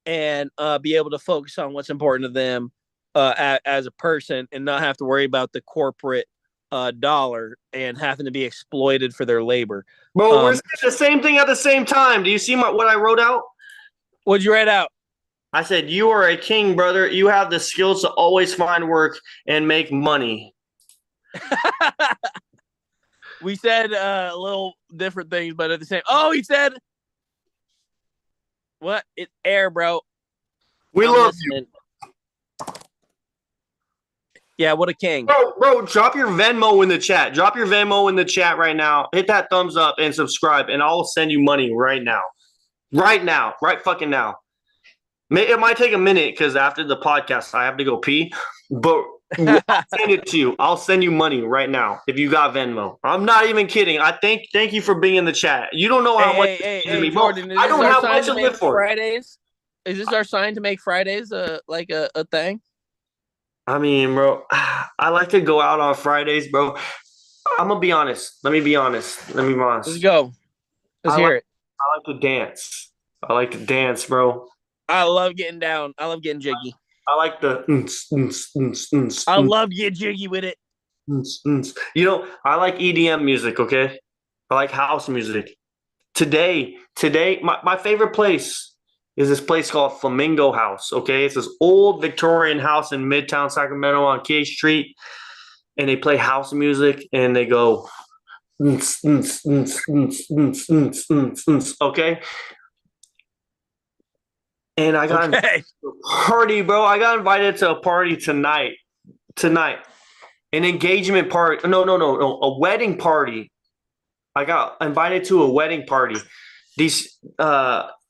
and be able to focus on what's important to them as a person and not have to worry about the corporate dollar and having to be exploited for their labor. Bro, we're saying the same thing at the same time. Do you see what I wrote out? What'd you write out? I said, you are a king, brother. You have the skills to always find work and make money. We said a little different things, but at the same. Oh, he said, "What? It's air, bro." We love you. Yeah, what a king. Bro, drop your Venmo in the chat. Drop your Venmo in the chat right now. Hit that thumbs up and subscribe, and I'll send you money right now. Right now. Right fucking now. It might take a minute because after the podcast, I have to go pee. But I'll send it to you. I'll send you money right now if you got Venmo. I'm not even kidding. Thank you for being in the chat. You don't know how much hey, Jordan, I don't have much to live for. Fridays? Is this our sign to make Fridays like a thing? I mean, bro, I like to go out on Fridays, bro. I'm gonna be honest. Let me be honest. Let's go. Let's hear it. I like to dance. Bro. I love getting down. I love getting jiggy. I like the. I love getting jiggy with it. You know, I like EDM music. Okay, I like house music. Today, my favorite place is this place called Flamingo House. Okay, it's this old Victorian house in Midtown Sacramento on K Street, and they play house music and they go. Okay. And I got invited to a party, bro. I got invited to a party tonight. An engagement party. No. A wedding party. I got invited to a wedding party. These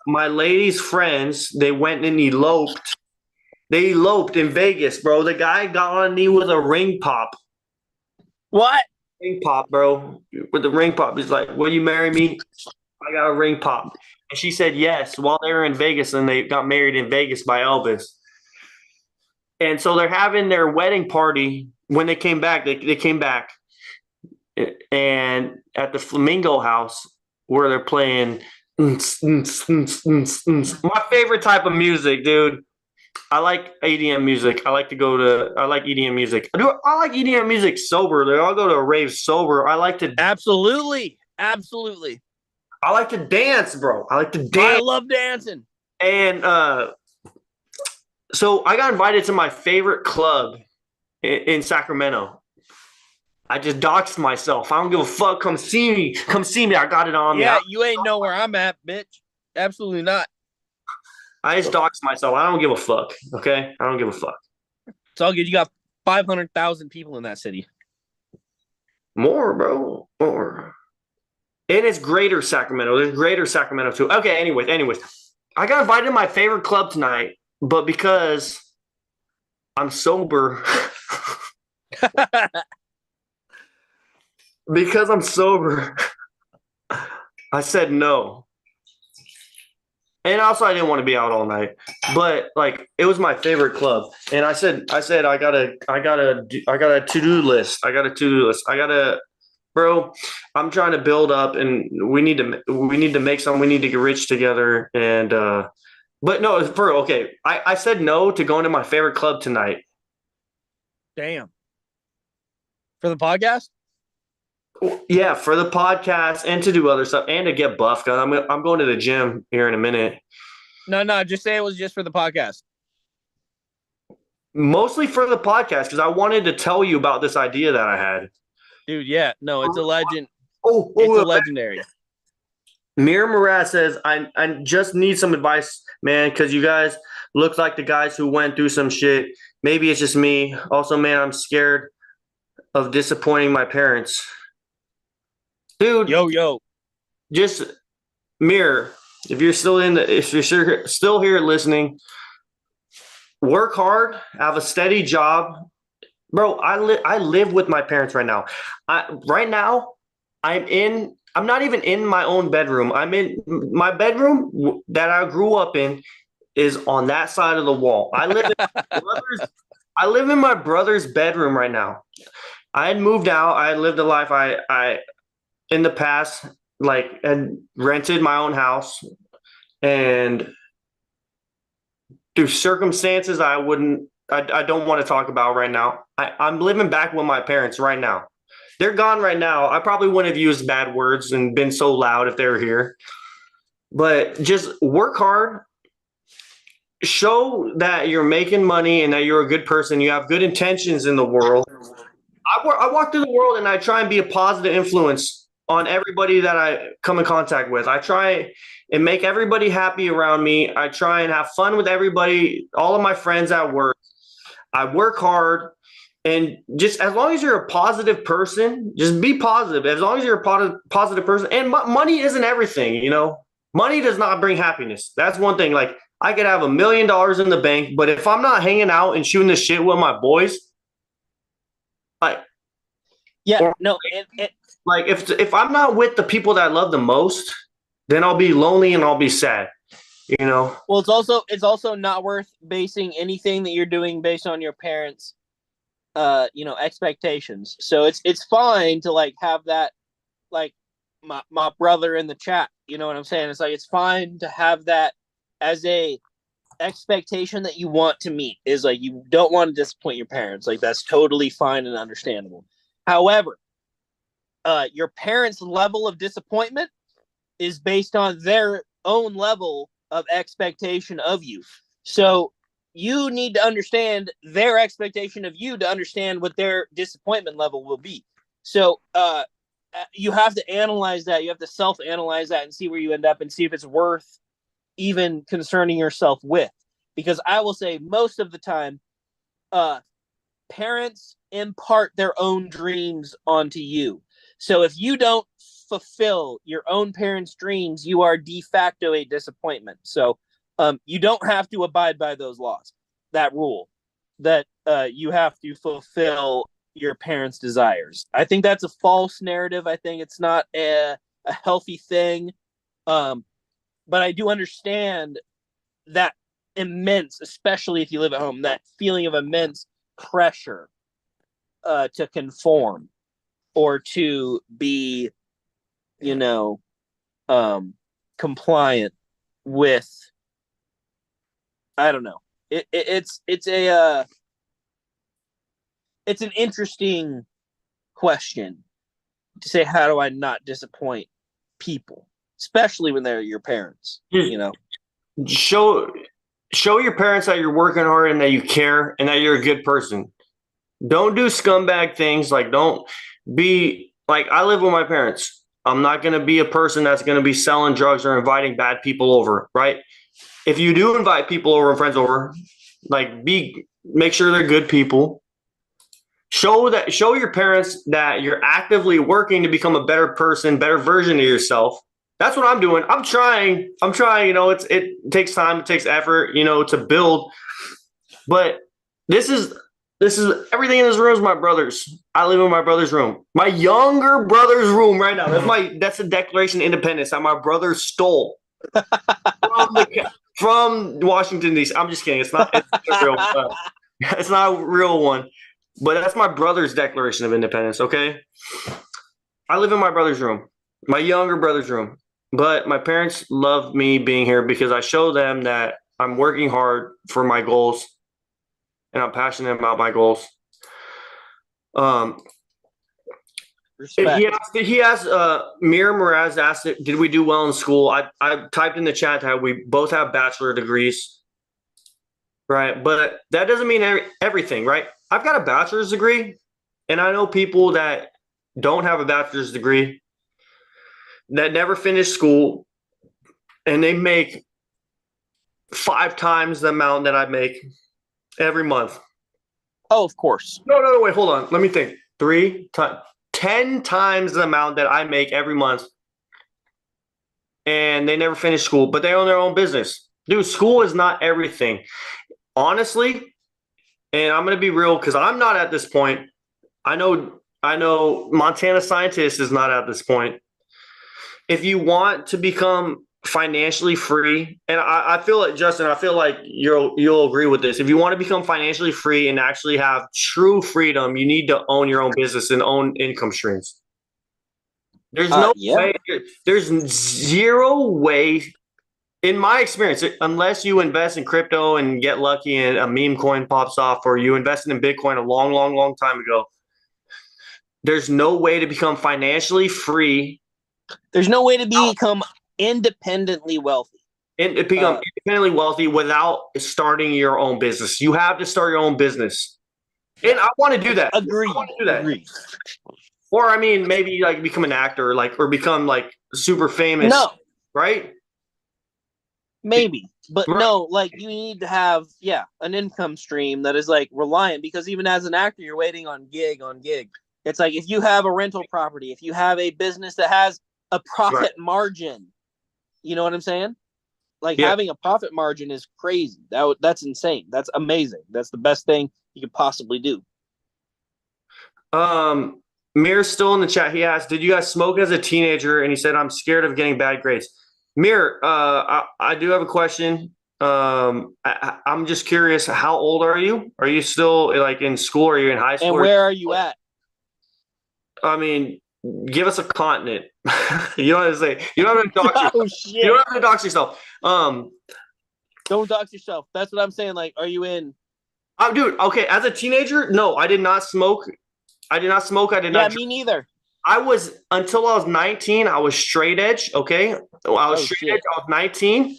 my lady's friends, they went and eloped. They eloped in Vegas, bro. The guy got on me with a ring pop. What? Ring pop, bro. With the ring pop. He's like, will you marry me? I got a ring pop. And she said yes while they were in Vegas, and they got married in Vegas by Elvis. And so they're having their wedding party. When they came back, they came back. And at the Flamingo House where they're playing my favorite type of music, dude. I like EDM music. I like EDM music. I like EDM music sober. Like, I'll go to a rave sober. Absolutely. I like to dance, bro. I like to I dance. love dancing. And so I got invited to my favorite club in Sacramento. I just doxed myself. I don't give a fuck. Come see me. I got it on me. Yeah, you ain't know where I'm at, bitch. Absolutely not. I just doxed myself. I don't give a fuck. Okay? I don't give a fuck. It's all good. You got 500,000 people in that city. More, bro. More. And it's greater Sacramento. There's greater Sacramento too. Okay, anyways. I got invited to my favorite club tonight, but because I'm sober. Because I'm sober, I said no. And also I didn't want to be out all night. But like it was my favorite club. And I said I got a to-do list. Bro, I'm trying to build up and we need to make something. We need to get rich together. And but no, okay. I said no to going to my favorite club tonight. Damn. For the podcast? Yeah, for the podcast and to do other stuff and to get buff. I'm going to the gym here in a minute. No, just say it was just for the podcast. Mostly for the podcast because I wanted to tell you about this idea that I had. Dude, yeah. No, it's a legend. It's a legendary. Mir Mraz says, I just need some advice, man, because you guys look like the guys who went through some shit. Maybe it's just me. Also, man, I'm scared of disappointing my parents. Dude, yo, just Mir, if you're still here listening, work hard, have a steady job, bro. I live with my parents right now. I'm not even in my own bedroom. I'm in my bedroom that I grew up in is on that side of the wall. I live in my brother's bedroom right now. I had moved out. I had lived a life I in the past, like, had rented my own house, and through circumstances I don't want to talk about right now. I'm living back with my parents right now. They're gone right now. I probably wouldn't have used bad words and been so loud if they were here. But just work hard. Show that you're making money and that you're a good person. You have good intentions in the world. I walk through the world and I try and be a positive influence on everybody that I come in contact with. I try and make everybody happy around me. I try and have fun with everybody, all of my friends at work. I work hard. And just as long as you're a positive person, just be positive. As long as you're a positive person, and money isn't everything, you know. Money does not bring happiness. That's one thing. Like I could have $1 million in the bank, but if I'm not hanging out and shooting the shit with my boys, like like if I'm not with the people that I love the most, then I'll be lonely and I'll be sad. You know. Well, it's also not worth basing anything that you're doing based on your parents' expectations. So it's fine to like have that, like my brother in the chat, you know what I'm saying? It's like it's fine to have that as a expectation that you want to meet, is like you don't want to disappoint your parents. Like that's totally fine and understandable. However, your parents' level of disappointment is based on their own level of expectation of you. So you need to understand their expectation of you to understand what their disappointment level will be. So you have to analyze that. You have to self-analyze that and see where you end up and see if it's worth even concerning yourself with. Because I will say most of the time, parents impart their own dreams onto you. So if you don't fulfill your own parents' dreams, you are de facto a disappointment. So you don't have to abide by those laws, that rule, that you have to fulfill your parents' desires. I think that's a false narrative. I think it's not a healthy thing. But I do understand that immense, especially if you live at home, that feeling of immense pressure to conform or to be, compliant with, I don't know. It's an interesting question to say, how do I not disappoint people, especially when they're your parents? You know, show your parents that you're working hard and that you care and that you're a good person. Don't do scumbag things. Like, don't be like, I live with my parents. I'm not going to be a person that's going to be selling drugs or inviting bad people over, right? If you do invite people over and friends over, like, make sure they're good people. Show your parents that you're actively working to become a better person, better version of yourself. That's what I'm doing. I'm trying, you know, it takes time, it takes effort, you know, to build. But this is everything in this room is my brother's. I live in my brother's room. My younger brother's room right now. That's the Declaration of Independence that my brother stole from Washington, D.C. I'm just kidding. It's not a real one. It's not a real one. But that's my brother's Declaration of Independence, okay? I live in my brother's room, my younger brother's room. But my parents love me being here because I show them that I'm working hard for my goals and I'm passionate about my goals. respect. He asked, Mir Mraz asked, did we do well in school? I typed in the chat that we both have bachelor degrees, right? But that doesn't mean everything, right? I've got a bachelor's degree, and I know people that don't have a bachelor's degree that never finished school, and they make 5 times the amount that I make every month. Oh, of course. No, wait, hold on. Let me think. 10 times the amount that I make every month, and they never finish school, but they own their own business. Dude, school is not everything. Honestly, and I'm going to be real because I'm not at this point. I know Montana Scientist is not at this point. If you want to become financially free, and I feel like, Justin, I feel like you'll agree with this. If you want to become financially free and actually have true freedom, you need to own your own business and own income streams. There's no way. There's zero way, in my experience, unless you invest in crypto and get lucky and a meme coin pops off, or you invested in Bitcoin a long, long, long time ago. There's no way to become financially free. There's no way to become independently wealthy. And become independently wealthy without starting your own business. You have to start your own business. And I want to do that. Agreed. I want to do that. Or I mean, maybe like become an actor, like, or become like super famous. No. Right? Maybe. But Right. no, like, you need to have, an income stream that is like reliant, because even as an actor, you're waiting on gig on gig. It's like, if you have a rental property, if you have a business that has a profit margin, you know what I'm saying? Like, having a profit margin is crazy. That's insane. That's amazing. That's the best thing you could possibly do. Mir's still in the chat. He asked, did you guys smoke as a teenager? And he said, I'm scared of getting bad grades. Mir, I do have a question. I'm just curious, how old are you? Are you still like in school? Or are you in high school? And where are you at? I mean, give us a continent. You don't have to say. You don't have to dox yourself. Oh, shit. You don't have to dox yourself. Don't dox yourself. That's what I'm saying. Like, are you in? Dude. Okay. As a teenager, no, I did not smoke. I did not smoke. I did not. Yeah, me neither. I was, until I was 19. I was straight edge. Okay, I was straight edge. I was 19,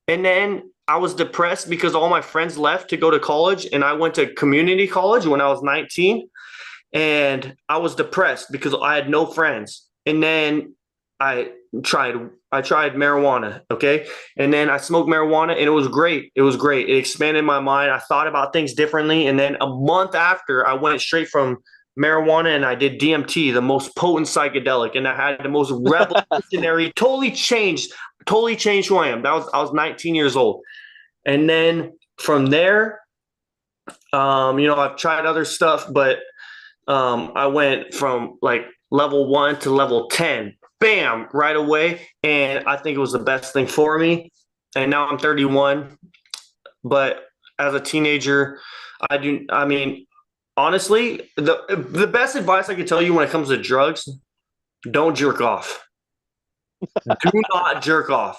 and then I was depressed because all my friends left to go to college, and I went to community college when I was 19. And I was depressed because I had no friends. And then I tried marijuana, okay? And then I smoked marijuana, and it was great. It was great. It expanded my mind. I thought about things differently. And then a month after, I went straight from marijuana and I did DMT, the most potent psychedelic. And I had the most revolutionary, totally changed who I am. I was 19 years old. And then from there, I've tried other stuff, but I went from like level 1 to level 10, bam, right away. And I think it was the best thing for me. And now I'm 31. But as a teenager, honestly, the best advice I could tell you when it comes to drugs, don't jerk off. Do not jerk off.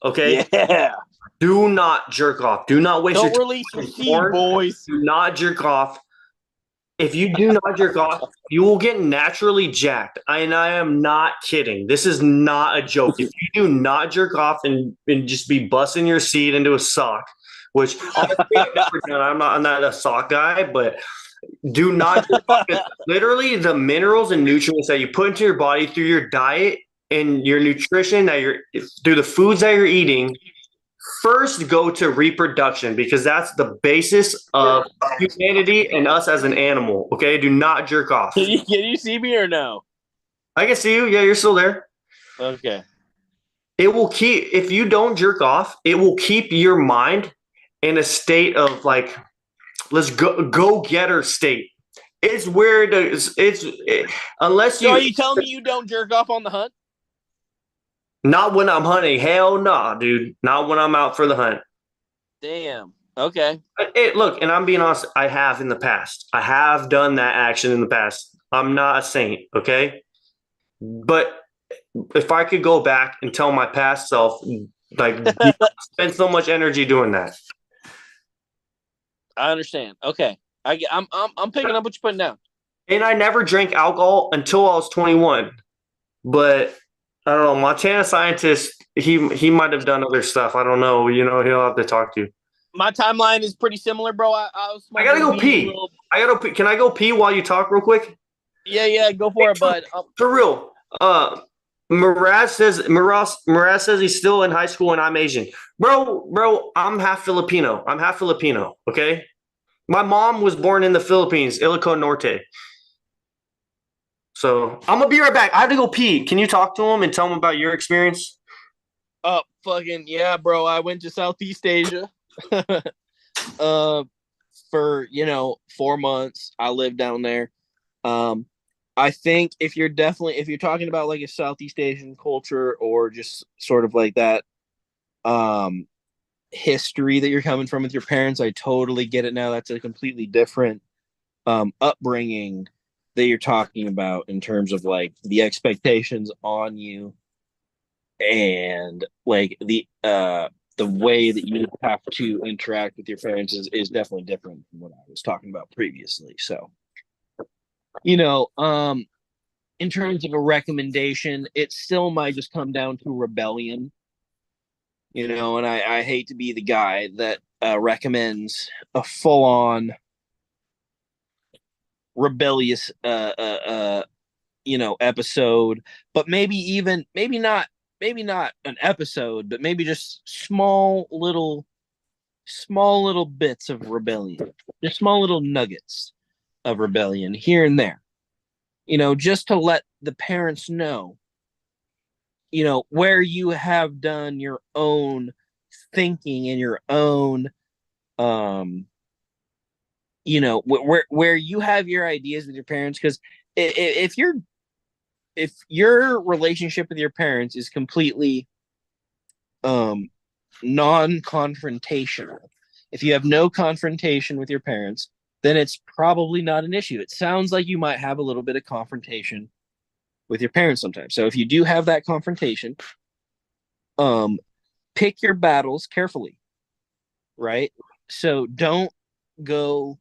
Okay? Yeah. Do not jerk off. Do not waste your Don't time release your watching seed, porn. boys. Do not jerk off. If you do not jerk off, you will get naturally jacked. And I am not kidding. This is not a joke. If you do not jerk off and just be busting your seed into a sock, which honestly I've never done. I'm not a sock guy, but do not jerk off. Literally the minerals and nutrients that you put into your body through your diet and your nutrition that you're through the foods that you're eating first go to reproduction because that's the basis of humanity and us as an animal. Okay, do not jerk off. Can you see me or no? I can see you. Yeah, you're still there. Okay. It will keep if you don't jerk off. It will keep your mind in a state of like, let's go getter state. It's weird. Unless So are you telling me you don't jerk off on the hunt? Not when I'm hunting. Hell no, nah, dude. Not when I'm out for the hunt. Damn. Okay. Look, and I'm being honest, I have in the past. I have done that action in the past. I'm not a saint, okay? But if I could go back and tell my past self, like, spend so much energy doing that. I understand. Okay. I'm picking up what you're putting down. And I never drank alcohol until I was 21. But I don't know, Montana scientist, he might have done other stuff. I don't know. You know, he'll have to talk to you. My timeline is pretty similar, bro. I gotta go pee. I gotta pee. Can I go pee while you talk real quick? Yeah, go for it, bud. For real. Mraz says he's still in high school and I'm Asian. Bro, I'm half Filipino. Okay? My mom was born in the Philippines, Ilico Norte. So I'm gonna be right back. I have to go pee. Can you talk to him and tell him about your experience? Fucking yeah, bro. I went to Southeast Asia. For 4 months. I lived down there. I think if you're talking about like a Southeast Asian culture or just sort of like that history that you're coming from with your parents, I totally get it now. That's a completely different upbringing that you're talking about in terms of like the expectations on you and like the way that you have to interact with your parents is definitely different from what I was talking about previously. So, in terms of a recommendation, it still might just come down to rebellion, and I hate to be the guy that recommends a full on rebellious, episode, but maybe not an episode, but maybe just small little bits of rebellion, just small little nuggets of rebellion here and there, just to let the parents know, where you have done your own thinking and your own, where you have your ideas with your parents. Because if your relationship with your parents is completely non-confrontational, if you have no confrontation with your parents, then it's probably not an issue. It sounds like you might have a little bit of confrontation with your parents sometimes. So if you do have that confrontation, pick your battles carefully, right? So don't go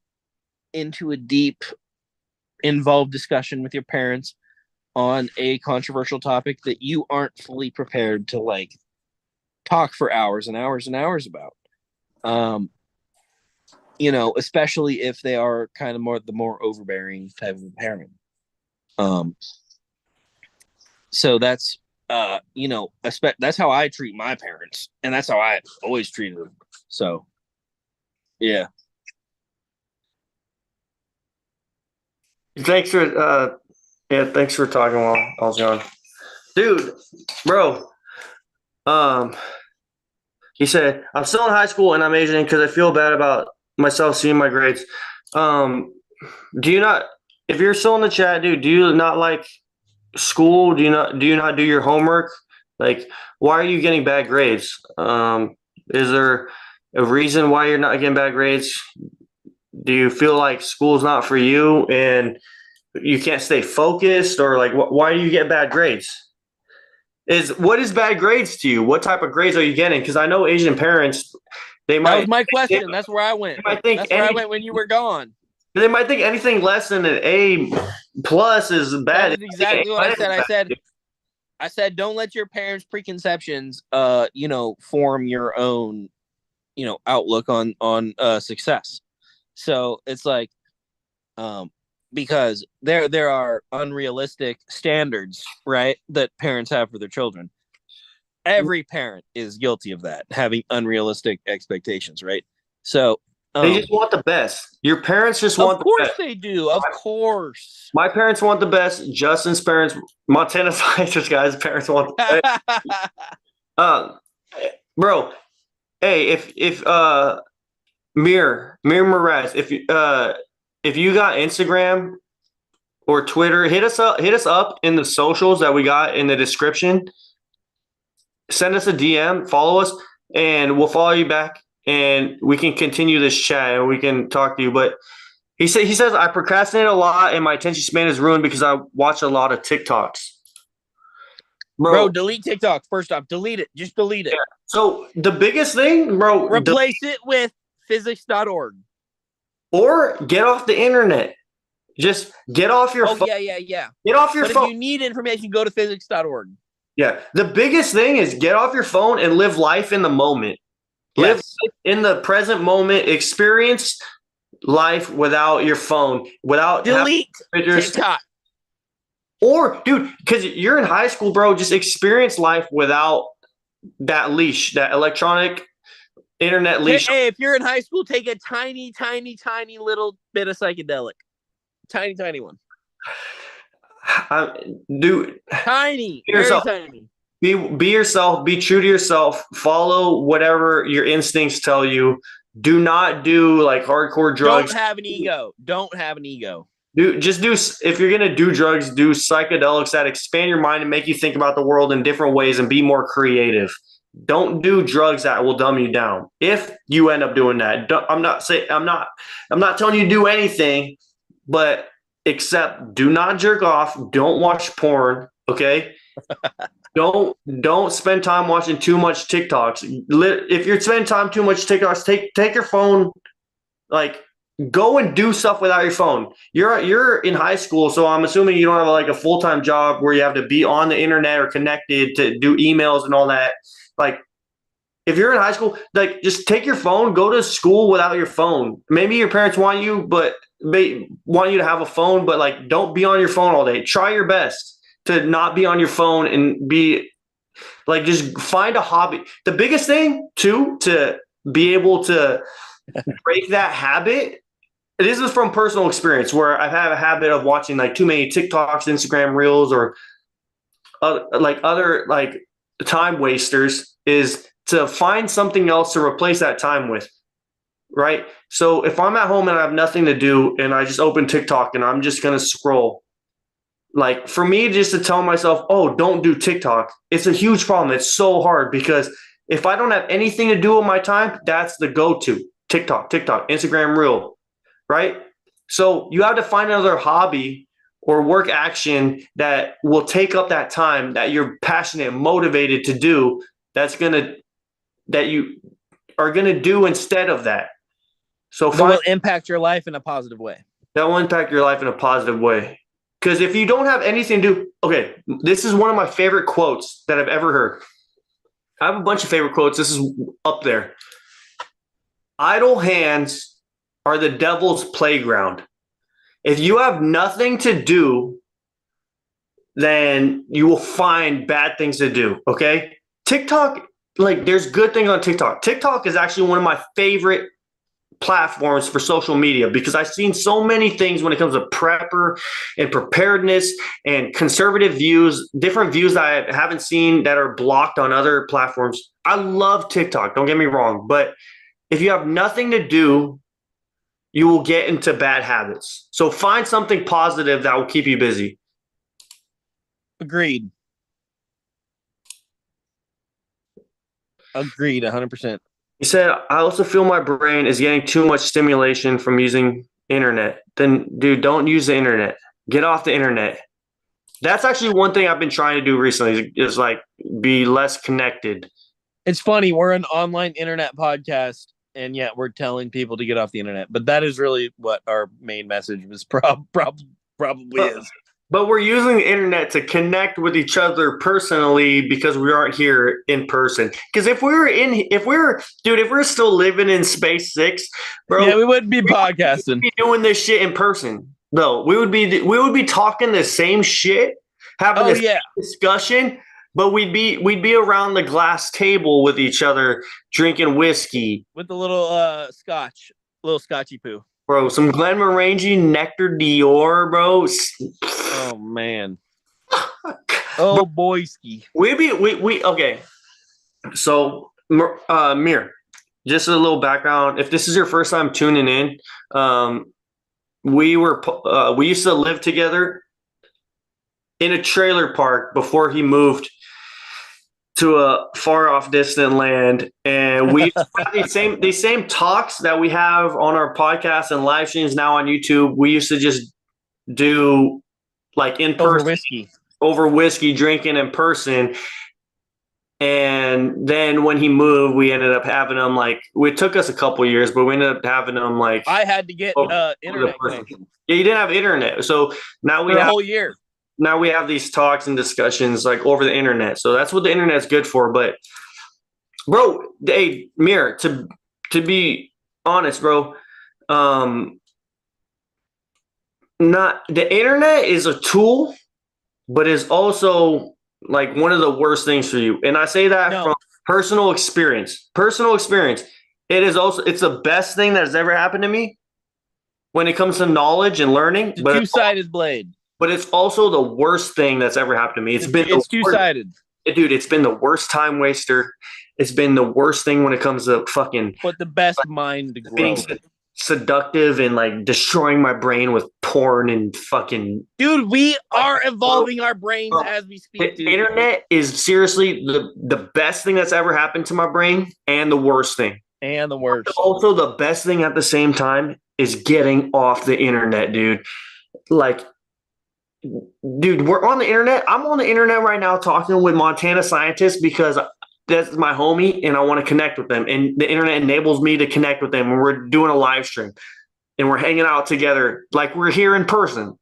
into a deep, involved discussion with your parents on a controversial topic that you aren't fully prepared to like talk for hours and hours and hours about. Especially if they are kind of the more overbearing type of parent. So that's that's how I treat my parents, and that's how I always treated them. So, yeah. Thanks for talking while I was gone, dude, bro. He said I'm still in high school and I'm Asian because I feel bad about myself seeing my grades. Do you not? If you're still in the chat, dude, do you not like school? Do you not do your homework? Like, why are you getting bad grades? Is there a reason why you're not getting bad grades? Do you feel like school's not for you and you can't stay focused, or like why do you get bad grades? is what is bad grades to you? What type of grades are you getting? Because I know Asian parents, they That might was my question. That's where I went. they might think That's where I went when you were gone. they might think anything less than an A plus is bad. That was exactly what I said. I said, don't let your parents' preconceptions, form your own, outlook on success. So it's like, because there are unrealistic standards, right, that parents have for their children. Every parent is guilty of that, having unrealistic expectations, right? So They just want the best. Your parents just want the best. Of course they do. Of course. My parents want the best. Justin's parents, Montana's guys' parents want the best. Bro, hey, if Mir Mraz, if you got Instagram or Twitter, hit us up in the socials that we got in the description. Send us a DM, follow us, and we'll follow you back, and we can continue this chat and we can talk to you. But he says I procrastinate a lot and my attention span is ruined because I watch a lot of TikToks. Bro, delete TikTok. First off, delete it. Just delete it. Yeah. So the biggest thing, bro, replace it with physics.org. Or get off the internet. Just get off your phone. Yeah. Get off your phone. If you need information, go to physics.org. Yeah. The biggest thing is get off your phone and live life in the moment. Yes. Live life in the present moment. Experience life without your phone. Without delete TikTok. Or, dude, because you're in high school, bro, just experience life without that leash, that electronic internet leash. Hey, if you're in high school, take a tiny little bit of psychedelic. Tiny one. Dude, tiny. Be yourself. Tiny. Be yourself. Be true to yourself. Follow whatever your instincts tell you. Do not do like hardcore drugs. Don't have an ego. If you're gonna do drugs, do psychedelics that expand your mind and make you think about the world in different ways and be more creative. Don't do drugs that will dumb you down. If you end up doing that, I'm not telling you to do anything, but except do not jerk off. Don't watch porn. Okay. Don't spend time watching too much TikToks. If you're spending time too much TikToks, take your phone, like go and do stuff without your phone. You're in high school, so I'm assuming you don't have like a full-time job where you have to be on the internet or connected to do emails and all that. Like if you're in high school, like just take your phone, go to school without your phone. Maybe your parents want you to have a phone, but like don't be on your phone all day. Try your best to not be on your phone and be like, just find a hobby. The biggest thing too, to be able to break that habit. This is from personal experience where I've had a habit of watching like too many TikToks, Instagram reels, or other time wasters, is to find something else to replace that time with. Right. So if I'm at home and I have nothing to do and I just open TikTok and I'm just going to scroll, like for me just to tell myself, oh, don't do TikTok. It's a huge problem. It's so hard because if I don't have anything to do with my time, that's the go-to. TikTok, Instagram reel, right? So you have to find another hobby or work action that will take up that time that you're passionate and motivated to do, that you are going to do instead of that. So that will impact your life in a positive way. Because if you don't have anything to do, okay, this is one of my favorite quotes that I've ever heard. I have a bunch of favorite quotes. This is up there. Idle hands are the devil's playground. If you have nothing to do, then you will find bad things to do, okay? TikTok, like there's good things on TikTok. TikTok is actually one of my favorite platforms for social media because I've seen so many things when it comes to prepper and preparedness and conservative views, different views that I haven't seen that are blocked on other platforms. I love TikTok, don't get me wrong, but if you have nothing to do, you will get into bad habits. So find something positive that will keep you busy. Agreed. 100%. He said, I also feel my brain is getting too much stimulation from using internet. Then, dude, don't use the internet. Get off the internet. That's actually one thing I've been trying to do recently is like be less connected. It's funny. We're an online internet podcast, and yet we're telling people to get off the internet. But that is really what our main message was probably is. But we're using the internet to connect with each other personally because we aren't here in person. Because if we were still living in Space Six, bro, Yeah, we wouldn't be podcasting. be doing this shit in person. Though we would be talking the same shit, having Oh this yeah, discussion, but we'd be around the glass table with each other drinking whiskey. with a little scotch, little scotchy poo. Bro, some Glenmorangie Nectar Dior, bro. Oh man. Oh boyski. We okay. So, Mir, just a little background. If this is your first time tuning in, we used to live together in a trailer park before he moved to a far off distant land, and we have these same talks that we have on our podcast and live streams now on YouTube. We used to just do like in person over whiskey drinking in person. And then when he moved, we ended up having him like it took us a couple years, but we ended up having him like I had to get internet connection. Yeah, you didn't have internet, so now we for a have whole year. Now we have these talks and discussions like over the internet. So that's what the internet's good for. But bro, hey, Mir, to be honest, bro, not the internet is a tool, but is also like one of the worst things for you. And I say that from personal experience. Personal experience. It's the best thing that has ever happened to me when it comes to knowledge and learning. It's a two-sided blade. But it's also the worst thing that's ever happened to me. It's two-sided. Dude, it's been the worst time waster. It's been the worst thing when it comes to fucking. But the best mind to grow. Being seductive and like destroying my brain with porn and fucking. Dude, we are evolving our brains as we speak. The internet is seriously the best thing that's ever happened to my brain and the worst thing. And the worst. Also, the best thing at the same time is getting off the internet, dude. Like. Dude, we're on the internet. I'm on the internet right now talking with Montana scientists because that's my homie and I want to connect with them. And the internet enables me to connect with them. And we're doing a live stream and we're hanging out together like we're here in person.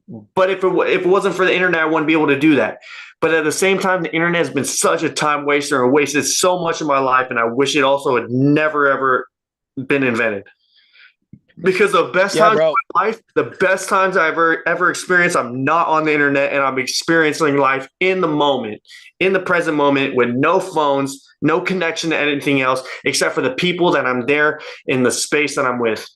But if it wasn't for the internet, I wouldn't be able to do that. But at the same time, the internet has been such a time waster and wasted so much of my life. And I wish it also had never, ever been invented. Because the best times of my life, the best times I've ever experienced, I'm not on the internet and I'm experiencing life in the moment, in the present moment with no phones, no connection to anything else except for the people that I'm there in the space that I'm with.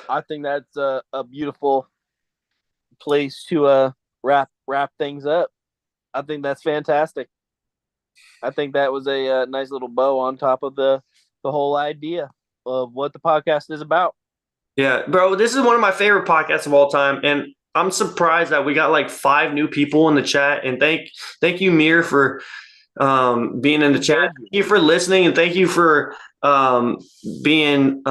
I think that's a beautiful place to wrap things up. I think that's fantastic. I think that was a nice little bow on top of the whole idea of what the podcast is about. Yeah, bro, this is one of my favorite podcasts of all time, and I'm surprised that we got like 5 new people in the chat. And thank you, Mir, for being in the chat. Thank you for listening, and thank you for being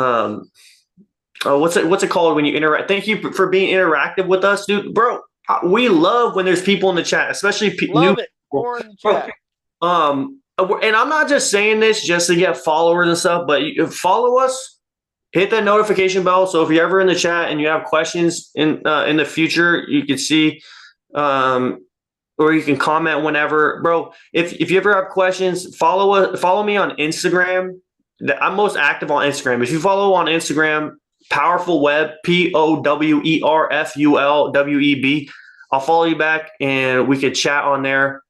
what's it called when you interact? Thank you for being interactive with us, dude, bro. We love when there's people in the chat, especially new people. More in the chat. And I'm not just saying this just to get followers and stuff, but you follow us, hit that notification bell. So if you're ever in the chat and you have questions in the future, you can see, or you can comment whenever, bro. If you ever have questions, follow me on Instagram. I'm most active on Instagram. If you follow on Instagram, Powerful Web, POWERFULWEB, I'll follow you back and we could chat on there.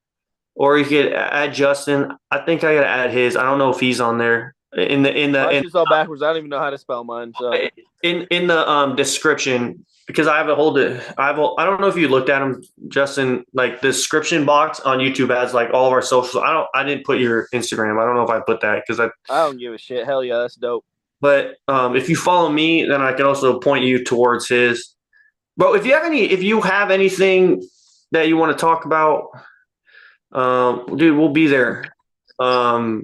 Or you could add Justin. I think I gotta add his. I don't know if he's on there. It's all backwards. I don't even know how to spell mine. So in the description, because I don't know if you looked at them, Justin. Like the description box on YouTube has like all of our socials. I didn't put your Instagram. I don't know if I put that because I don't give a shit. Hell yeah, that's dope. But if you follow me, then I can also point you towards his. Bro, if you have anything that you want to talk about. Dude, we'll be there. Bro,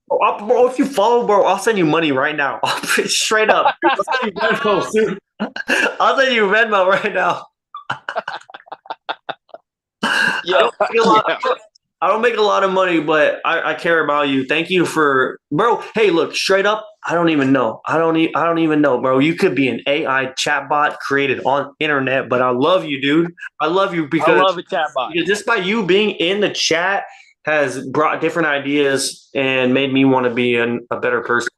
if you follow, bro, I'll send you money right now. Straight up. I'll send you Venmo right now. Yeah. I don't make a lot of money, but I care about you. Thank you for, bro. Hey, look, straight up, I don't even know. I don't even know, bro. You could be an AI chatbot created on internet, but I love you, dude. I love you I because love a chatbot. just by you being in the chat has brought different ideas and made me want to be a better person.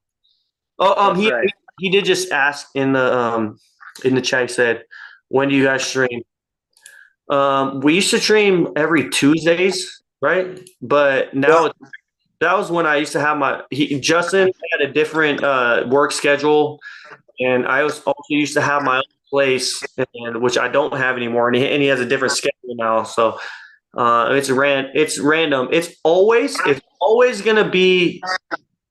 Oh, That's right. he did just ask in the chat. He said, "When do you guys stream?" We used to stream every Tuesdays, right? But now that was when I used to have Justin had a different work schedule, and I was also used to have my own place, and which I don't have anymore, and he has a different schedule now. So it's random. It's always gonna be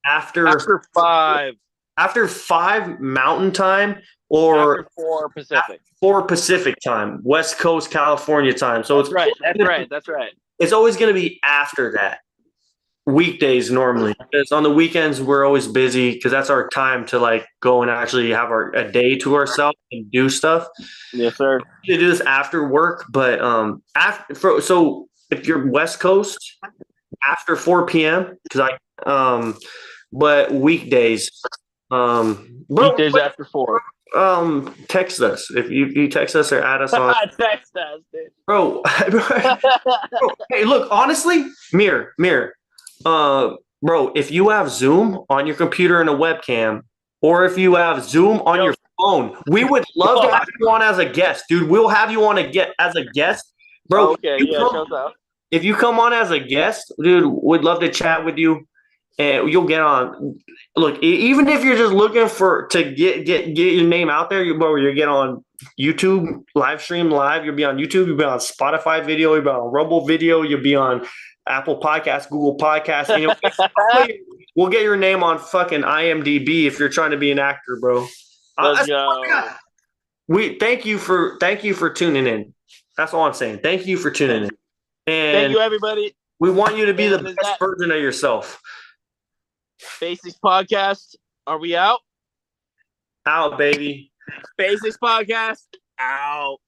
After 5. after 5 Mountain Time or After 4 Pacific. 4 Pacific Time, West Coast California time. So That's right. That's right. It's always going to be after that. Weekdays normally, because on the weekends we're always busy because that's our time to like go and actually have a day to ourselves and do stuff. Yes, sir. To do this after work, but so if you're West Coast after 4 p.m. because but weekdays, Weekdays after 4. text us if you text us or add us on, Text us, dude. bro. Hey, look, honestly, mirror, bro, if you have Zoom on your computer and a webcam, or if you have Zoom on your phone, we would love to have you on as a guest, dude. We'll have you on as a guest, bro. Okay, yeah, shows up. If you come on as a guest, dude, we'd love to chat with you, and you'll get on. Look, even if you're just looking to get your name out there, you get on YouTube live stream live. You'll be on YouTube. You'll be on Spotify video. You'll be on Rumble video. You'll be on Apple Podcasts, Google Podcasts. And we'll get your name on fucking IMDb if you're trying to be an actor, bro. Let's go. We thank you for tuning in. That's all I'm saying. Thank you for tuning in. And thank you, everybody. We want you to be the best version of yourself. Basics Podcast. Are we out? Out, baby. Basics Podcast. Out.